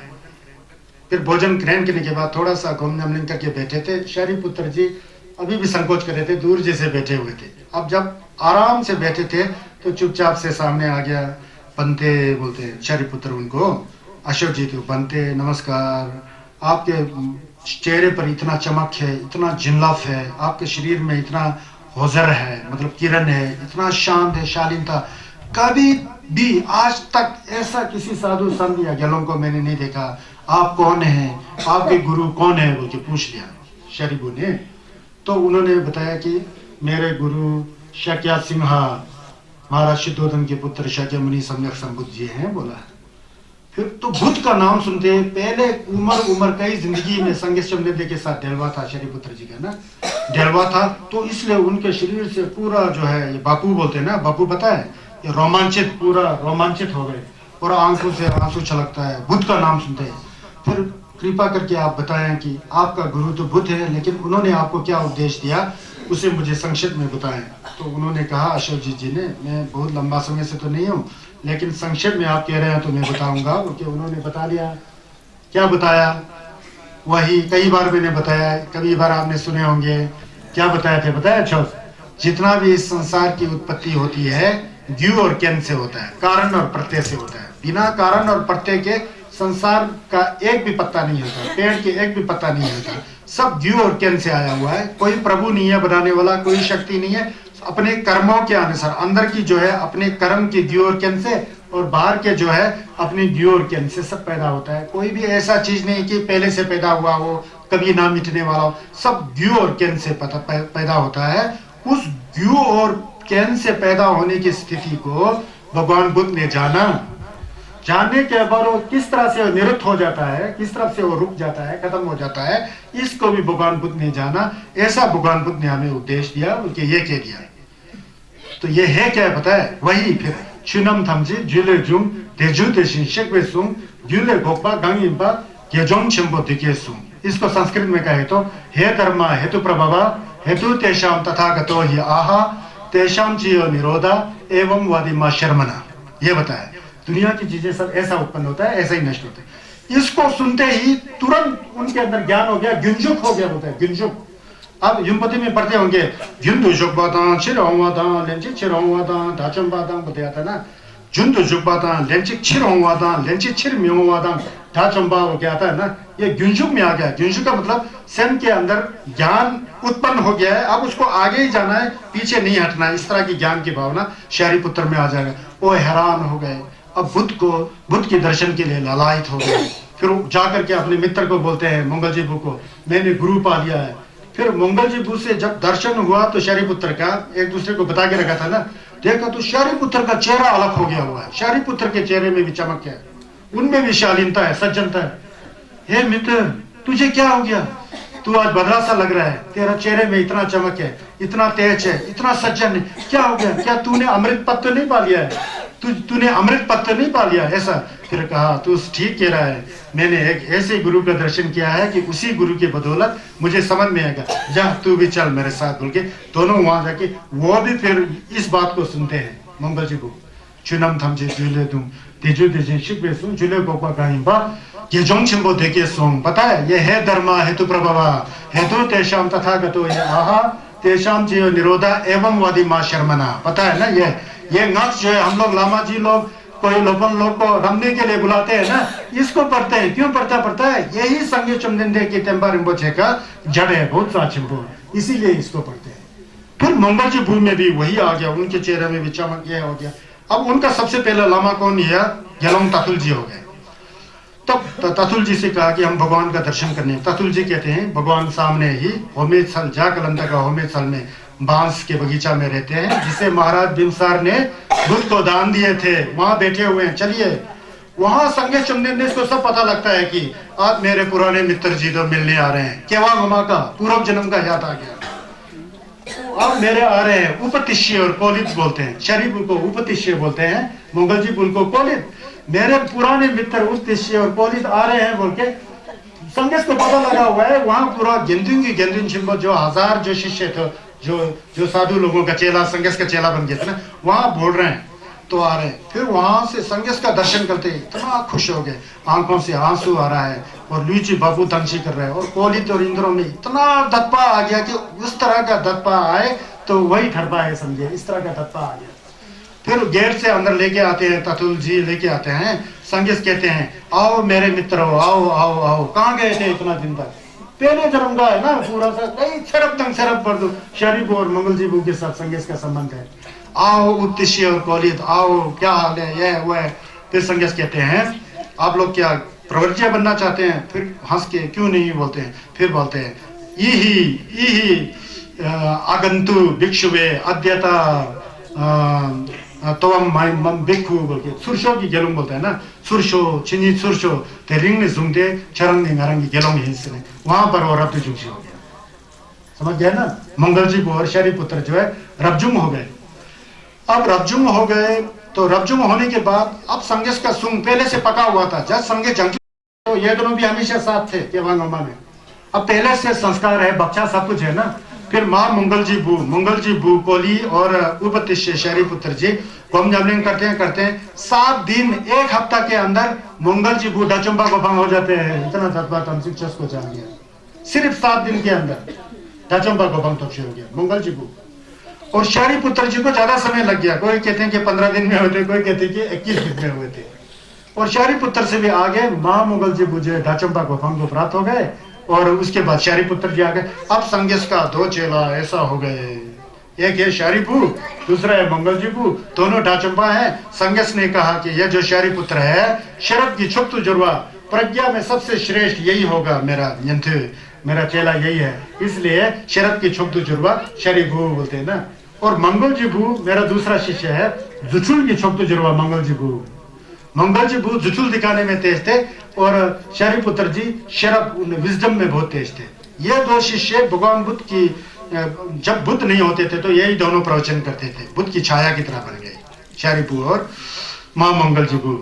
फिर भोजन ग्रहण करने के बाद थोड़ा सा घूमने करके बैठे थे। शरीपुत्र जी अभी भी संकोच कर रहे थे, दूर जैसे बैठे हुए थे। अब जब आराम से बैठे थे तो चुपचाप से सामने आ गया बनते, बोलते हैं शरीपुत्र उनको, अशोक जी तो बनते नमस्कार, आपके चेहरे पर इतना चमक है, इतना जिनलफ है, आपके शरीर में इतना होजर है, मतलब किरण है, इतना शांत है, शालीनता, कभी भी आज तक ऐसा किसी साधु संत या गलों को मैंने नहीं देखा। आप कौन हैं, आपके गुरु कौन है बोल के पूछ लिया शरीबू ने। तो उन्होंने बताया कि मेरे गुरु शक्या सिंहा महाराज शुद्धोधन के पुत्र शक्य मुनि सम्यक संबुद्ध जी हैं बोला। फिर तो बुद्ध का नाम सुनते पहले उम्र कई जिंदगी में संगेश्वर नदी के साथ डेलवा था शरीपुत्र जी का ना, डेलवा था, तो इसलिए उनके शरीर से पूरा जो है, ये बापू बोलते हैं ना, बापू पता है, ये रोमांचित हो गए और आंखों से आंसू छलकता है बुद्ध का नाम सुनते हैं। फिर कृपा करके आप बताएं कि आपका गुरु तो बुद्ध है, लेकिन उन्होंने आपको क्या उपदेश दिया उसे मुझे संक्षिप्त में बताएं। तो उन्होंने कहा अशोक जी ने, मैं बहुत लंबा समय से तो नहीं हूँ, लेकिन संक्षेप में आप कह रहे हैं तो मैं बताऊंगा। क्योंकि उन्होंने बता दिया। क्या बताया? वही कई बार मैंने बताया, कई बार आपने सुने होंगे। क्या बताया थे? बताया अशोक, जितना भी इस संसार की उत्पत्ति होती है द्यू और केन से होता है, कारण और प्रत्यय से होता है। बिना कारण और प्रत्यय के संसार का एक भी पत्ता नहीं होता, पेड़ के एक भी पत्ता नहीं होता, सब द्यू और केन से आया हुआ है। कोई प्रभु नहीं है बनाने वाला, कोई शक्ति नहीं है, अपने कर्मों के अनुसार अंदर की जो है अपने कर्म की द्यू और केन से, और बाहर के जो है अपनी द्यू और केन से सब पैदा होता है। कोई भी ऐसा चीज नहीं कि पहले से पैदा हुआ हो, कभी ना मिटने वाला हो, सब द्यू और केन से पैदा होता है। उस द्यू और केन से पैदा होने की स्थिति को भगवान बुद्ध ने जानने के बाद वो किस तरह से निरुद्ध हो जाता है, किस तरह से वो रुक जाता है, खत्म हो जाता है, इसको भी भगवान बुद्ध ने जाना। ऐसा भगवान बुद्ध ने हमें उपदेश दिया, उनके ये कह दिया। तो ये है क्या पता है? वही फिर चुनम थमजी जुले जुम तेजु तेशिन शेक्वे सुम जुले गोपा गंगिंबा गेजोंग चंबो दिके सुम। इसको संस्कृत में कहे तो हे धर्मा हेतु प्रभवा हेतु तेषाम तथागतो हि आहा तेषाम चियो निरोधा एवं वादिमा शर्मना। ये बताया दुनिया की चीजें सब ऐसा उत्पन्न होता है, ऐसा ही नष्ट होता है। इसको सुनते ही तुरंत उनके अंदर ज्ञान हो गया, गुंजुक हो गया, बोलता है गुंजुक। आप युमपति में पढ़ते होंगे जुंदु जुगबादां चिरोंवादां लेंचिक चिरोंवादां दाचंबादां बताया था ना। जुंदु जुगबादां लेंचिक चिरोंवादां लेंचिक चिरम्योंवादां दाचंबा हो गया था ना। ये गुंजुक में आ गया। गुंजुक का मतलब स्वयं के अंदर ज्ञान उत्पन्न हो गया है, अब उसको आगे ही जाना है, पीछे नहीं हटना है। इस तरह की ज्ञान की भावना शरीपुत्र में आ जाएगा। वो हैरान हो गए, अब बुद्ध के दर्शन के लिए लालायित हो गए। फिर जाकर के अपने मित्र को बोलते हैं मंगल जी बू को, मैंने गुरु पा लिया है। फिर मंगल जी बू से जब दर्शन हुआ तो शरीपुत्र का, एक दूसरे को बता के रखा था ना, देखा तो शरीपुत्र का चेहरा अलग हो गया हुआ है। शरीपुत्र के चेहरे में भी चमक है, उनमें भी शालीनता है, सज्जनता है। हे मित्र तुझे क्या हो गया? तू आज बदला सा लग रहा है, तेरा चेहरे में इतना चमक है, इतना तेज है, इतना सज्जन है, क्या हो गया? क्या तूने अमृत पद तो नहीं पा लिया है? तूने अमृत पद तो नहीं पा लिया ऐसा? फिर कहा तू ठीक कह रहा है, मैंने एक ऐसे गुरु का दर्शन किया है कि उसी गुरु के बदौलत मुझे समझ में आएगा, जा तू भी चल मेरे साथ बोल के दोनों वहां जाके वो भी फिर इस बात को सुनते हैं। मंगल जी को चुनम थमजे जुले तुम तेजु तेजे शिकवे सुन जुले गोपा गाइंबा ये जोंगचिंबो देके सोंग। पता है ये है धर्मा हेतु प्रभवा हेतु तेषाम तथागतो ये आहा तेषाम जियो निरोधा एवं वादी मां शर्मना। पता है ना, ये नक्श जो है हम लोग लामा जी लोग कोई लोपन लोग को रमने के लिए बुलाते हैं ना, इसको पढ़ते हैं। क्यों पढ़ता है? यही संगे चुमनिंदे की तेंबा रिम्पोछे का जड़ है, बहुत साचिंपो, इसीलिए इसको पढ़ते हैं। फिर मंगल जी भू में भी वही आ गया, उनके चेहरे में भी चमक गया हो गया। अब उनका सबसे पहला लामा कौन है? गेलोंग तातुल जी हो गए। तब तातुल जी से कहा कि हम भगवान का दर्शन करने। तातुल जी कहते हैं भगवान सामने ही होमेद सल, जाकलंदा का होमेद सल में बांस के बगीचा में रहते हैं, जिसे महाराज बिम्सार ने बुद्ध को दान दिए थे, वहां बैठे हुए हैं। चलिए वहां संगे चुमनिंदे को सब पता लगता है कि आज मेरे पुराने मित्र जी तो मिलने आ रहे हैं। केवा ममा का पूर्व जन्म का याद आ गया, अब मेरे आ रहे हैं। उपतिष्य और कोलित बोलते हैं, शरीफ को उपतिष्य बोलते हैं, मंगल जी बुल को कोलित। मेरे पुराने मित्र उपतिष्य और कोलित आ रहे हैं बोल के संगेश को पता लगा हुआ है। वहां पूरा गेंदुन चिंबो जो 1000 जो शिष्य थे, जो साधु लोगों का चेला, संगेश का चेला बन गया था ना, वहां बोल रहे हैं तो आ रहे हैं। फिर वहां से संगेश का दर्शन करते इतना खुश हो गए, आंखों से आंसू आ रहा है, और लुईची बाबू तंशी कर रहे हैं। और कोलित और इंद्रों में इतना दत्पा आ गया कि उस तरह का दत्पा आए तो वही ठरपा है, समझे, इस तरह का दत्पा आ गया। फिर गेट से अंदर लेके आते हैं, तातुल जी लेके आते हैं। संगेश कहते हैं आओ मेरे मित्रों, आओ आओ आओ। कहाँ गए थे इतना दिन तक? पहले जन्म का है ना पूरा सा, कई शरब पर दो शरीफ और मंगल जी बू के साथ संगेश का संबंध है। आओ उत्तिष्य और कोलित, आओ, क्या हाल है, ये वो है। फिर संगेश कहते हैं आप लोग क्या प्रवर्ज्य बनना चाहते हैं? फिर हंस के क्यों नहीं बोलते हैं, फिर बोलते हैं इही आगंतु भिक्षुवे अद्यता तोम मम भिक्षु बोल के सुरशो की गेलोंग बोलता है ना, सुरशो चिनी सुरशो ते रिंग ने जुंगते चरंग ने नरंग गेलोंग है इसने। वहां पर वो रब्जु जुंगशी हो गया, समझ गए ना। मंगल जी को और शरीफ पुत्र जो है रब्जुम हो गए। अब रब्जुम हो गए तो रब्जुम होने के बाद अब संगेश का सुंग पहले से पका हुआ था। जब संगेश जंग तो ये दोनों भी हमेशा साथ थे केवांग अम्मा में। अब पहले से संस्कार है, बच्चा सब कुछ है ना। फिर माँ मंगल जी बू कोली और उपतिष्य शरीफ पुत्र जी गोम जमलिंग करते हैं 7 दिन 1 हफ्ता के अंदर मंगल जी बू डाचुम्बा को भंग हो जाते हैं। इतना तत्वा तम शिक्षक को जान गया, सिर्फ 7 दिन के अंदर डाचुम्बा को भंग तो हो गया मंगल जी बू। और शरीफ पुत्र जी को ज्यादा समय लग गया, कोई कहते हैं कि 15 दिन में हुए थे, कोई कहते हैं कि 21 दिन में हुए थे। और शरीफ पुत्र से भी आगे माँ मंगल जी बू जो डाचुम्बा को भंग प्राप्त हो गए। और उसके बाद शरीफ पुत्र जी आ गए। अब संगेश का 2 चेला ऐसा हो गए, एक है शरीफू, दूसरा है मंगल जी बू, दोनों डाचुम्बा है। संगेश ने कहा कि यह जो शरीफ पुत्र है शरद की छुप्त जुर्वा प्रज्ञा में सबसे श्रेष्ठ यही होगा, मेरा चेला यही है, इसलिए शरद की छुप्त जुर्वा शरीफ बू बोलते हैं ना। और मंगल जी बू मेरा दूसरा शिष्य है, जुचुल की छुप्त जुर्वा मंगल जी बू जुचुल दिखाने में तेज थे, और शरीफ पुत्र जी शरब विजडम में बहुत तेज थे। ये 2 शिष्य भगवान बुद्ध की, जब बुद्ध नहीं होते थे तो यही दोनों प्रवचन करते थे, बुद्ध की छाया की तरह बन गए शरीफ और मां मंगल जी बू।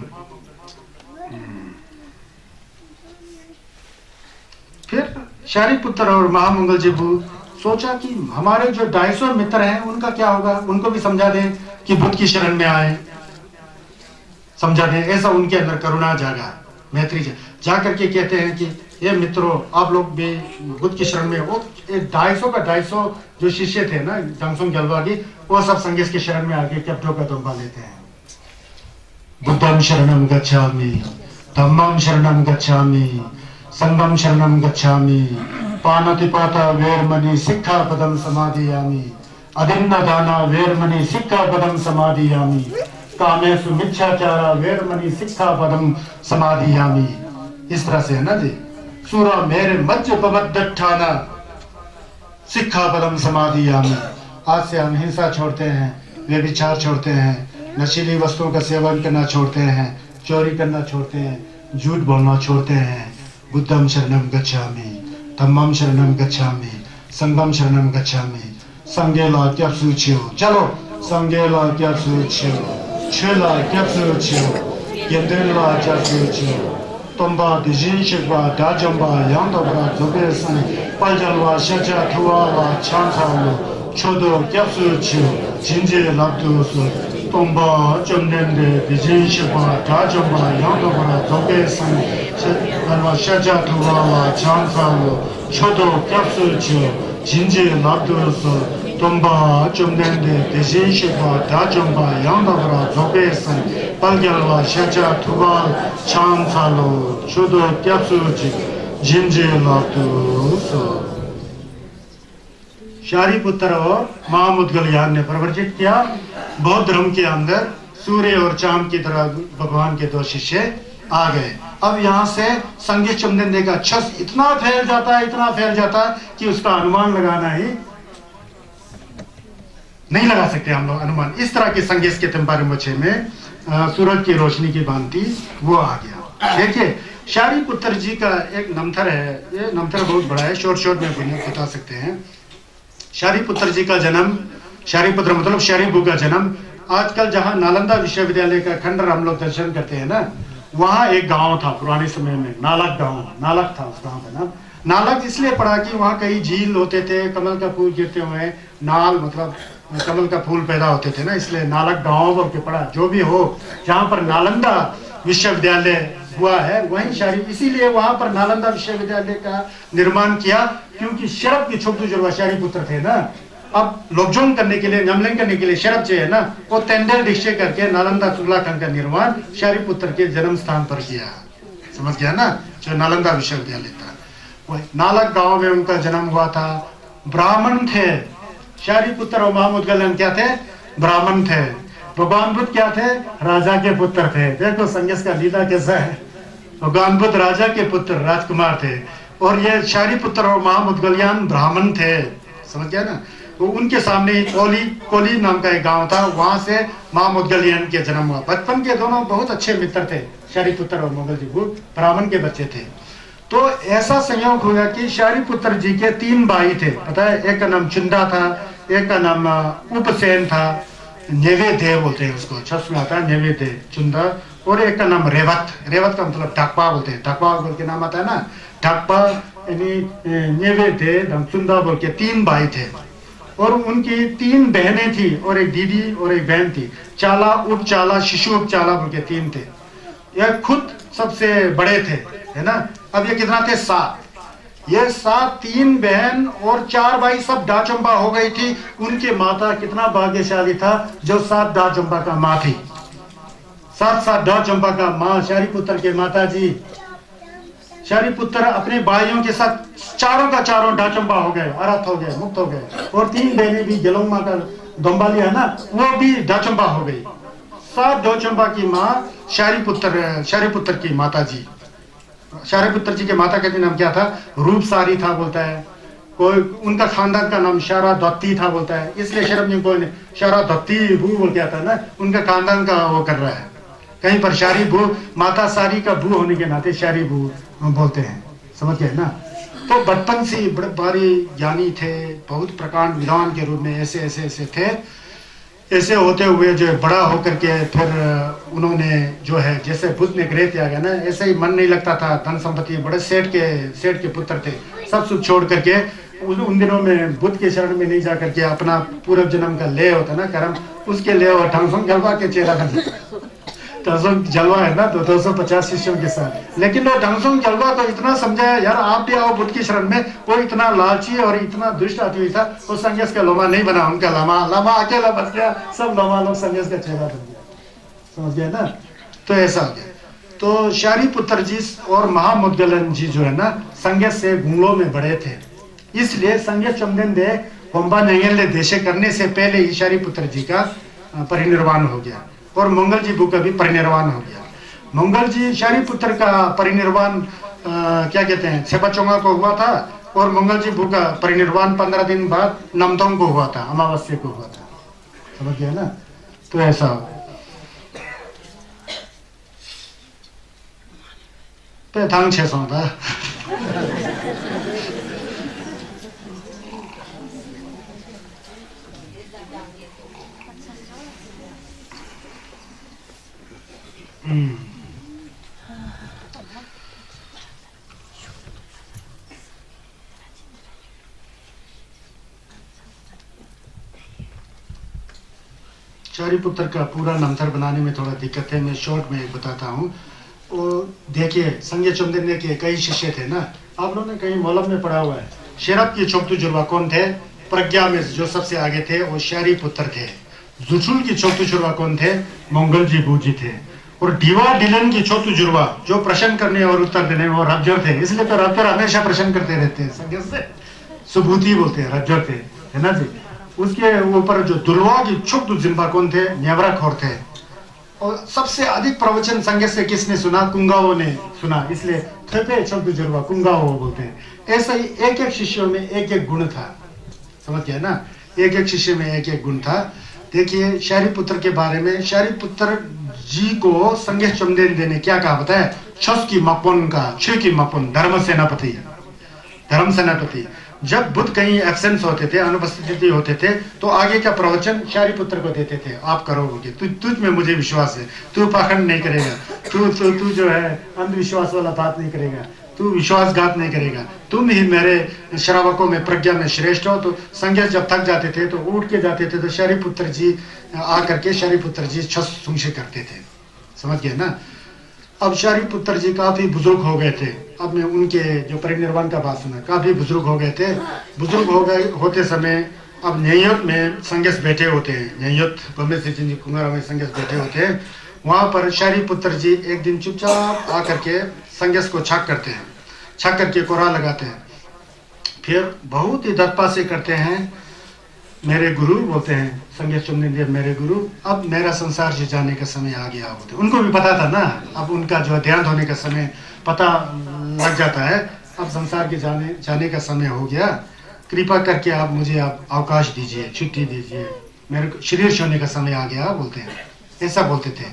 फिर शरीफ पुत्र और महामंगल जी बू सोचा कि हमारे जो 250 मित्र हैं उनका क्या होगा, उनको भी समझा दें कि बुद्ध की शरण में आए, समझा दें। ऐसा उनके अंदर करुणा जागा, मैत्री जा करके कहते हैं कि ये मित्रों आप लोग भी बुद्ध की शरण में। वो 250 जो शिष्य थे ना जंगसुंग गलवा की, वो सब संगेश की शरण में आके कैप्टो का दम्बा लेते हैं। बुद्धम शरणम गच्छामि, धम्मम शरणम गच्छामि, संघम शरणम गच्छामि, पाणतिपाता वेरमणि सिक्खापदम समाधियामि, अदिन्न दाना वेरमणि सिक्खापदम समाधियामि, कामेषु मिच्छाचारा वेरमणि सिक्खापदम समाधियामि। इस तरह से है ना जी। सूरा मेरे मज्ज पवद्दठाना सिक्खापदम समाधियामि। आज से हम हिंसा छोड़ते हैं, व्यभिचार छोड़ते हैं, नशीली वस्तुओं का सेवन करना छोड़ते हैं, चोरी करना छोड़ते हैं, झूठ बोलना छोड़ते हैं। बुद्धम शरणम गच्छामि, धम्मम शरणम गच्छामि, संघम शरणम गच्छामि, संगेला क्याप्सुच्यो। चलो संगेला क्याप्सुच्यो, छेला क्याप्सुच्यो, येंदेला क्याप्सुच्यो, तोंबा दिजिनशिबा दाजंबा यांदोबा जोबेसन पालजलवा शचा थुवावा छांसालो छोदो क्याप्सुच्यो, जिंजे लाप्तुसो Tomba, Jomnende, Bijin Shiba, Tajamba, Yandabara, Dogesan, Shaja Tuvala, Chansalo, Chodo, Kapsucho, Jinji, Labdus, Tomba, Jomnende, Bijin Shiba, Tajamba, Yandabara, Dogesan, Balgala, Shaja Tuval, Chansalo, Chodo, Kapsucho, Jinji, Labdus. शारी पुत्र और महामुद्गलयान ने प्रवर्जित किया। बौद्ध धर्म के अंदर सूर्य और चांद की तरह भगवान के दो शिष्य आ गए। अब यहाँ से संगीत चमदेंदे का छस इतना फैल जाता है कि उसका अनुमान लगाना ही नहीं लगा सकते हम लोग अनुमान। इस तरह के संगीत के तंबारे मुझे में सूरज की रोशनी की भांति वो आ गया। देखिए शारी पुत्र जी का एक नमथर है, ये नमथर बहुत बड़ा है, शोर में बता सकते हैं। शारीपुत्र जी का जन्म, शारीपुत्र मतलब शारीबू का जन्म, आजकल जहां नालंदा विश्वविद्यालय का खंडर हम लोग दर्शन करते हैं ना, वहां एक गांव था पुराने समय में, नालक गांव, नालक था उस गांव का नाम। नालक इसलिए पड़ा कि वहां कई झील होते थे, कमल का फूल गिरते हुए, नाल मतलब कमल का फूल पैदा होते थे ना, इसलिए नालक गांव बोल के पड़ा। जो भी हो, जहां पर नालंदा विश्वविद्यालय हुआ है वहीं शारी, इसीलिए वहां पर नालंदा विश्वविद्यालय का निर्माण किया, क्योंकि शरब की छोटू जो शारी पुत्र थे ना, अब लोकजोंग करने के लिए, नमलिंग करने के लिए शरब जो है ना, वो तेंदल निश्चय करके नालंदा तुगला खंड का निर्माण शारी पुत्र के जन्म स्थान पर किया। समझ गया ना, जो नालंदा विश्वविद्यालय था वो नालक गांव में उनका जन्म हुआ था। ब्राह्मण थे शारी पुत्र और महामुद्गलन क्या थे? ब्राह्मण थे। भगवान बुद्ध क्या थे? राजा के पुत्र थे। देखो संन्यास का लीला कैसा है। भगवान बुद्ध राजा के पुत्र, राजकुमार थे, और ये शारी पुत्र और महामुद्गलयान ब्राह्मण थे। समझ गया ना। तो उनके सामने कोली नाम का एक गांव था, वहां से महामुद्गलयान के जन्म हुआ। बचपन के दोनों बहुत अच्छे मित्र थे, शारी पुत्र और मुगल जी, ब्राह्मण के बच्चे थे। तो ऐसा संयोग हुआ कि शारी पुत्र जी के 3 भाई थे, पता है। एक का नाम चुंदा था, एक का नाम उपसेन था, नेवेद्य बोलते हैं उसको, छस में आता है नेवेद्य, चुंदा, और एक का नाम रेवत। रेवत का मतलब ढकपा बोलते हैं, ढकपा बोल के नाम आता है ना, ढकपा यानी नेवेद्य, चुंदा बोल के 3 भाई थे। और उनकी 3 बहनें थी, और एक दीदी और एक बहन थी। चाला, उपचाला, शिशु उपचाला बोल के 3 थे। यह खुद सबसे बड़े थे, है ना। अब ये कितना थे? 7। ये 7, 3 बहन और 4 भाई, सब डाचंबा हो गई थी। उनके माता कितना भाग्यशाली था जो 7 डाचंबा का माँ थी। 7 डाचंबा का माँ, शारी पुत्र के माता जी। शारी पुत्र अपने भाइयों के साथ चारों का चारों डाचंबा हो गए, अरथ हो गए, मुक्त हो गए। और 3 बहनें भी, जलोमा का दोम्बाली है ना, वो भी डाचंबा हो गई। 7 डाचंबा की माँ शारी पुत्र की माता जी। शारी पुत्र जी के माता का नाम क्या था? रूप सारी था बोलता है कोई। उनका खानदान का नाम शारा दत्ती था बोलता है, इसलिए शरब ने कोई शारा दत्ती भू बोल क्या था ना, उनका खानदान का वो कर रहा है। कहीं पर शारी भू, माता सारी का भू होने के नाते शारी भू बोलते हैं। समझ गए ना। तो बचपन से बड़े भारी ज्ञानी थे, बहुत प्रकांड विद्वान के रूप में ऐसे थे। ऐसे होते हुए जो बड़ा होकर के फिर उन्होंने जो है, जैसे बुद्ध ने गृह त्याग है ना, ऐसे ही मन नहीं लगता था, धन संपत्ति, बड़े सेठ के पुत्र थे, सब सुख छोड़ करके उन दिनों में बुद्ध के शरण में नहीं जा करके अपना पूर्व जन्म का ले होता ना कर्म, उसके ले और ढंगसों जलवा के चेहरा बन जलवा है ना, तो 250 शिष्यों के साथ। लेकिन वो ढंगसों जलवा को इतना समझाया, यार आप भी आओ बुद्ध की शरण में। वो इतना लालची और इतना दुष्ट आदमी था, वो संन्यास का लोमा नहीं बना, उनका लामा अकेला बच गया, सब लोमा लोग संन्यास का चेहरा बन गया। समझ गया ना। तो ऐसा हो गया। तो शारी पुत्र जी और महामुद्गलन जी जो है ना, संन्यास से गुंगलों में बड़े थे, इसलिए संन्यास चमदेंदे होम्बा नंगेले देशे करने से पहले ही शारी पुत्र जी का परिनिर्वाण हो गया, और मंगल जी भू का भी परिनिर्वाण हो गया। मंगल जी शारी पुत्र का परिनिर्वाण क्या कहते हैं, छेपाचोंगा को हुआ था, और मंगल जी भू का परिनिर्वाण 15 दिन बाद नमदोंग को हुआ था, अमावस्या को हुआ था। समझ गया ना। तो ऐसा तो थांग 600 था। शारीपुत्र का पूरा नामथर बनाने में थोड़ा दिक्कत है, मैं शॉर्ट में बताता हूँ। वो देखिए, संजय चौंदन्य के कई शिष्य थे ना, आप लोगों ने कहीं मौलम में पढ़ा हुआ है। शेरब की छोटू जुड़वा कौन थे? प्रज्ञा में जो सबसे आगे थे वो शारीपुत्र थे। जुठुल की छोटू जुड़वा कौन थे? मंगल जी बूजी थे। और डीवा डिलन की छोटू जुड़वा जो प्रश्न करने और उत्तर देने में वो रज्जर थे, इसलिए तो रज्जर हमेशा प्रश्न करते रहते हैं, संज्ञा से सुबूति बोलते हैं, रज्जर थे, है ना जी। उसके ऊपर जो दुर्वा की छोटू जिम्बा कौन थे? न्यावरा खोर थे। और सबसे अधिक प्रवचन संज्ञा से किसने सुना? कुंगाओ ने सुना, इसलिए थेपे छोटू जुड़वा कुंगाओ बोलते हैं। ऐसा ही एक एक शिष्यों में एक एक गुण था, समझ गया ना, एक एक शिष्य में एक एक गुण था। देखिए शारीपुत्र के बारे में, शारीपुत्र जी को संज्ञा चौंदन्य ने क्या कहा पता है? छस की मपुन का, छ की मपुन, धर्म सेनापति, धर्म सेनापति। जब बुद्ध कहीं एब्सेंस होते थे, अनुपस्थिति होते थे, तो आगे का प्रवचन शारीपुत्र को देते थे, आप करोगे, तुझ में मुझे विश्वास है, तू पाखंड नहीं करेगा, तू जो है अंधविश्वास वाला बात नहीं करेगा, तू विश्वासघात नहीं करेगा, तुम ही मेरे श्रावकों में प्रज्ञा में श्रेष्ठ हो। तो संज्ञा जब थक जाते थे तो उठ के जाते थे, तो शारीपुत्र जी आकर के शारीपुत्र जी छस सुंशे करते थे, समझ गए ना। अब शारीपुत्र जी काफी बुजुर्ग हो गए थे, अब मैं उनके जो परिनिर्वाण का बात सुना, काफी बुजुर्ग हो गए थे। बुजुर्ग हो गए होते समय अब न्यायत में संगस बैठे होते हैं, न्यायत बम्बे से जिन कुमारा में संगस बैठे होते हैं, वहां पर शारीपुत्र जी एक दिन चुपचाप आकर के संगस को छक करते हैं, छक करके कोरा लगाते हैं, फिर बहुत ही दत्पा से करते हैं, मेरे गुरु बोलते हैं संज्ञा चौंदन्य, मेरे गुरु अब मेरा संसार से जाने का समय आ गया होते। उनको भी पता था ना, अब उनका जो ध्यान होने का समय पता लग जाता है, अब संसार के जाने का समय हो गया, कृपा करके आप मुझे आप अवकाश दीजिए, छुट्टी दीजिए, मेरे को शरीर छोड़ने का समय आ गया बोलते हैं, ऐसा बोलते थे।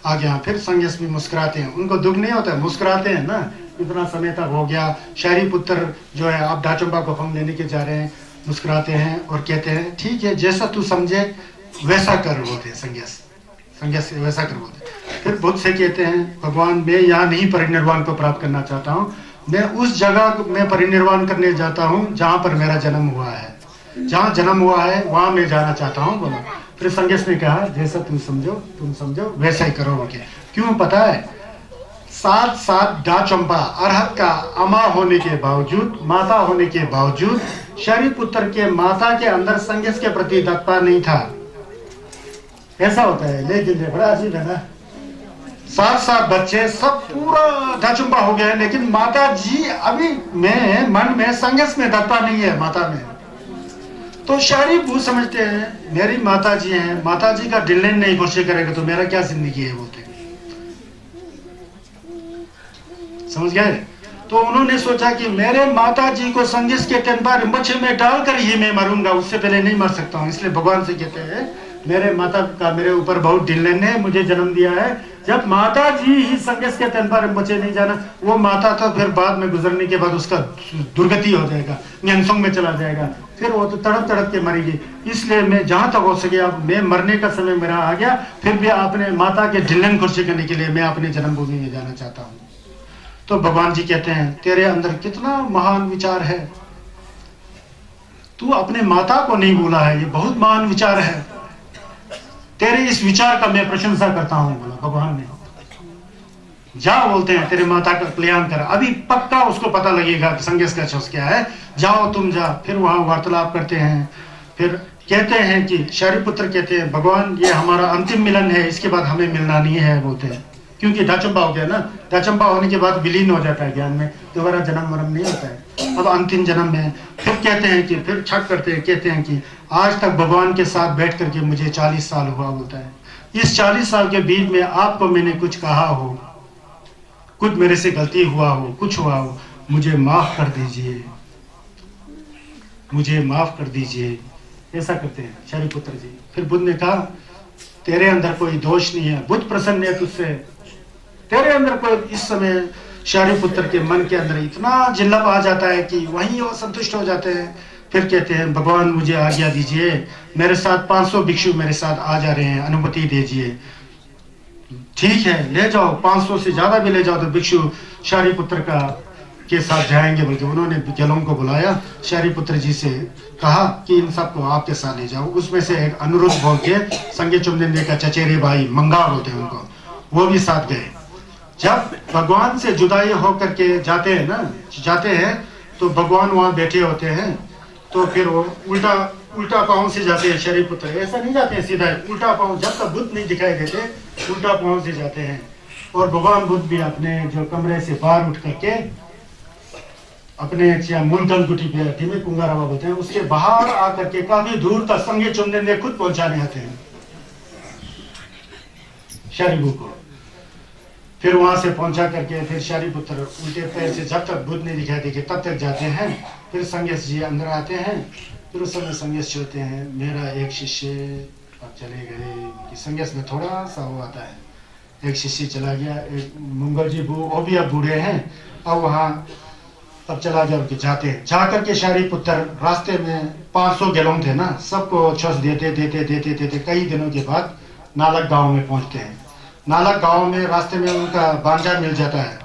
आ गया, फिर संज्ञा भी मुस्कुराते हैं, उनको दुख नहीं होता, मुस्कुराते हैं ना, इतना समय तक हो गया। शारीपुत्र जो है आप डाचुंबा को फंग लेने के जा रहे हैं, मुस्कुराते हैं और कहते हैं ठीक है, जैसा तू समझे वैसा कर, बोलते हैं संज्ञा से वैसा कर बोलते। फिर बुद्ध से कहते हैं भगवान मैं यहाँ नहीं परिनिर्वाण को प्राप्त करना चाहता हूँ, मैं उस जगह में परिनिर्वाण करने जाता हूँ जहाँ पर मेरा जन्म हुआ है, जहाँ जन्म हुआ है वहाँ मैं जाना चाहता हूँ बोला। फिर संज्ञा ने कहा जैसा तुम समझो वैसा ही करोगे। क्यों पता है? साथ साथ डाचंबा अरहत का अमा होने के बावजूद, माता होने के बावजूद, शारीपुत्र के माता के अंदर संज्ञा के प्रति दत्ता नहीं था। ऐसा होता है, लेकिन बड़ा अजीब है ना, सात बच्चे सब पूरा डाचुंबा हो गए, लेकिन माता जी अभी में मन में संगस में दत्ता नहीं है माता में। तो शारीपु समझते हैं मेरी माता जी हैं, माता जी का दिल नहीं खुशी करेगा तो मेरा क्या जिंदगी है बोलते, समझ गए। तो उन्होंने सोचा कि मेरे माता जी को संगीत के टेम्पा रिम्बचे में डालकर ही मैं मरूंगा, उससे पहले नहीं मर सकता हूँ। इसलिए भगवान से कहते हैं मेरे माता का मेरे ऊपर बहुत दिल है, मुझे जन्म दिया है। जब माता जी ही संगीत के टेम्पा रिम्बचे नहीं जाना, वो माता तो फिर बाद में गुजरने के बाद उसका दुर्गति हो जाएगा, न्यांसोंग में चला जाएगा, फिर वो तो तड़प के मरेगी। इसलिए मैं जहां तक हो सके, अब मैं मरने का समय मेरा आ गया, फिर भी अपने माता के दिलन खुशी करने के लिए मैं अपने जन्मभूमि में जाना चाहता हूँ। तो भगवान जी कहते हैं तेरे अंदर कितना महान विचार है, तू अपने माता को नहीं भूला है, ये बहुत महान विचार है, तेरे इस विचार का मैं प्रशंसा करता हूं, बोला भगवान ने। जाओ बोलते हैं तेरे माता का कल्याण कर, अभी पक्का उसको पता लगेगा कि संगेश का छस क्या है, जाओ तुम जा। फिर वहां वार्तालाप करते हैं, फिर कहते हैं कि शारीपुत्र कहते हैं भगवान ये हमारा अंतिम मिलन है, इसके बाद हमें मिलना नहीं है बोलते हैं, क्योंकि दाचंबा हो गया ना, दाचंबा होने के बाद विलीन हो जाता है ज्ञान में, दोबारा जन्म मरण नहीं होता है, अब अंतिम जन्म में। फिर कहते हैं कि फिर छक करते हैं, कहते हैं कि आज तक भगवान के साथ बैठ करके मुझे 40 साल हुआ बोलता है, इस 40 साल के बीच में आपको मैंने कुछ कहा हो, कुछ मेरे से गलती हुआ हो, कुछ हुआ हो, मुझे माफ कर दीजिए, मुझे माफ कर दीजिए, ऐसा करते हैं शारीपुत्र जी। फिर बुद्ध ने कहा तेरे अंदर कोई दोष नहीं है, बुद्ध प्रसन्न है तुझसे, तेरे अंदर कोई, इस समय शारीपुत्र के मन के अंदर इतना जिल्लप आ जाता है कि वहीं वो संतुष्ट हो जाते हैं। फिर कहते हैं भगवान मुझे आज्ञा दीजिए, मेरे साथ 500 भिक्षु मेरे साथ आ जा रहे हैं, अनुमति दीजिए। ठीक है ले जाओ, 500 से ज्यादा भी ले जाओ। तो भिक्षु शारीपुत्र का के साथ जाएंगे, बल्कि उन्होंने गेलोंग को बुलाया, शरीपुत्र जी से कहा कि इन सबको आपके साथ ले जाओ। उसमें से एक अनुरुद्ध बोल के संगे चुमदेंदे का चचेरे भाई मंगार होते हैं उनको, वो भी साथ गए। जब भगवान से जुदाई होकर के जाते हैं तो भगवान वहां बैठे होते हैं, तो फिर वो उल्टा पांव से जाते हैं। शरीपुत्र ऐसा नहीं जाते हैं सीधा, उल्टा पांव, जब तक बुद्ध नहीं दिखाई देते उल्टा पांव से जाते हैं। और भगवान बुद्ध भी अपने जो कमरे से बाहर उठ करके अपने मुंडन गुटी पे धीमे कुंगारावा बोलते हैं, उसके बाहर आकर के काफी दूर तक संगे चुमदेंदे खुद पहुंचाने आते हैं शरीबू को। फिर वहां से पहुंचा करके फिर शरीपुत्र उल्टे पैर से जब तक बुद्ध नहीं दिखाई देंगे तब तक जाते हैं। फिर संगेश जी अंदर आते हैं, फिर उस समय संगेश होते हैं, मेरा एक शिष्य अब चले गए। संगेश में थोड़ा सा वो आता है, एक शिष्य चला गया, एक मंगल जी वो भी अब बूढ़े हैं, अब वहाँ अब चला गया उनके जाते हैं। जा करके शरीपुत्र रास्ते में 500 गेलोंग थे ना, सबको छस देते कई दिनों के बाद नालक गांव में पहुंचते हैं। नालक गांव में रास्ते में उनका भांजा मिल जाता है,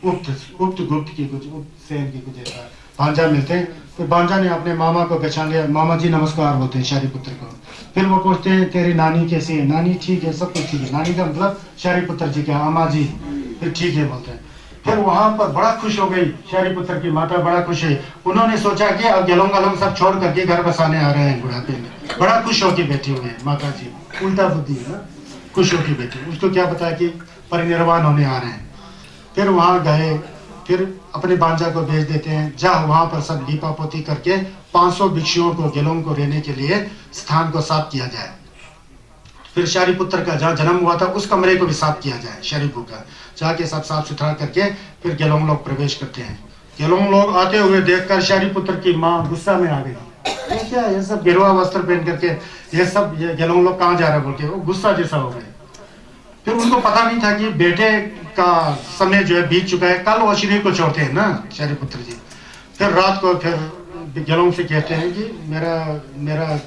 गुप्त की कुछ सेन की कुछ ऐसा भांजा मिलते हैं। फिर भांजा ने अपने मामा को पहचान लिया, मामा जी नमस्कार बोलते हैं शरीपुत्र को। फिर वो पूछते हैं तेरी नानी कैसी है? नानी ठीक है, सब कुछ ठीक है। नानी का मतलब शरीपुत्र जी का अम्मा जी, फिर ठीक है बोलते हैं। फिर वहां पर बड़ा खुश हो गई शरीपुत्र की माता, बड़ा खुश है। उन्होंने सोचा कि अब गेलोंग गलोंग सब छोड़ करके घर बसाने आ रहे हैं बुढ़ापे में, बड़ा खुश होकर बैठी हुई है माता जी। उल्टा बुद्धि है ना, खुश होकर बैठी, उसको क्या पता कि परिनिर्वाण होने आ रहे हैं। फिर वहां गए, फिर अपने बांजा को भेज देते हैं, जा वहां पर सब लीपा पोती करके 500 भिक्षुओं को गेलोंग को रहने के लिए स्थान को साफ किया जाए। फिर शरीपुत्र का जहाँ जन्म हुआ था उस कमरे को भी साफ किया जाए, शरीपु का जाके सब साफ सुथरा करके फिर गेलोंग लोग प्रवेश करते हैं। गेलोंग लोग आते हुए देखकर शरीपुत्र की माँ गुस्सा में आ गई, ये क्या ये सब गिरवा वस्त्र पहन करके ये गेलोंग लोग कहाँ जा रहे बोल के वो गुस्सा जैसा हो गए। फिर उनको पता नहीं था कि बेटे का समय जो है बीत चुका है, कल वो शरीर को छोड़ते हैं ना शरीपुत्र जी। फिर रात को फिर गेलोंग से कहते हैं कि मेरा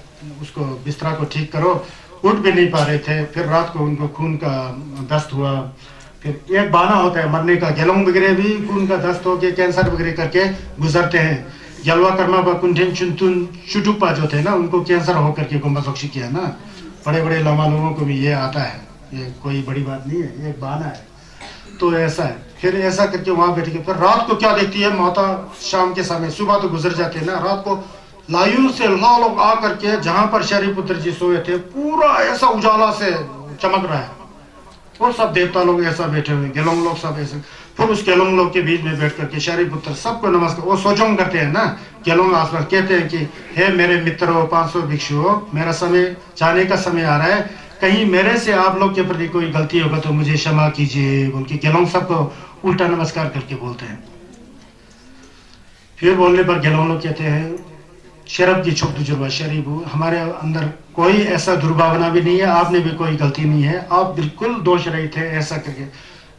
उसको बिस्तरा को ठीक करो, उठ भी नहीं पा रहे थे। फिर रात को उनको खून का दस्त हुआ। फिर एक बहाना होता है मरने का, गेलोंग वगैरह भी खून का दस्त हो के कैंसर वगैरह करके गुजरते हैं। जलवा कर्मा कुंठन चुनतुन चुटुपा जो थे ना, उनको कैंसर होकर के गुम्बासोक्षी किया ना। बड़े बड़े लामा लोगों को भी ये आता है, ये कोई बड़ी बात नहीं है, ये एक बहाना है। तो ऐसा है, फिर ऐसा करके वहां बैठ के फिर रात को क्या देखती है माता, शाम के समय, सुबह तो गुजर जाते हैं ना, रात को लायू से लाल लोग आ करके जहां पर शरीपुत्र जी सोए थे पूरा ऐसा उजाला से चमक रहा है, और सब देवता लोग ऐसा बैठे हुए, गेलोंग लोग सब ऐसे। फिर उस गेलोंग लोग के बीच में बैठ करके शरीपुत्र सबको नमस्कार, वो सोचोंग करते हैं ना गेलोंग आसपास, कहते हैं कि हे मेरे मित्रों 500 भिक्षुओं, मेरा समय जाने का समय आ रहा है, कहीं मेरे से आप लोग के प्रति कोई गलती होगा तो मुझे क्षमा कीजिए बोल के गेलोंग सबको उल्टा नमस्कार करके बोलते हैं। फिर बोलने पर गेलोंग लोग कहते हैं शरब की छुप जुर्बा शरीबू, हमारे अंदर कोई ऐसा दुर्भावना भी नहीं है, आपने भी कोई गलती नहीं है, आप बिल्कुल दोष रहित थे, ऐसा करके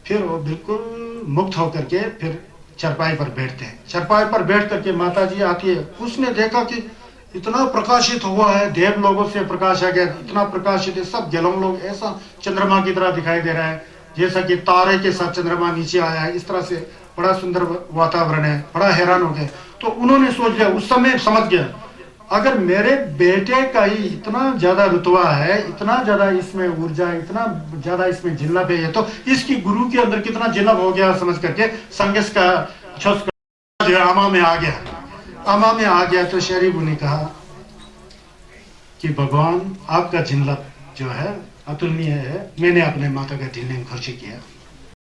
फिर वो बिल्कुल मुक्त होकर के फिर चरपाई पर बैठते हैं। चरपाई पर बैठ करके माता जी आती है, उसने देखा कि इतना प्रकाशित हुआ है, देव लोगों से प्रकाश आ गया, इतना प्रकाशित है, सब गेलोंग लोग ऐसा चंद्रमा की तरह दिखाई दे रहा है, जैसा कि तारे के साथ चंद्रमा नीचे आया है, इस तरह से बड़ा सुंदर वातावरण है। बड़ा हैरान हो गए, तो उन्होंने सोच लिया, उस समय समझ गया अगर मेरे बेटे का ही इतना ज्यादा रुतबा है, इतना ज्यादा इसमें ऊर्जा, इतना ज्यादा इसमें जिन्नब है, तो इसकी गुरु के अंदर कितना जिन्नब हो गया, समझ करके संगस का छस जो है आमा में आ गया। आमा में आ गया तो शरीबू ने कहा कि भगवान आपका जिन्नब जो है अतुलनीय है, मैंने अपने माता का दिल ने खुशी किया।